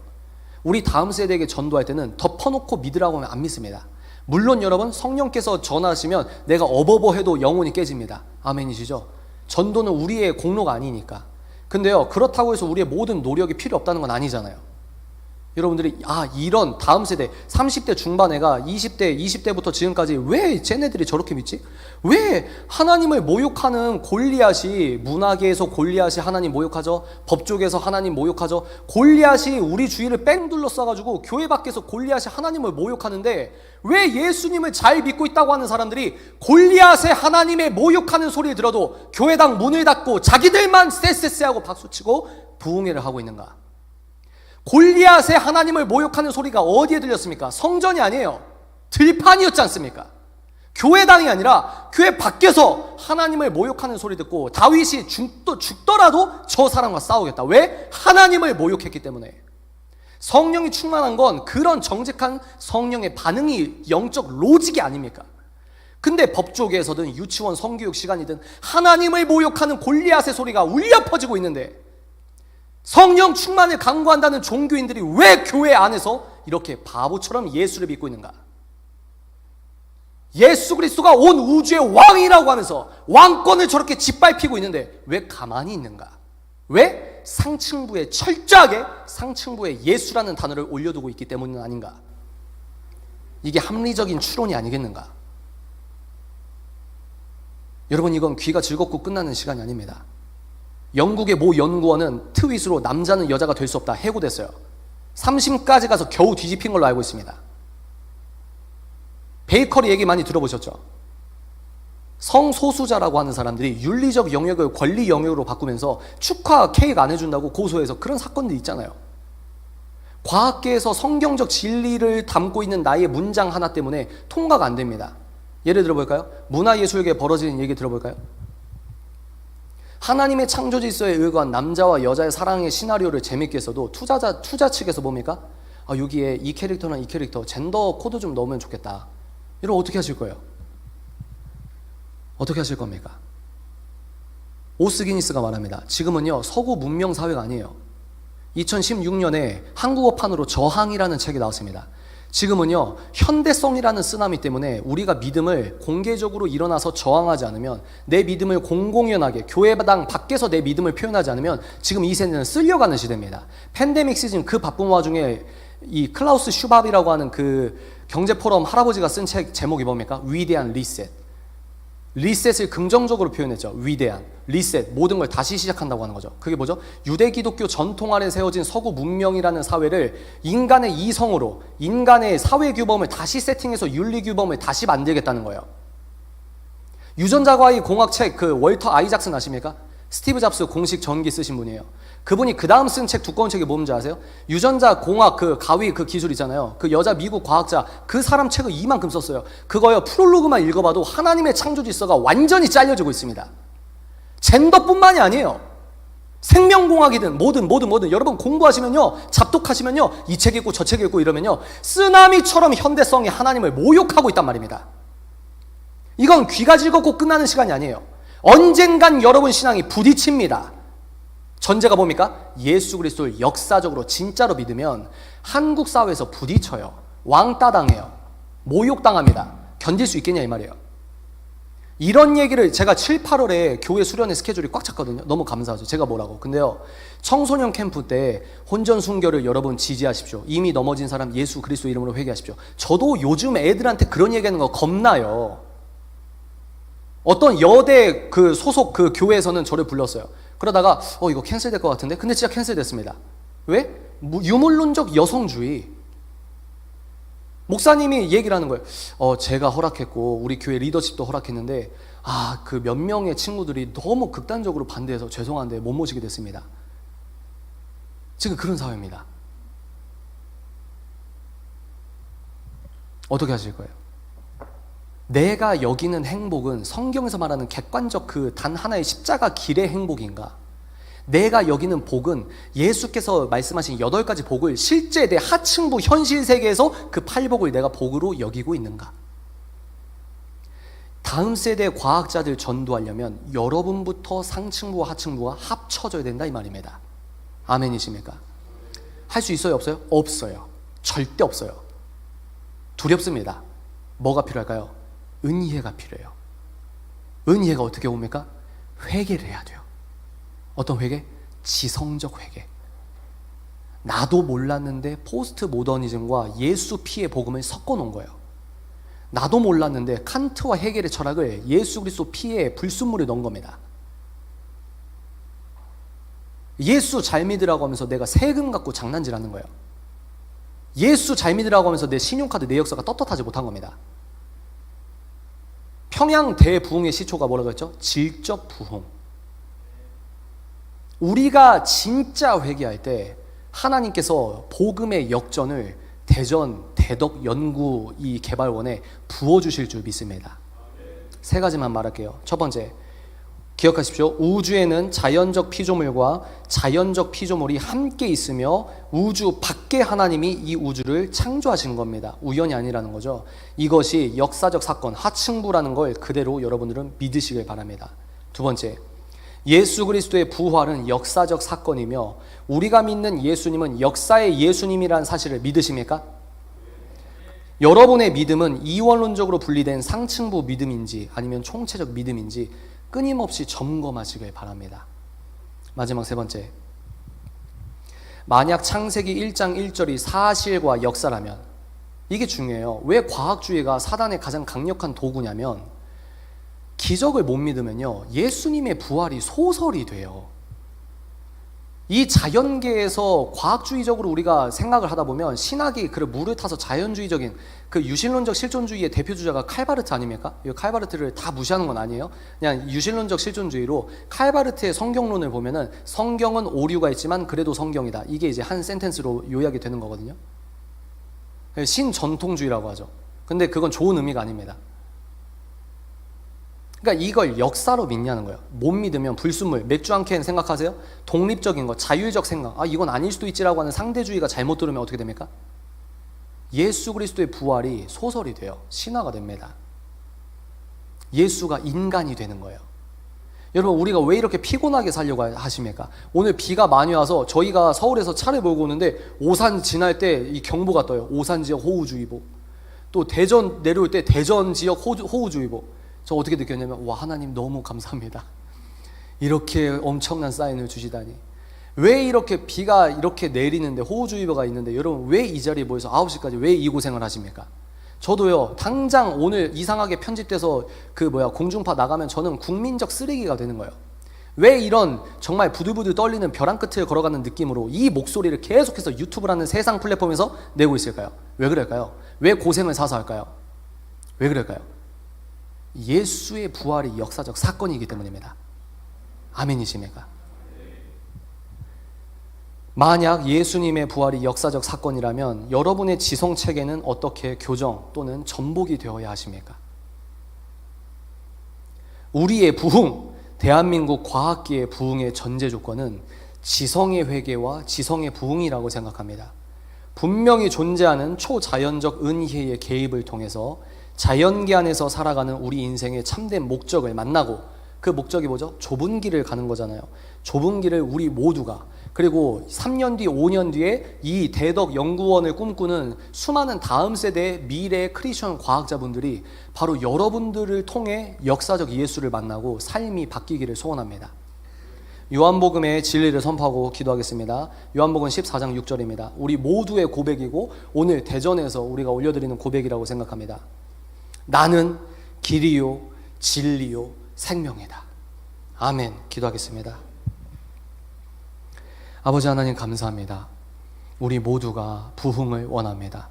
우리 다음 세대에게 전도할 때는 덮어놓고 믿으라고 하면 안 믿습니다. 물론 여러분 성령께서 전하시면 내가 어버버 해도 영혼이 깨집니다. 아멘이시죠? 전도는 우리의 공로가 아니니까. 근데요, 그렇다고 해서 우리의 모든 노력이 필요 없다는 건 아니잖아요. 여러분들이 이런 다음 세대 30대 중반 애가 20대부터 지금까지 왜 쟤네들이 저렇게 믿지? 왜 하나님을 모욕하는 골리앗이, 문화계에서 골리앗이 하나님 모욕하죠? 법조계에서 하나님 모욕하죠? 골리앗이 우리 주위를 뺑 둘러싸가지고 교회 밖에서 골리앗이 하나님을 모욕하는데 왜 예수님을 잘 믿고 있다고 하는 사람들이 골리앗의 하나님의 모욕하는 소리를 들어도 교회당 문을 닫고 자기들만 쎄쎄쎄하고 박수치고 부흥회를 하고 있는가? 골리앗의 하나님을 모욕하는 소리가 어디에 들렸습니까? 성전이 아니에요. 들판이었지 않습니까? 교회당이 아니라 교회 밖에서 하나님을 모욕하는 소리 듣고 다윗이 죽더라도 저 사람과 싸우겠다. 왜? 하나님을 모욕했기 때문에. 성령이 충만한 건 그런 정직한 성령의 반응이 영적 로직이 아닙니까? 근데 법조계에서든 유치원 성교육 시간이든 하나님을 모욕하는 골리앗의 소리가 울려 퍼지고 있는데 성령 충만을 강구한다는 종교인들이 왜 교회 안에서 이렇게 바보처럼 예수를 믿고 있는가? 예수 그리스도가 온 우주의 왕이라고 하면서 왕권을 저렇게 짓밟히고 있는데 왜 가만히 있는가? 왜? 상층부에 철저하게 상층부에 예수라는 단어를 올려두고 있기 때문은 아닌가? 이게 합리적인 추론이 아니겠는가? 여러분, 이건 귀가 즐겁고 끝나는 시간이 아닙니다. 영국의 모 연구원은 트윗으로 남자는 여자가 될 수 없다 해고됐어요. 3심까지 가서 겨우 뒤집힌 걸로 알고 있습니다. 베이커리 얘기 많이 들어보셨죠? 성소수자라고 하는 사람들이 윤리적 영역을 권리 영역으로 바꾸면서 축하 케이크 안 해준다고 고소해서 그런 사건들이 있잖아요. 과학계에서 성경적 진리를 담고 있는 나의 문장 하나 때문에 통과가 안 됩니다. 예를 들어볼까요? 문화예술계에 벌어지는 얘기 들어볼까요? 하나님의 창조 질서에 의거한 남자와 여자의 사랑의 시나리오를 재밌게 써도 투자 측에서 뭡니까? 여기에 이 캐릭터나 이 캐릭터 젠더 코드 좀 넣으면 좋겠다. 이러면 어떻게 하실 거예요? 어떻게 하실 겁니까? 오스기니스가 말합니다. 지금은요 서구 문명 사회가 아니에요. 2016년에 한국어판으로 저항이라는 책이 나왔습니다. 지금은요 현대성이라는 쓰나미 때문에 우리가 믿음을 공개적으로 일어나서 저항하지 않으면, 내 믿음을 공공연하게 교회당 밖에서 내 믿음을 표현하지 않으면 지금 이 세대는 쓸려가는 시대입니다. 팬데믹 시즌 그 바쁜 와중에 이 클라우스 슈밥이라고 하는 그 경제포럼 할아버지가 쓴 책 제목이 뭡니까? 위대한 리셋. 리셋을 긍정적으로 표현했죠. 위대한 리셋, 모든 걸 다시 시작한다고 하는 거죠. 그게 뭐죠? 유대 기독교 전통 아래 세워진 서구 문명이라는 사회를 인간의 이성으로, 인간의 사회 규범을 다시 세팅해서 윤리 규범을 다시 만들겠다는 거예요. 유전자과의 공학책 그 월터 아이작슨 아십니까? 스티브 잡스 공식 전기 쓰신 분이에요. 그분이 그 다음 쓴 책, 두꺼운 책이 뭔지 아세요? 유전자 공학 그 가위 그 기술 있잖아요. 그 여자 미국 과학자 그 사람 책을 이만큼 썼어요. 그거요 프롤로그만 읽어봐도 하나님의 창조 질서가 완전히 잘려지고 있습니다. 젠더뿐만이 아니에요. 생명공학이든 뭐든 여러분 공부하시면요, 잡독하시면요, 이 책 읽고 저 책 읽고 이러면요 쓰나미처럼 현대성이 하나님을 모욕하고 있단 말입니다. 이건 귀가 즐겁고 끝나는 시간이 아니에요. 언젠간 여러분 신앙이 부딪힙니다. 전제가 뭡니까? 예수 그리스도를 역사적으로 진짜로 믿으면 한국 사회에서 부딪혀요. 왕따 당해요. 모욕당합니다. 견딜 수 있겠냐 이 말이에요. 이런 얘기를 제가 7, 8월에 교회 수련회 스케줄이 꽉 찼거든요. 너무 감사하죠. 제가 뭐라고. 근데요, 청소년 캠프 때 혼전 순결을 여러분 지지하십시오. 이미 넘어진 사람 예수 그리스도 이름으로 회개하십시오. 저도 요즘 애들한테 그런 얘기하는 거 겁나요. 어떤 여대 그 소속 그 교회에서는 저를 불렀어요. 그러다가 이거 캔슬될 것 같은데? 근데 진짜 캔슬됐습니다. 왜? 유물론적 여성주의. 목사님이 얘기를 하는 거예요. 제가 허락했고 우리 교회 리더십도 허락했는데 그 몇 명의 친구들이 너무 극단적으로 반대해서 죄송한데 못 모시게 됐습니다. 지금 그런 사회입니다. 어떻게 하실 거예요? 내가 여기는 행복은 성경에서 말하는 객관적 그 단 하나의 십자가 길의 행복인가? 내가 여기는 복은 예수께서 말씀하신 8가지 복을 실제 내 하층부 현실 세계에서 그 8복을 내가 복으로 여기고 있는가? 다음 세대 과학자들 전도하려면 여러분부터 상층부와 하층부가 합쳐져야 된다 이 말입니다. 아멘이십니까? 할 수 있어요? 없어요? 없어요. 절대 없어요. 두렵습니다. 뭐가 필요할까요? 은혜가 필요해요. 은혜가 어떻게 옵니까? 회개를 해야 돼요. 어떤 회개? 지성적 회개. 나도 몰랐는데 포스트 모더니즘과 예수 피의 복음을 섞어 놓은 거예요. 나도 몰랐는데 칸트와 헤겔의 철학을 예수 그리스도 피의 불순물에 넣은 겁니다. 예수 잘 믿으라고 하면서 내가 세금 갖고 장난질하는 거예요. 예수 잘 믿으라고 하면서 내 신용카드 내역서가 떳떳하지 못한 겁니다. 평양 대부흥의 시초가 뭐라고 했죠? 질적 부흥. 우리가 진짜 회개할 때 하나님께서 복음의 역전을 대전 대덕 연구 이 개발원에 부어주실 줄 믿습니다. 3가지만 말할게요. 첫 번째, 기억하십시오. 우주에는 자연적 피조물과 자연적 피조물이 함께 있으며 우주 밖에 하나님이 이 우주를 창조하신 겁니다. 우연이 아니라는 거죠. 이것이 역사적 사건, 하층부라는 걸 그대로 여러분들은 믿으시길 바랍니다. 두 번째, 예수 그리스도의 부활은 역사적 사건이며 우리가 믿는 예수님은 역사의 예수님이라는 사실을 믿으십니까? 여러분의 믿음은 이원론적으로 분리된 상층부 믿음인지 아니면 총체적 믿음인지 끊임없이 점검하시길 바랍니다. 마지막 3번째, 만약 창세기 1장 1절이 사실과 역사라면 이게 중요해요. 왜 과학주의가 사단의 가장 강력한 도구냐면 기적을 못 믿으면요 예수님의 부활이 소설이 돼요. 이 자연계에서 과학주의적으로 우리가 생각을 하다 보면 신학이 그 물을 타서 자연주의적인 그 유신론적 실존주의의 대표주자가 칼바르트 아닙니까? 이 칼바르트를 다 무시하는 건 아니에요. 그냥 유신론적 실존주의로 칼바르트의 성경론을 보면은 성경은 오류가 있지만 그래도 성경이다. 이게 이제 한 센텐스로 요약이 되는 거거든요. 신전통주의라고 하죠. 근데 그건 좋은 의미가 아닙니다. 그러니까 이걸 역사로 믿냐는 거예요. 못 믿으면 불순물, 맥주 한 캔 생각하세요? 독립적인 거, 자율적 생각, 이건 아닐 수도 있지라고 하는 상대주의가 잘못 들으면 어떻게 됩니까? 예수 그리스도의 부활이 소설이 돼요. 신화가 됩니다. 예수가 인간이 되는 거예요. 여러분, 우리가 왜 이렇게 피곤하게 살려고 하십니까? 오늘 비가 많이 와서 저희가 서울에서 차를 몰고 오는데 오산 지날 때 이 경보가 떠요. 오산 지역 호우주의보. 또 대전 내려올 때 대전 지역 호우주의보. 저 어떻게 느꼈냐면 와, 하나님 너무 감사합니다. 이렇게 엄청난 사인을 주시다니. 왜 이렇게 비가 이렇게 내리는데 호우주의보가 있는데 여러분 왜 이 자리에 모여서 9시까지 왜 이 고생을 하십니까? 저도요 당장 오늘 이상하게 편집돼서 공중파 나가면 저는 국민적 쓰레기가 되는 거예요. 왜 이런 정말 부들부들 떨리는 벼랑 끝을 걸어가는 느낌으로 이 목소리를 계속해서 유튜브라는 세상 플랫폼에서 내고 있을까요? 왜 그럴까요? 왜 고생을 사서 할까요? 왜 그럴까요? 예수의 부활이 역사적 사건이기 때문입니다. 아멘이십니까? 만약 예수님의 부활이 역사적 사건이라면 여러분의 지성체계는 어떻게 교정 또는 전복이 되어야 하십니까? 우리의 부흥, 대한민국 과학계의 부흥의 전제 조건은 지성의 회개와 지성의 부흥이라고 생각합니다. 분명히 존재하는 초자연적 은혜의 개입을 통해서 자연계 안에서 살아가는 우리 인생의 참된 목적을 만나고, 그 목적이 뭐죠? 좁은 길을 가는 거잖아요. 좁은 길을 우리 모두가, 그리고 3년 뒤 5년 뒤에 이 대덕 연구원을 꿈꾸는 수많은 다음 세대의 미래 크리스천 과학자분들이 바로 여러분들을 통해 역사적 예수를 만나고 삶이 바뀌기를 소원합니다. 요한복음의 진리를 선포하고 기도하겠습니다. 요한복음 14장 6절입니다. 우리 모두의 고백이고 오늘 대전에서 우리가 올려드리는 고백이라고 생각합니다. 나는 길이요 진리요 생명이다. 아멘. 기도하겠습니다. 아버지 하나님 감사합니다. 우리 모두가 부흥을 원합니다.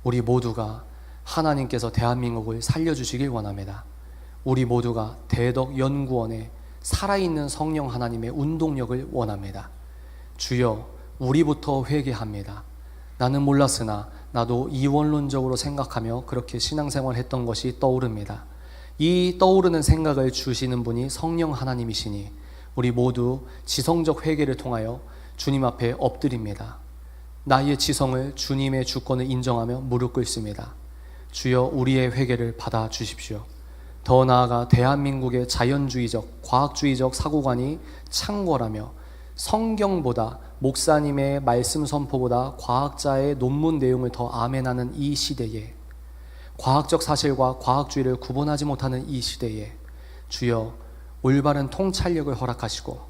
우리 모두가 하나님께서 대한민국을 살려주시길 원합니다. 우리 모두가 대덕연구원에 살아있는 성령 하나님의 운동력을 원합니다. 주여, 우리부터 회개합니다. 나는 몰랐으나 나도 이원론적으로 생각하며 그렇게 신앙생활 했던 것이 떠오릅니다. 이 떠오르는 생각을 주시는 분이 성령 하나님이시니 우리 모두 지성적 회개를 통하여 주님 앞에 엎드립니다. 나의 지성을 주님의 주권을 인정하며 무릎 꿇습니다. 주여, 우리의 회개를 받아 주십시오. 더 나아가 대한민국의 자연주의적, 과학주의적 사고관이 창궐하며 성경보다, 목사님의 말씀 선포보다 과학자의 논문 내용을 더 아멘하는 이 시대에, 과학적 사실과 과학주의를 구분하지 못하는 이 시대에 주여, 올바른 통찰력을 허락하시고,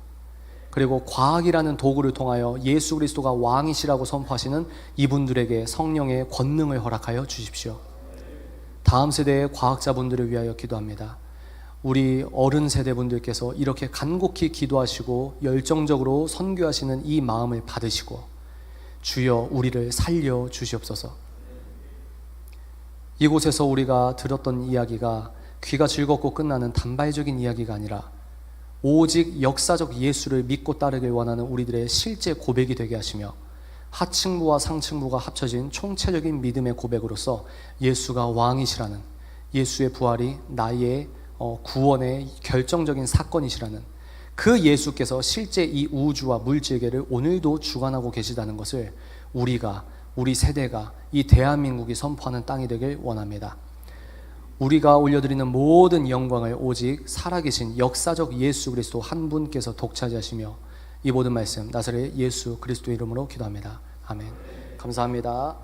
그리고 과학이라는 도구를 통하여 예수 그리스도가 왕이시라고 선포하시는 이분들에게 성령의 권능을 허락하여 주십시오. 다음 세대의 과학자분들을 위하여 기도합니다. 우리 어른 세대분들께서 이렇게 간곡히 기도하시고 열정적으로 선교하시는 이 마음을 받으시고 주여, 우리를 살려 주시옵소서. 이곳에서 우리가 들었던 이야기가 귀가 즐겁고 끝나는 단발적인 이야기가 아니라 오직 역사적 예수를 믿고 따르길 원하는 우리들의 실제 고백이 되게 하시며, 하층부와 상층부가 합쳐진 총체적인 믿음의 고백으로서 예수가 왕이시라는, 예수의 부활이 나의 구원의 결정적인 사건이시라는 그 예수께서 실제 이 우주와 물질계를 오늘도 주관하고 계시다는 것을 우리 세대가, 이 대한민국이 선포하는 땅이 되길 원합니다. 우리가 올려드리는 모든 영광을 오직 살아계신 역사적 예수 그리스도 한 분께서 독차지하시며, 이 모든 말씀 나사렛 예수 그리스도 이름으로 기도합니다. 아멘. 감사합니다.